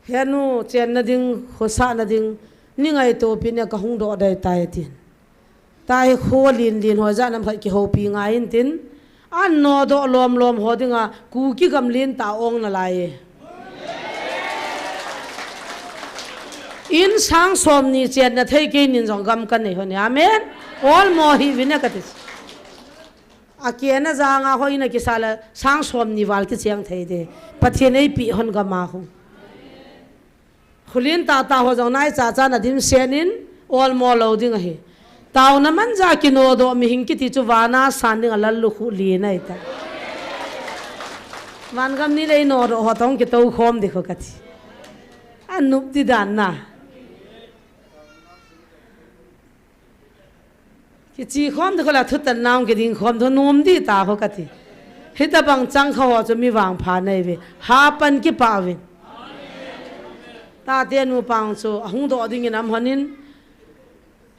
henu chen na ding khosa na ding ni ngai to pi ne ka hung do dai tai tin tai kho lin ho ja nam ki ho pi ngai in tin an no do lom hodinga ku ki gam lin ta ong na lai in sang som ni chen na thei ke nin jong gam kan nei hone amen all mo hi vina katis akiana janga hoina ki sala sang som ni wal ki chang thei de pathe nei pi hon ga ma hu khulin ta ho jong nai cha na dim senin all mo lo ding hi tau na man ja ki no do mi hing ki ti chu wana sanding alal lu khu li nai ta wan gam ni le no ro ho tong ki to khom dekho ka thi anup ti dan na ki chi khom de ko la thut tan naung ki ding khom tho nom di ta ho ka thi hita bang chang kho chu mi wang pha nei ve ha pan ki pa ve ta te nu pang chu hung do ding nam hanin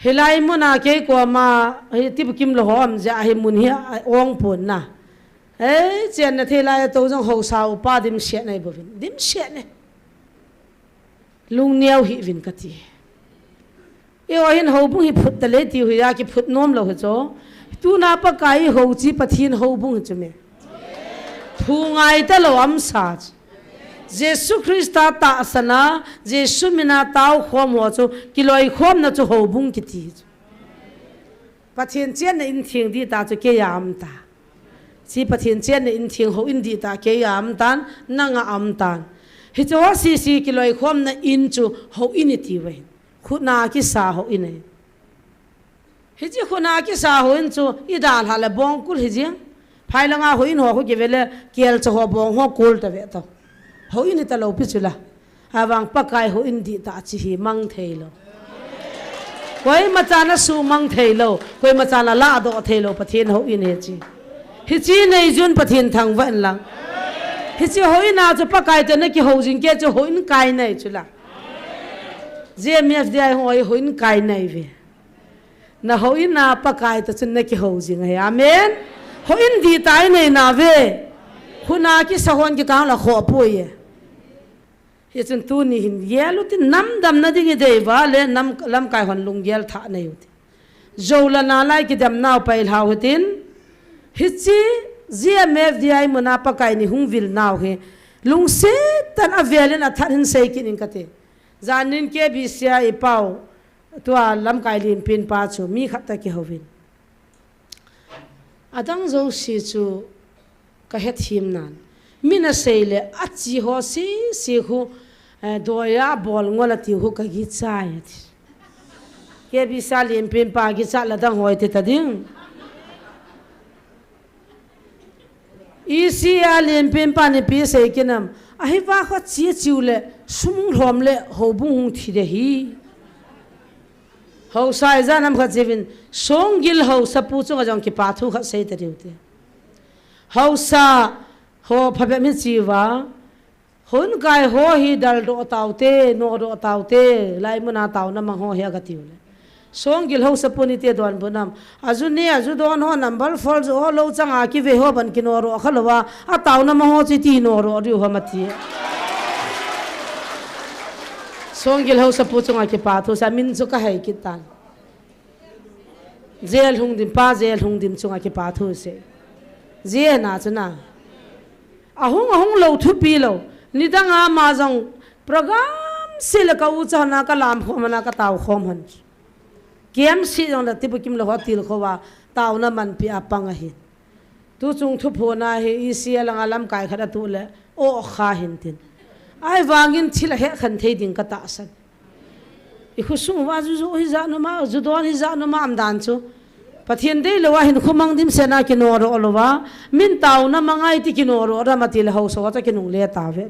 hilai muna ke ko ma hi tip kim lo hom ja hi mun hi ong pun na chen na thela to jong ho sau pa dim she nai bovin dim she ne lung niau hi vin kati e o hin ho bung hi phut ta le ti hu ya ki phut nom lo cho tu na pa kai ho chi pathin ho bung chu me thu ngai ta lo am sa Jesus Christa ta sana Jesus mina tau khom ho chu kiloi khom na chu ho bung ki ti pathin chen na in thing di ta chu ke yam ta si pathin chen in thing ho in di ta ke am tan nanga am tan hi cho si kiloi khom na in chu ho in ti we khuna ki sa ho in hi ji khuna ki sa ho in chu i dal hala bong kul hi ji phai langa ho in ho ko ke vele kel cho ho bong ho kul ta ve to ho in ta lo pi chula awang pakai ho in di ta chi hi mang thei lo koi ma cha na su mang thei lo koi ma cha na la do thei lo pathin ho in he chi hi chi nei jun pathin thang van lang hi chi ho in a chu pakai te na ki ho jing ke chu ho in kai nei chula JMF dai ho in kai nei ve na ho in na pakai ta chun na ki ho jing he amen ho in di tai nei na ve khuna ki sahon ki ka la kho po ye hi chun tu ni hin yelu tin nam dam na ding de wa le nam lam kai hon lung yel tha nei ut zola na lai ki dam naw pai hau tin hi chi JMF dai mona pakai ni hung vil naw he lung se tan avelen athan hin sei kin in kate zanin ke bi sia I pau to lam kai lin pin pa chu mi khata ki hovin adang zo si chu ka het him nan mina seile achi ho si hu doya bol ngola ti hu ka gi chai ke bi sa lin pin pa gi cha la dang hoi te ta ding isi alin pin pa ni pi se kinam ahi wa kho chi chiule sum hlom le ho bung thi de hi ho sai za nam kha chevin song gil ho sapu chu ga jong ki pa thu kha sei ta diute ho sa ho phabe mi chi wa hun kai ho hi dal do taute no do taute lai muna taw na ma ho he ga tiule song gil ho sapuni te don bunam aju ne aju don ho number fol zo lo changa ki ve ho ban ki no ro khalwa a taw na ma ho chi ti no ro ri ho mati song gil ho sapu changa ki pa thu sa min chu ka hai ki tan zel hung dim pa zel hung dim chunga ki pa thu se je na chuna ahung lo thu pi lo ni danga ma jong program sil ka u chana ka lam kho mana ka taw khom han kem si jong da tipu kim lo hotil khowa taw na man pi apang a hin tu chung thu pho na he I si lang alam kai khada tu le o kha hin tin ai wangin thil he khan thei ding ka ta san I khu sung wa ju hi za no ma ju don hi za no ma am dan chu pathian dei lo wa hin khumang dim sena ki no ro lo wa min taw na mangai ti ki no ro ra ma til ho so ta ki nung le ta ve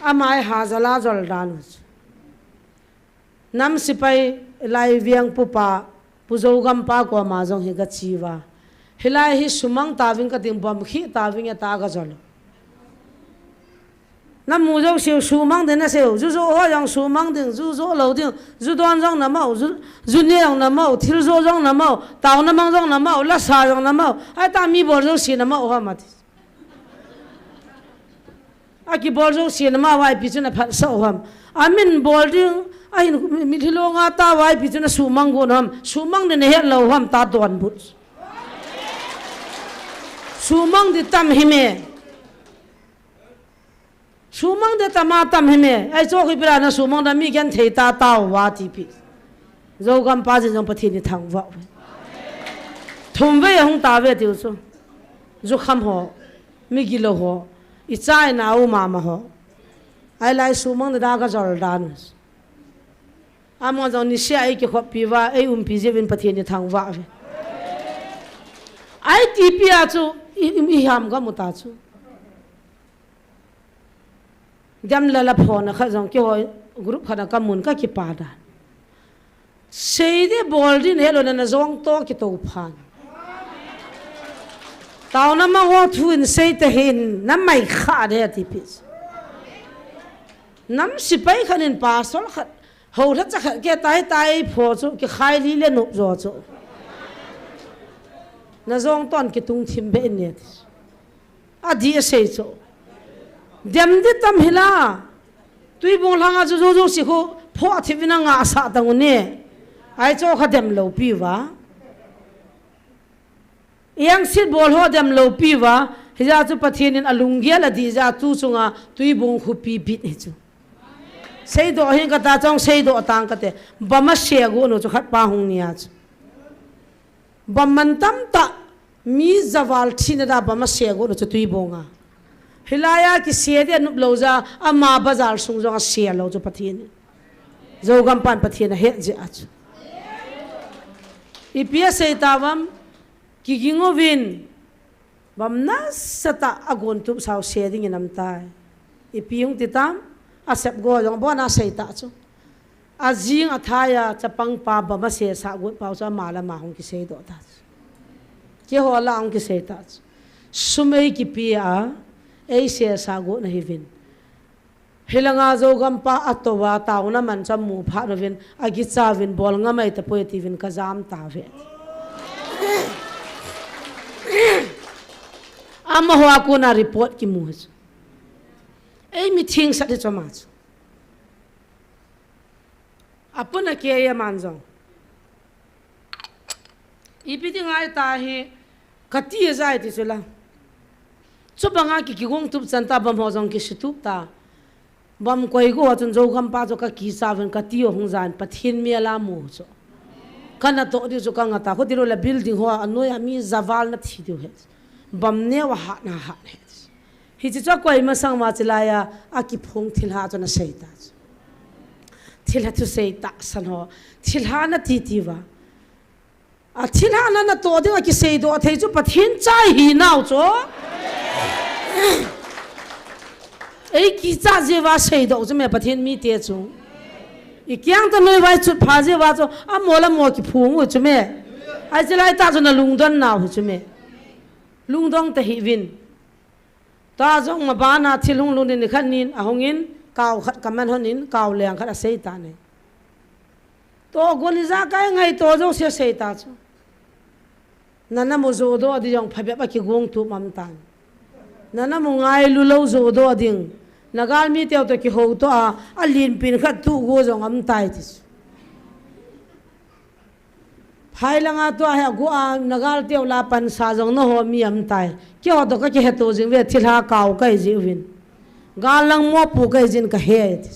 amai ha zala jol dan nam sipai lai viang pupa puzogam pa ko ma jong hi ga chiwa hilai hi sumang tawing ka ding bom khi tawing ta ga jol nam mu jo siu sumang de na siu ju zo ho yang sumang ding ju zo lo ding ju don jong na mau ju ne yang na mau thil zo jong na mau taw na mang jong na mau la sa jong na mau ai ta mi bor jo si na mau ha ma aki bor jo si na ma wai pi chu na phat so ham amin bol ding ai mi thilo nga ta wai pi chu na sumang go nam sumang de ne he lo ham ta don but sumang de tam hi me sumang de tama tam hi me ai cho khi pira na sumang da mi gen thei ta taw wa ti pi zo gam pa jong pathi ni thang wa thum ve hong ta ve tiu so zo kham ho mi gi lo ho I chai na u ma ma ho ai lai sumang da ga jol dan amo jong ni sia ai ki khop pi wa ai pi je vin pathi ni thang wa ve ai ti pi a chu I ham ga mu ta chu dam la la phone kha jong ki ho group khana ka mun ka ki pa da sei de bol din helo na zong to ki to phan taw na ma ho thuin sei te hin nam mai kha de ti pis nam sipai khanin pa sol khat ho la cha khat ke tai pho chu ki khai li le nu zo chu na zong ton ki tung thim be ne a di sei chu dem de tam hila tui bong langa zo zo si ko pho thivina nga sa tang ne ai cho kha dem lo pi wa yang sit bol ho dem lo pi wa hiza chu pathin in alungia la di za tu chunga tui bong khu pi bit he chu sei do hin ka ta chong sei do tang ka te bama se go no chu khat pa hung nia chu bamantam ta mi zawal thina da bama sego no chatui bonga hilaya ki sede nup loja ama bazar sung jonga se lo jo pathin zogam pan pathin he je ach ipia se tawam ki gingovin bamna sata agon tu saw seding inam tai ipiung titam asep go jong bona se ta chu azing athaya chapang pa bama se sa gut pau cha mala ma hong ki se do ta ke ho la ong ki se ta sumei ki pia ei se sa gut na hivin hilanga zogam pa atowa tauna man cha mu pha rovin agi chawin bol ngamai ta poetivin ka jam ta ve ama ho akuna report ki mu ei meeting sa de chamach apuna ke ya manjong ipiti ngai ta hi kati zai ti sula chubanga ki gong tup chanta bam ho jong ki situp ta bam koi go chun jo gam pa jo ka ki saven ka ti hong jan pathin me la mu cho kana to di jo ka ngata ko diro la building ho anoya mi zawal na thi du he bam ne wa ha na ha he hi chi cho koi ma sang ma chilaya aki phong thil ha chona seita thil ha tu seita san ho thil ha na ti ti wa a thil ha na to de ki sei do thei chu pathin chai hi nau cho ei ki cha je wa sei do chu me pathin mi te chu i kyang ta noi wai chu pha je wa chu a mola mo ki phung u chu me ai chilai ta chu na lung don nau chu me lung dong ta hi win ta jong ma ba na thilung lu ni khan nin a hongin kaw khat kaman honin kaw leng khat a sei ta ne to goli za kai ngai to jo se sei ta chu nana mo zo do adi jong phabe ba ki gong tu mam tan nana mo ngai lu lo zo do ding nagal mi teo to ki ho to a lin pin khat tu go jong am tai ti phai langa to ha go a nagal teo la pan sa jong no ho mi am tai ki ho to ka ki he to jing ve thilha kaw kai ji win gal lang mo pu kai jin ka he ti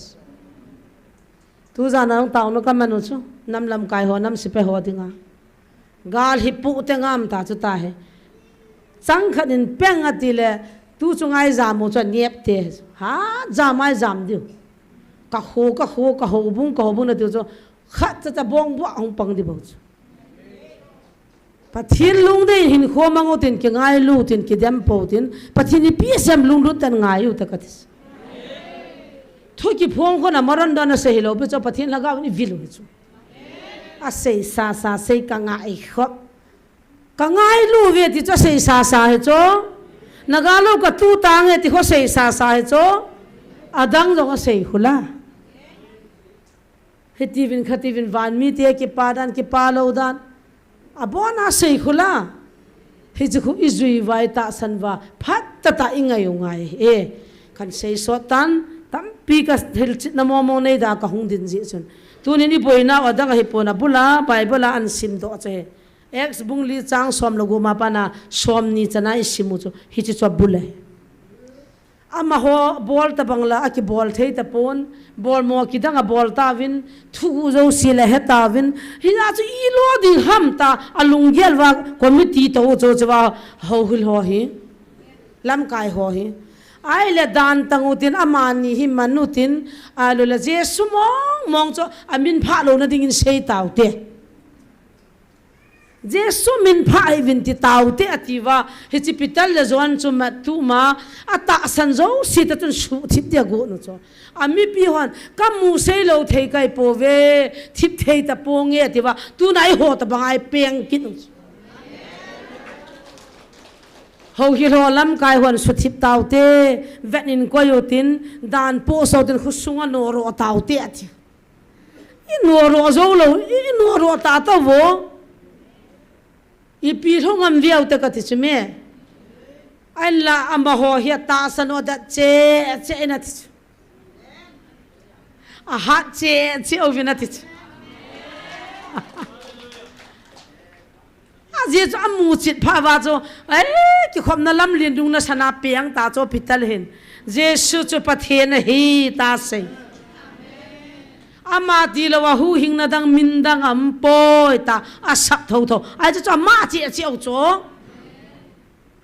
tu za na taw no ka manu chu nam lam kai ho nam si pe ho dinga gal hi pu te ngam ta chu ta he chang khat in peng ati le tu chu ngai za mo chu niep te ha za mai zam diu ka ho bung na tu chu khat cha bong bu ong pang di bo chu pathin lung de hin kho mango tin ki ngai lu tin ki dem po tin pathin ni pi sem lung lu tan ngai u ta katis thu ki phong ko na maran da na se hilo pe cho pathin laga ni vilu chu a sei sa sei ka ngai khop ka ngai lu ve ti cho sei sa he cho nagalo ka tu tang e ti ho sei sa he cho adang jong a sei hula hetivin khativin van mi te ki padan ki palo dan abona sei khula hi chu izui vai ta sanwa phat ta ingai ngai e kan sei so tan tam pi ka thil chit na mo nei da ka hung din ji chun tu ni boina adang hi pona bula bible an sim do che ex bungli chang som logo ma pana som ni chana isimu chu hi chi cho bule ama ho bol ta bangla aki bol thei ta pon bol mo ki danga bol ta win thu zo sile he ta win hi na chu i lo ding ham ta alung gel wa committee to cho chwa ho hil ho hi lam kai ho hi ai le dan tangutin amani hi manutin alu la je sumong mong cho amin pha lo na ding in sei taw te Jesu min phai vin ti tau te ativa hospital le zon chu ma tu ma ata san zo si ta tun su thip te go no cho ami pi hon kam mu sei lo thei kai po ve thip thei ta po nge ativa tu nai ho ta bangai peng kin ho hi ro lam kai hon su thip tau te venin ko yo tin dan po so tin khusunga no ro tau te ati i no ro zo lo i no ro ta ta vo i pi thong am viau ta ka ti chume an la amba ho hi ta sano da che na ti a ha che o vina ti a je chu amu chit pha wa cho ki khom na lam lin dung na sana piang ta cho pital hin jesu chu pathen hi ta sei ama ti lo wa hu hing na dang min dang am poi ta asap tho tho ai cho ma chi chiao cho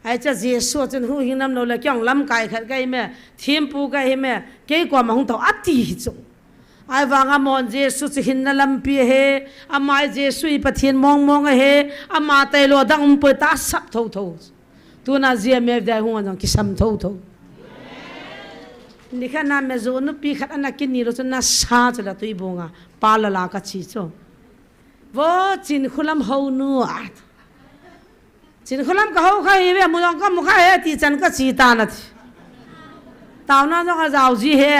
ai cho Giêsu chân hu hing nam lo la kyang lam kai khat kai me thim pu kai me ke kwa ma hung tho ati cho ai wanga mon Giêsu chi hin na lam pi he ama Giêsu I pathian mong mong he ama tai lo dang poi ta sap tho tho tu na zia me dai hung ang ki sam tho tho ni kha na me zo nu pi khat ana kin ni ro chun na sa chala tui bonga pa la la ka chi cho wo chin khulam ho nu at chin khulam ka ho kha he mu jong ka mu kha he ti chan ka chi ta na thi taw na jo ka jaw ji he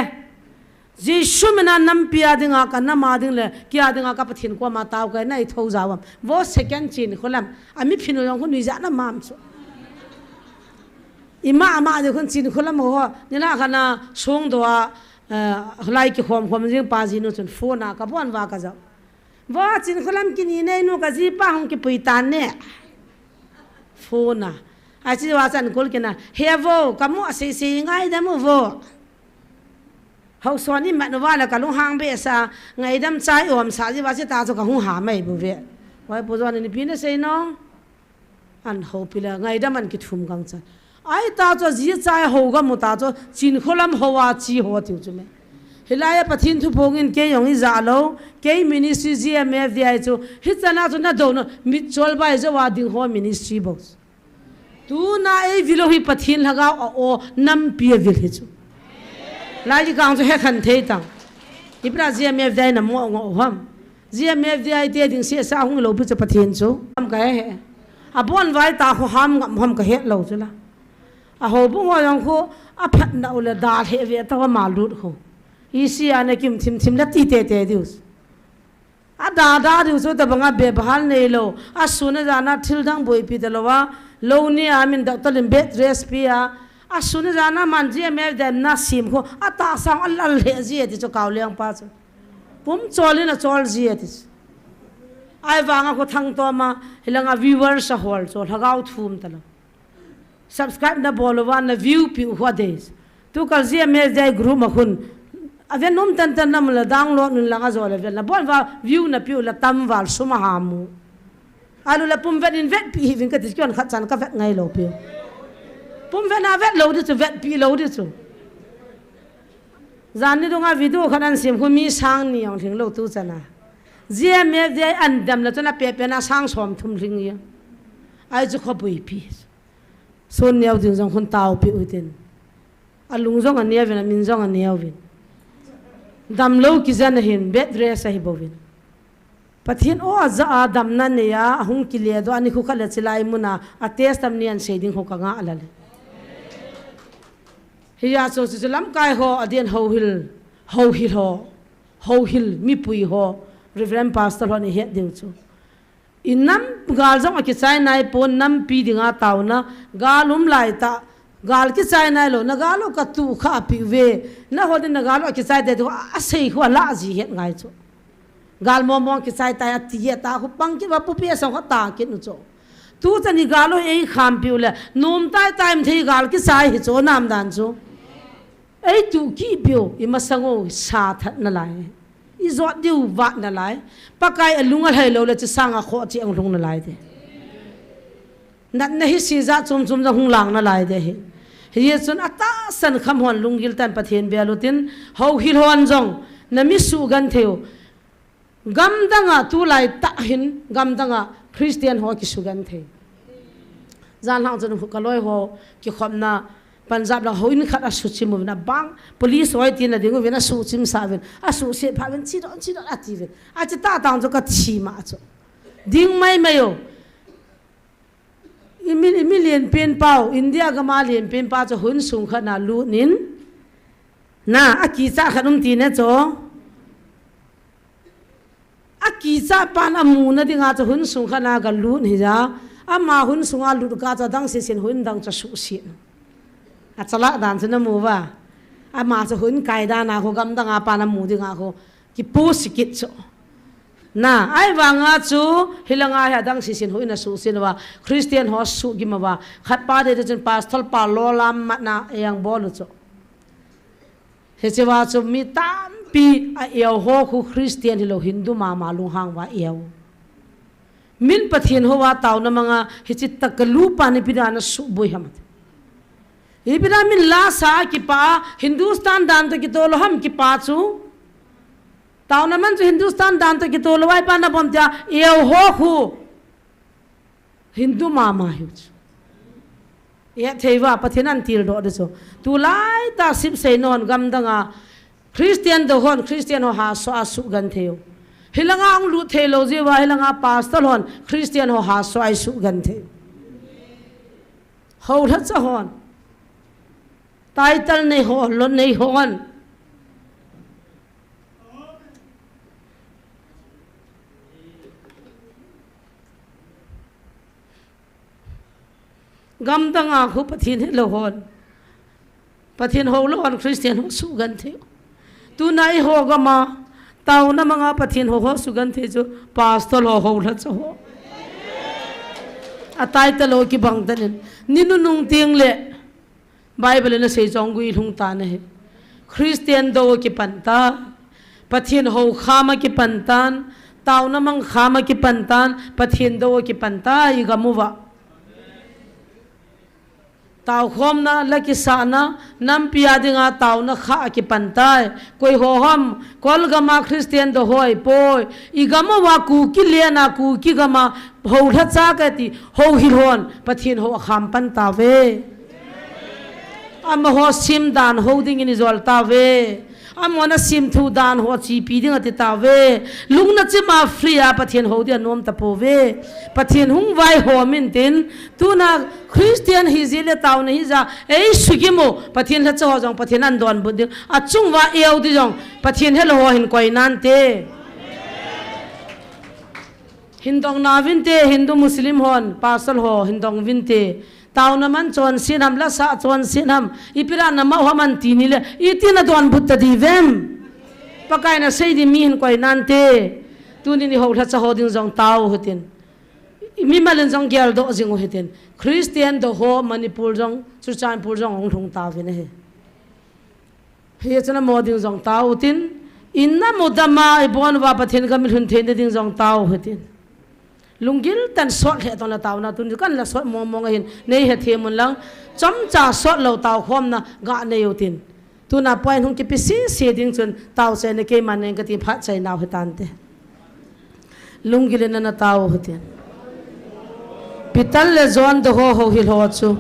ji shumna nam pia dinga ka na ma ding le kya dinga ka pathin ko ma taw ka nai tho jawam wo second chin khulam ami phinu jong khu ni ja na mam cho ima ama de khun chin khulam ho ni na khana song do lai ki khom khom jing pa ji no chun phone na ka bon wa ka ja wa chin khulam ki ni nei no ka ji pa hong ki pui tan ne phone na a chi wa chan kol ki na he vo ka mu se se ngai da mu vo hau so ni ma no wa la ka lu hang be sa ngai dam chai om sa ji wa chi ta cho ka hu ha mai bu ve wai po zo ni pi na sei no an ho pila ngai dam an ki thum gang cha ai ta cho ji chai ho ga mu ta cho chin kholam ho wa chi ho tiu chu me hilaya pathin thu phongin ke yong I za lo ke ministry GMF di ai chu hi chana chu na do no mi chol bai zo wa ding ho ministry box tu na ei vilo hi pathin laga o nam pi vil hi chu lai ji kang chu he khan thei tang ibra GMF dai na mo ngo ham GMF di ai te ding se sa hung lo pu chu pathin chu am ka he a bon vai ta ho ham ka he lo chu la a ho bu ngo yang khu a phat na ula da he ve ta ma lut ho isi ane kim thim la ti te dius a da dius so ta banga be bahal nei lo a suna jana thil dang boi pi dalowa lo ni amin doctor lim bed dress pi a suna jana man ji me dem na sim kho a ta sang al le ji ti cho kaw leng pa cho pum choli na chol ji ti ai wanga ko thang to ma hilanga viewers a hol cho lagaw thum talo subscribe na bolowa na view pi ho days tu kal ji me dai group ma khun aven nom tan nam la dang lo nun langa zo le na bon va view na pi la tam wal suma hamu alu la pum vet in vet pi vin ka ti kyon khat chan ka vet ngai lo pi pum vet na vet lo di chu vet pi lo di chu zan ni donga video khanan sim khu mi sang ni ong thing lo tu chana GMF dai an dam la chana pe na sang som thum ling ya ai chu kho pui pi son niaw ding jong khun taw pi uten alung jong an niaw na min jong an niaw vin dam lo ki zan hin bed dress hi bovin pathin o za dam na ne ya hung ki le do ani khu khala chilai muna a test am nian shading ho ka nga alale hiya so chu lam kai ho adien ho hil mi pui ho reverend pastor ho ni het deu chu inam gal jong ki chai nai pon nam pi dinga tauna galum lai ta gal ki chai nai lo na galo ka tu kha pi ve na ho din na galo ki chai de do a sei ho la ji het ngai chu gal mo ki chai ta ti ya ta khu pang ki wa pu pi sa ho ta ki nu cho tu chani galo ei kham pi le nom tai time thei gal ki chai hi cho nam dan chu ei tu ki bio I ma sango sa that na lai I zot diu wa na lai pakai alunga hai lo le chi sanga kho chi ang lung na lai de nat na hi si za chum da hung lang na lai de hi ye chun ata san kham hon lungil tan pathen bealutin ho hil hon jong na mi su gan theo gam danga tu lai ta hin gam danga Christian ho ki su gan the zan hang chun ka loi ho ki khomna Punjab la hoin khat asu chim na bang police hoi tin na dingu vena su chim sa ven asu se pha ven chi don ati ven a chi ta tang jo ka chi ma cho ding mai mayo million pen pau India ga ma lian pen pa cho hun sung kha na lu nin na a ki cha khanum ti ne cho a ki cha pa na mu na dinga cho hun sung kha na ga lu ni ja a ma hun sunga lu ka cha dang se sin hun dang cha su si a chala dan chuna mu wa a ma cho hun kai da na ko gam danga pa na mu dinga ko ki pu sikit cho na ai wanga chu hilanga ha dang si sin hoina su sin wa Christian ho su gi ma wa khat pa de chen pastor pa lo lam na yang bol cho he che wa chu mi tam pi a eo ho khu Christian hi lo Hindu ma lung hang wa eo min pathian ho wa taw na mga hichit takalu pa ni pidana su boy hamat ibira min la sa ki pa Hindustan dan to ki tolo ham ki pa chu taw na man chu Hindustan dan to ki tolo wai pa na bom tia eo ho khu Hindu ma hi ya theiwa pathian an til do de so tu lai ta sip sei non gam danga Christian do hon Christian ho ha so asu gan theo hilanga ang lu thelo je wa hilanga pastor hon Christian ho ha so ai su gan the ho tha cha hon title nei ho lon nei hon gam danga khu pathin lo hon pathin ho lo hon Christian ho su gan the tu nai ho ga ma taw na mga pathin ho ho su gan the jo pastor ho la cho ho atai ta lo ki bang tan ninu nung ting le Bible na sei jong gui lung ta na he Christian do ki panta pathin ho khama ki pantan taw na mang khama ki pantan pathin do ki panta I gamuwa taw khom na laki sana nam pia dinga taw na kha ki pantai koi ho ham kol gama Christian do hoi poi I gama wa ku ki le na ku ki gama ho tha cha ka ti ho hi hon pathin ho kham pan ta ve am ho sim dan ho ding ni zol ta ve am wana sim thu dan ho chi pi ding ati ta ve lung na chi ma free a pathin ho dia nom ta po ve pathin hung vai ho min tin tu na Christian hi zile taw na hi za ei sugimo pathin la chaw jong pathin an don bu ding a chung wa eo di jong pathin hel ho hin koi nan te hindong na vin te Hindu Muslim hon pasal ho hindong vin te taw naman chon sinam la sa chon sinam ipira na ma haman tinile itina don butta divem pakai na sei di mi hin koi nan te tuni ni ho tha cha ho ding jong taw hutin mi malen jong gyal do jing hutin Christian do ho Manipur jong Chuchanpur jong ong thong ta ve ne he chana mo ding jong taw tin inna modama ibon wa pathen ga mi hun the ding jong taw hutin lungil tan sot he ton la taw na tun kan la sot mo mo hin nei he the mun lang cham cha sot lo taw khom na ga ne yotin tu na point hung ki pi si ding chun taw se ne ke man ne ka ti phat chai naw hetan te lungil na taw hotin pital le zon do ho hil ho chu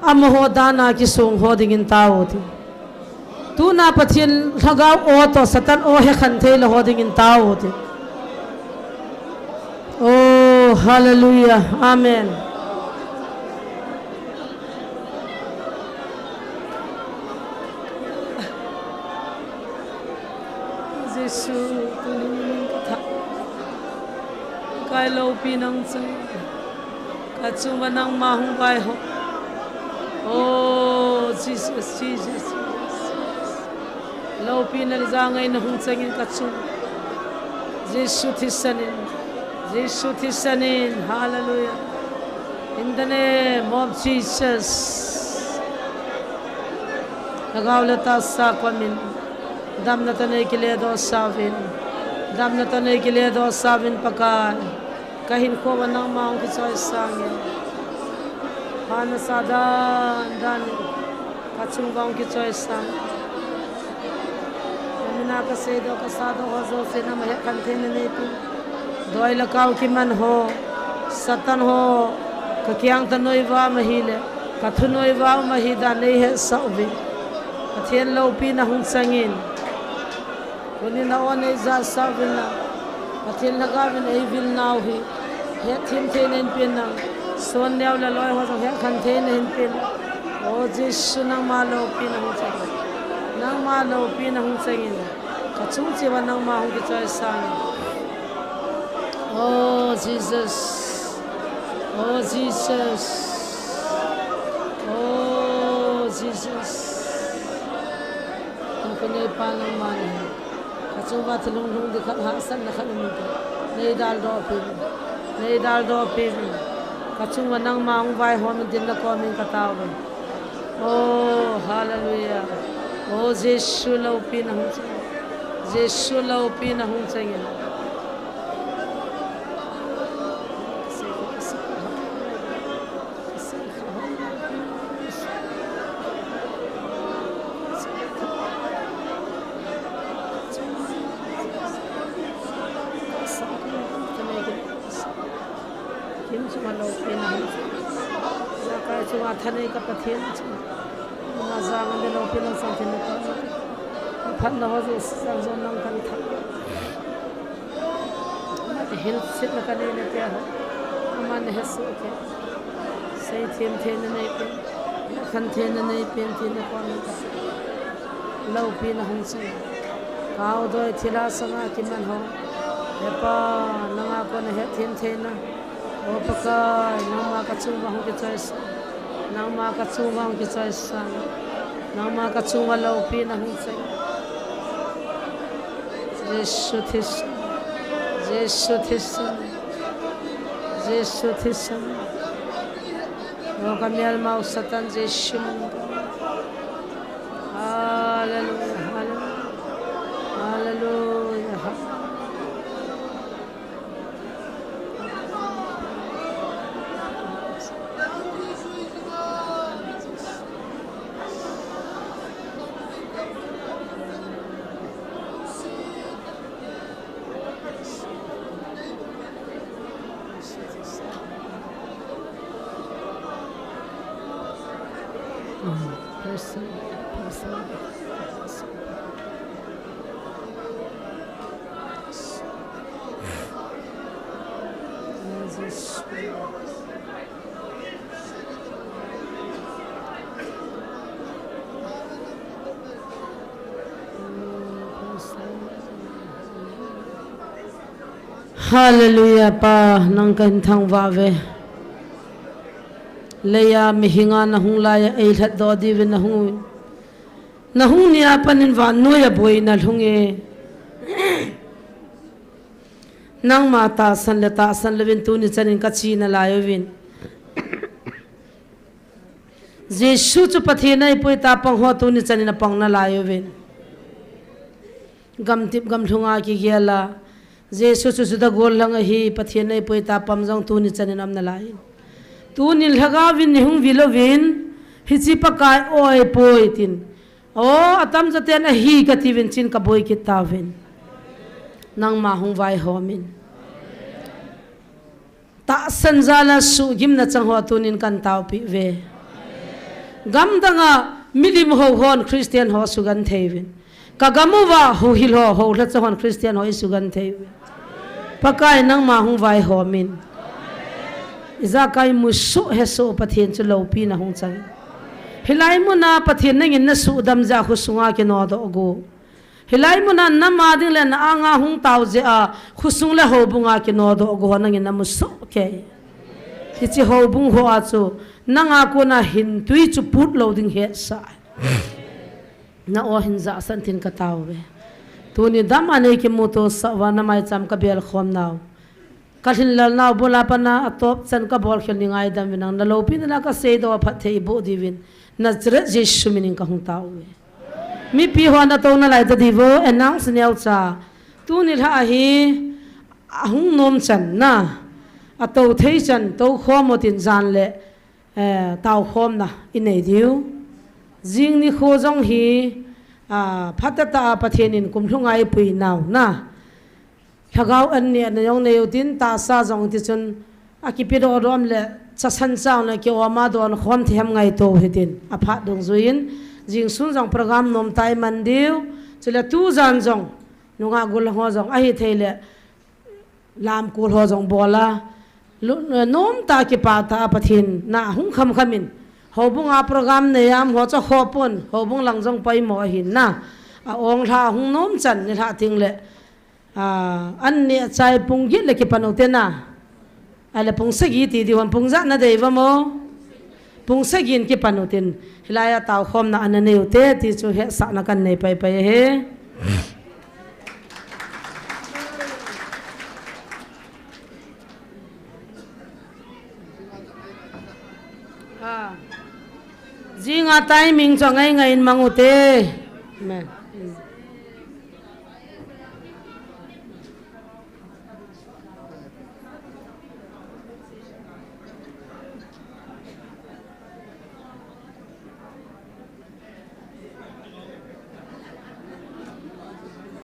am ho dana ki sung ho ding in taw ti tu na pathin thagaw o to satan o he khan the lo ho ding in taw ti oh hallelujah amen Jesu tunin ka kai lo pinang sa ka chuma nang mahung bai ho oh Jesus Jesus lo pinal zangai na hung sangin ka chum Jesu thisanin Jesus thisanin hallelujah in the name of Jesus nagawla ta sa kwamin dam na tanay kile do savin dam na tanay kile do savin pakai kahin ko wanang maong kisoy sangin hana sadan dan kachunggaong kisoy sang namina kasedo kasado hozo sina maya kantene nepi doi lakaw ki man ho satan ho kakyang tanoy wa mahile kathunoy wa mahida nei he saubi athen lo pi na hung sangin kuni na on ei za savina athen lagavin ei vil now hi he thim thenen pin na son new la loy ho he khan thenen pin o Jesu nang ma lo pi na hung sangin nang ma lo pi na hung sangin kachung chiwa nang ma hung ki choy sang oh Jesus, oh Jesus, oh Jesus. Ang kunay palang mani, kacuba tulong di hasan na kanumito. Naidal do pin, kacuba nang maong bay homin din na koming katawan. Oh hallelujah, oh Jesus laupin ang Giêsu lâu pi na hung chang in kim chuma lâu pi na hung za kai chuma thane ka pathian ma zang an lâu pi na sang thin ka phan na ho sang zon nang kan thak hil sit na kan ne te ho man he su ke sei them the na nei pe khan the na nei pen thi na kon lâu pi na hung chi kaw doi thila sanga ki man ho he pa nanga kon he them the na o pakai nama ka chung ba hung ki choice nama ka chung ba hung ki choice sang nama ka chung wa lâu pi na hung chi Giêsu Christ Giêsu Christ Giêsu Christ o kamial mau satan Giêsu hallelujah hallelujah hallelujah Hallelujah pa nang kan thang wa ve leya mi hinga na hung la ya ei that do di na hung nia panin wa no ya boi na hung e nang ma ta san levin tu ni chanin ka chi na la yo win Giêsu chu pathe nai poi ta pang ho tu ni chanin pang na la yo win gam tip gam thunga ki gela Giêsu chu da gol lang hi pathe nai poi ta pam jong tu ni chanin am na lai tu ni lhaga win ni hung vilovin hi chi pakai oi poi tin o atam jaten a hi ka ti win chin ka boi ki ta win nang ma hung vai homin ta sanjala su gim na chang ho tunin kan taw pi ve gam danga milim ho hon Christian ho sugan thevin ka gamuwa ho hil ho la chon Christian ho sugan thevin pakai nang ma hung vai homin iza kai mu su he so pathian chu lo pi na hung chang hilai mu na pathian nangin na su dam ja khu sunga ke no do go hilai mu na nama ding le na anga hung taw je a khusung le ho bunga ke no do go nangin na mu so ke hi chi ho bung ho a chu nanga ko na hin tui chu put lo ding he sa na o hin za san tin ka taw ve tu ni dam ane ke mu to sa wa na mai cham ka bel khom naw kalhin lal naw bola pana atop chan ka bol khel ni ngai dam winang na lo pin na ka se do phat thei bo di win na zre Giêsu minin ka hung taw ve mi pi ho na to na lai ta di vo announce neu cha tu ni tha hi hung nom chan na a to thei chan to khom motin jan le taw khom na inei diu jing ni kho jong hi phatata pathianin kumhlungai pui naw na thagau an ni an yong neu tin ta sa jong ti chun akipido rom le chasan chaw na ke oma don khom them ngai to hitin a pha dong zuin jing sun jong program nom tai man diu chila tu jan jong nunga gul ho jong a hi theile lam kul ho jong bola nom ta ki pa ta pathin na hung kham khamin hobunga program ne yam ho cha khopon hobung lang jong pai mo hin na a ong tha hung nom chan ni tha ting le an ne chai pung gi le ki panote na ale pung sagi ti di wan pung za na dei wa mo pung sagin ki panutin hilaya taw khom na an ne ute ti chu he sa na kan nei pai pai he jinga timing cho ngai ngai mangute men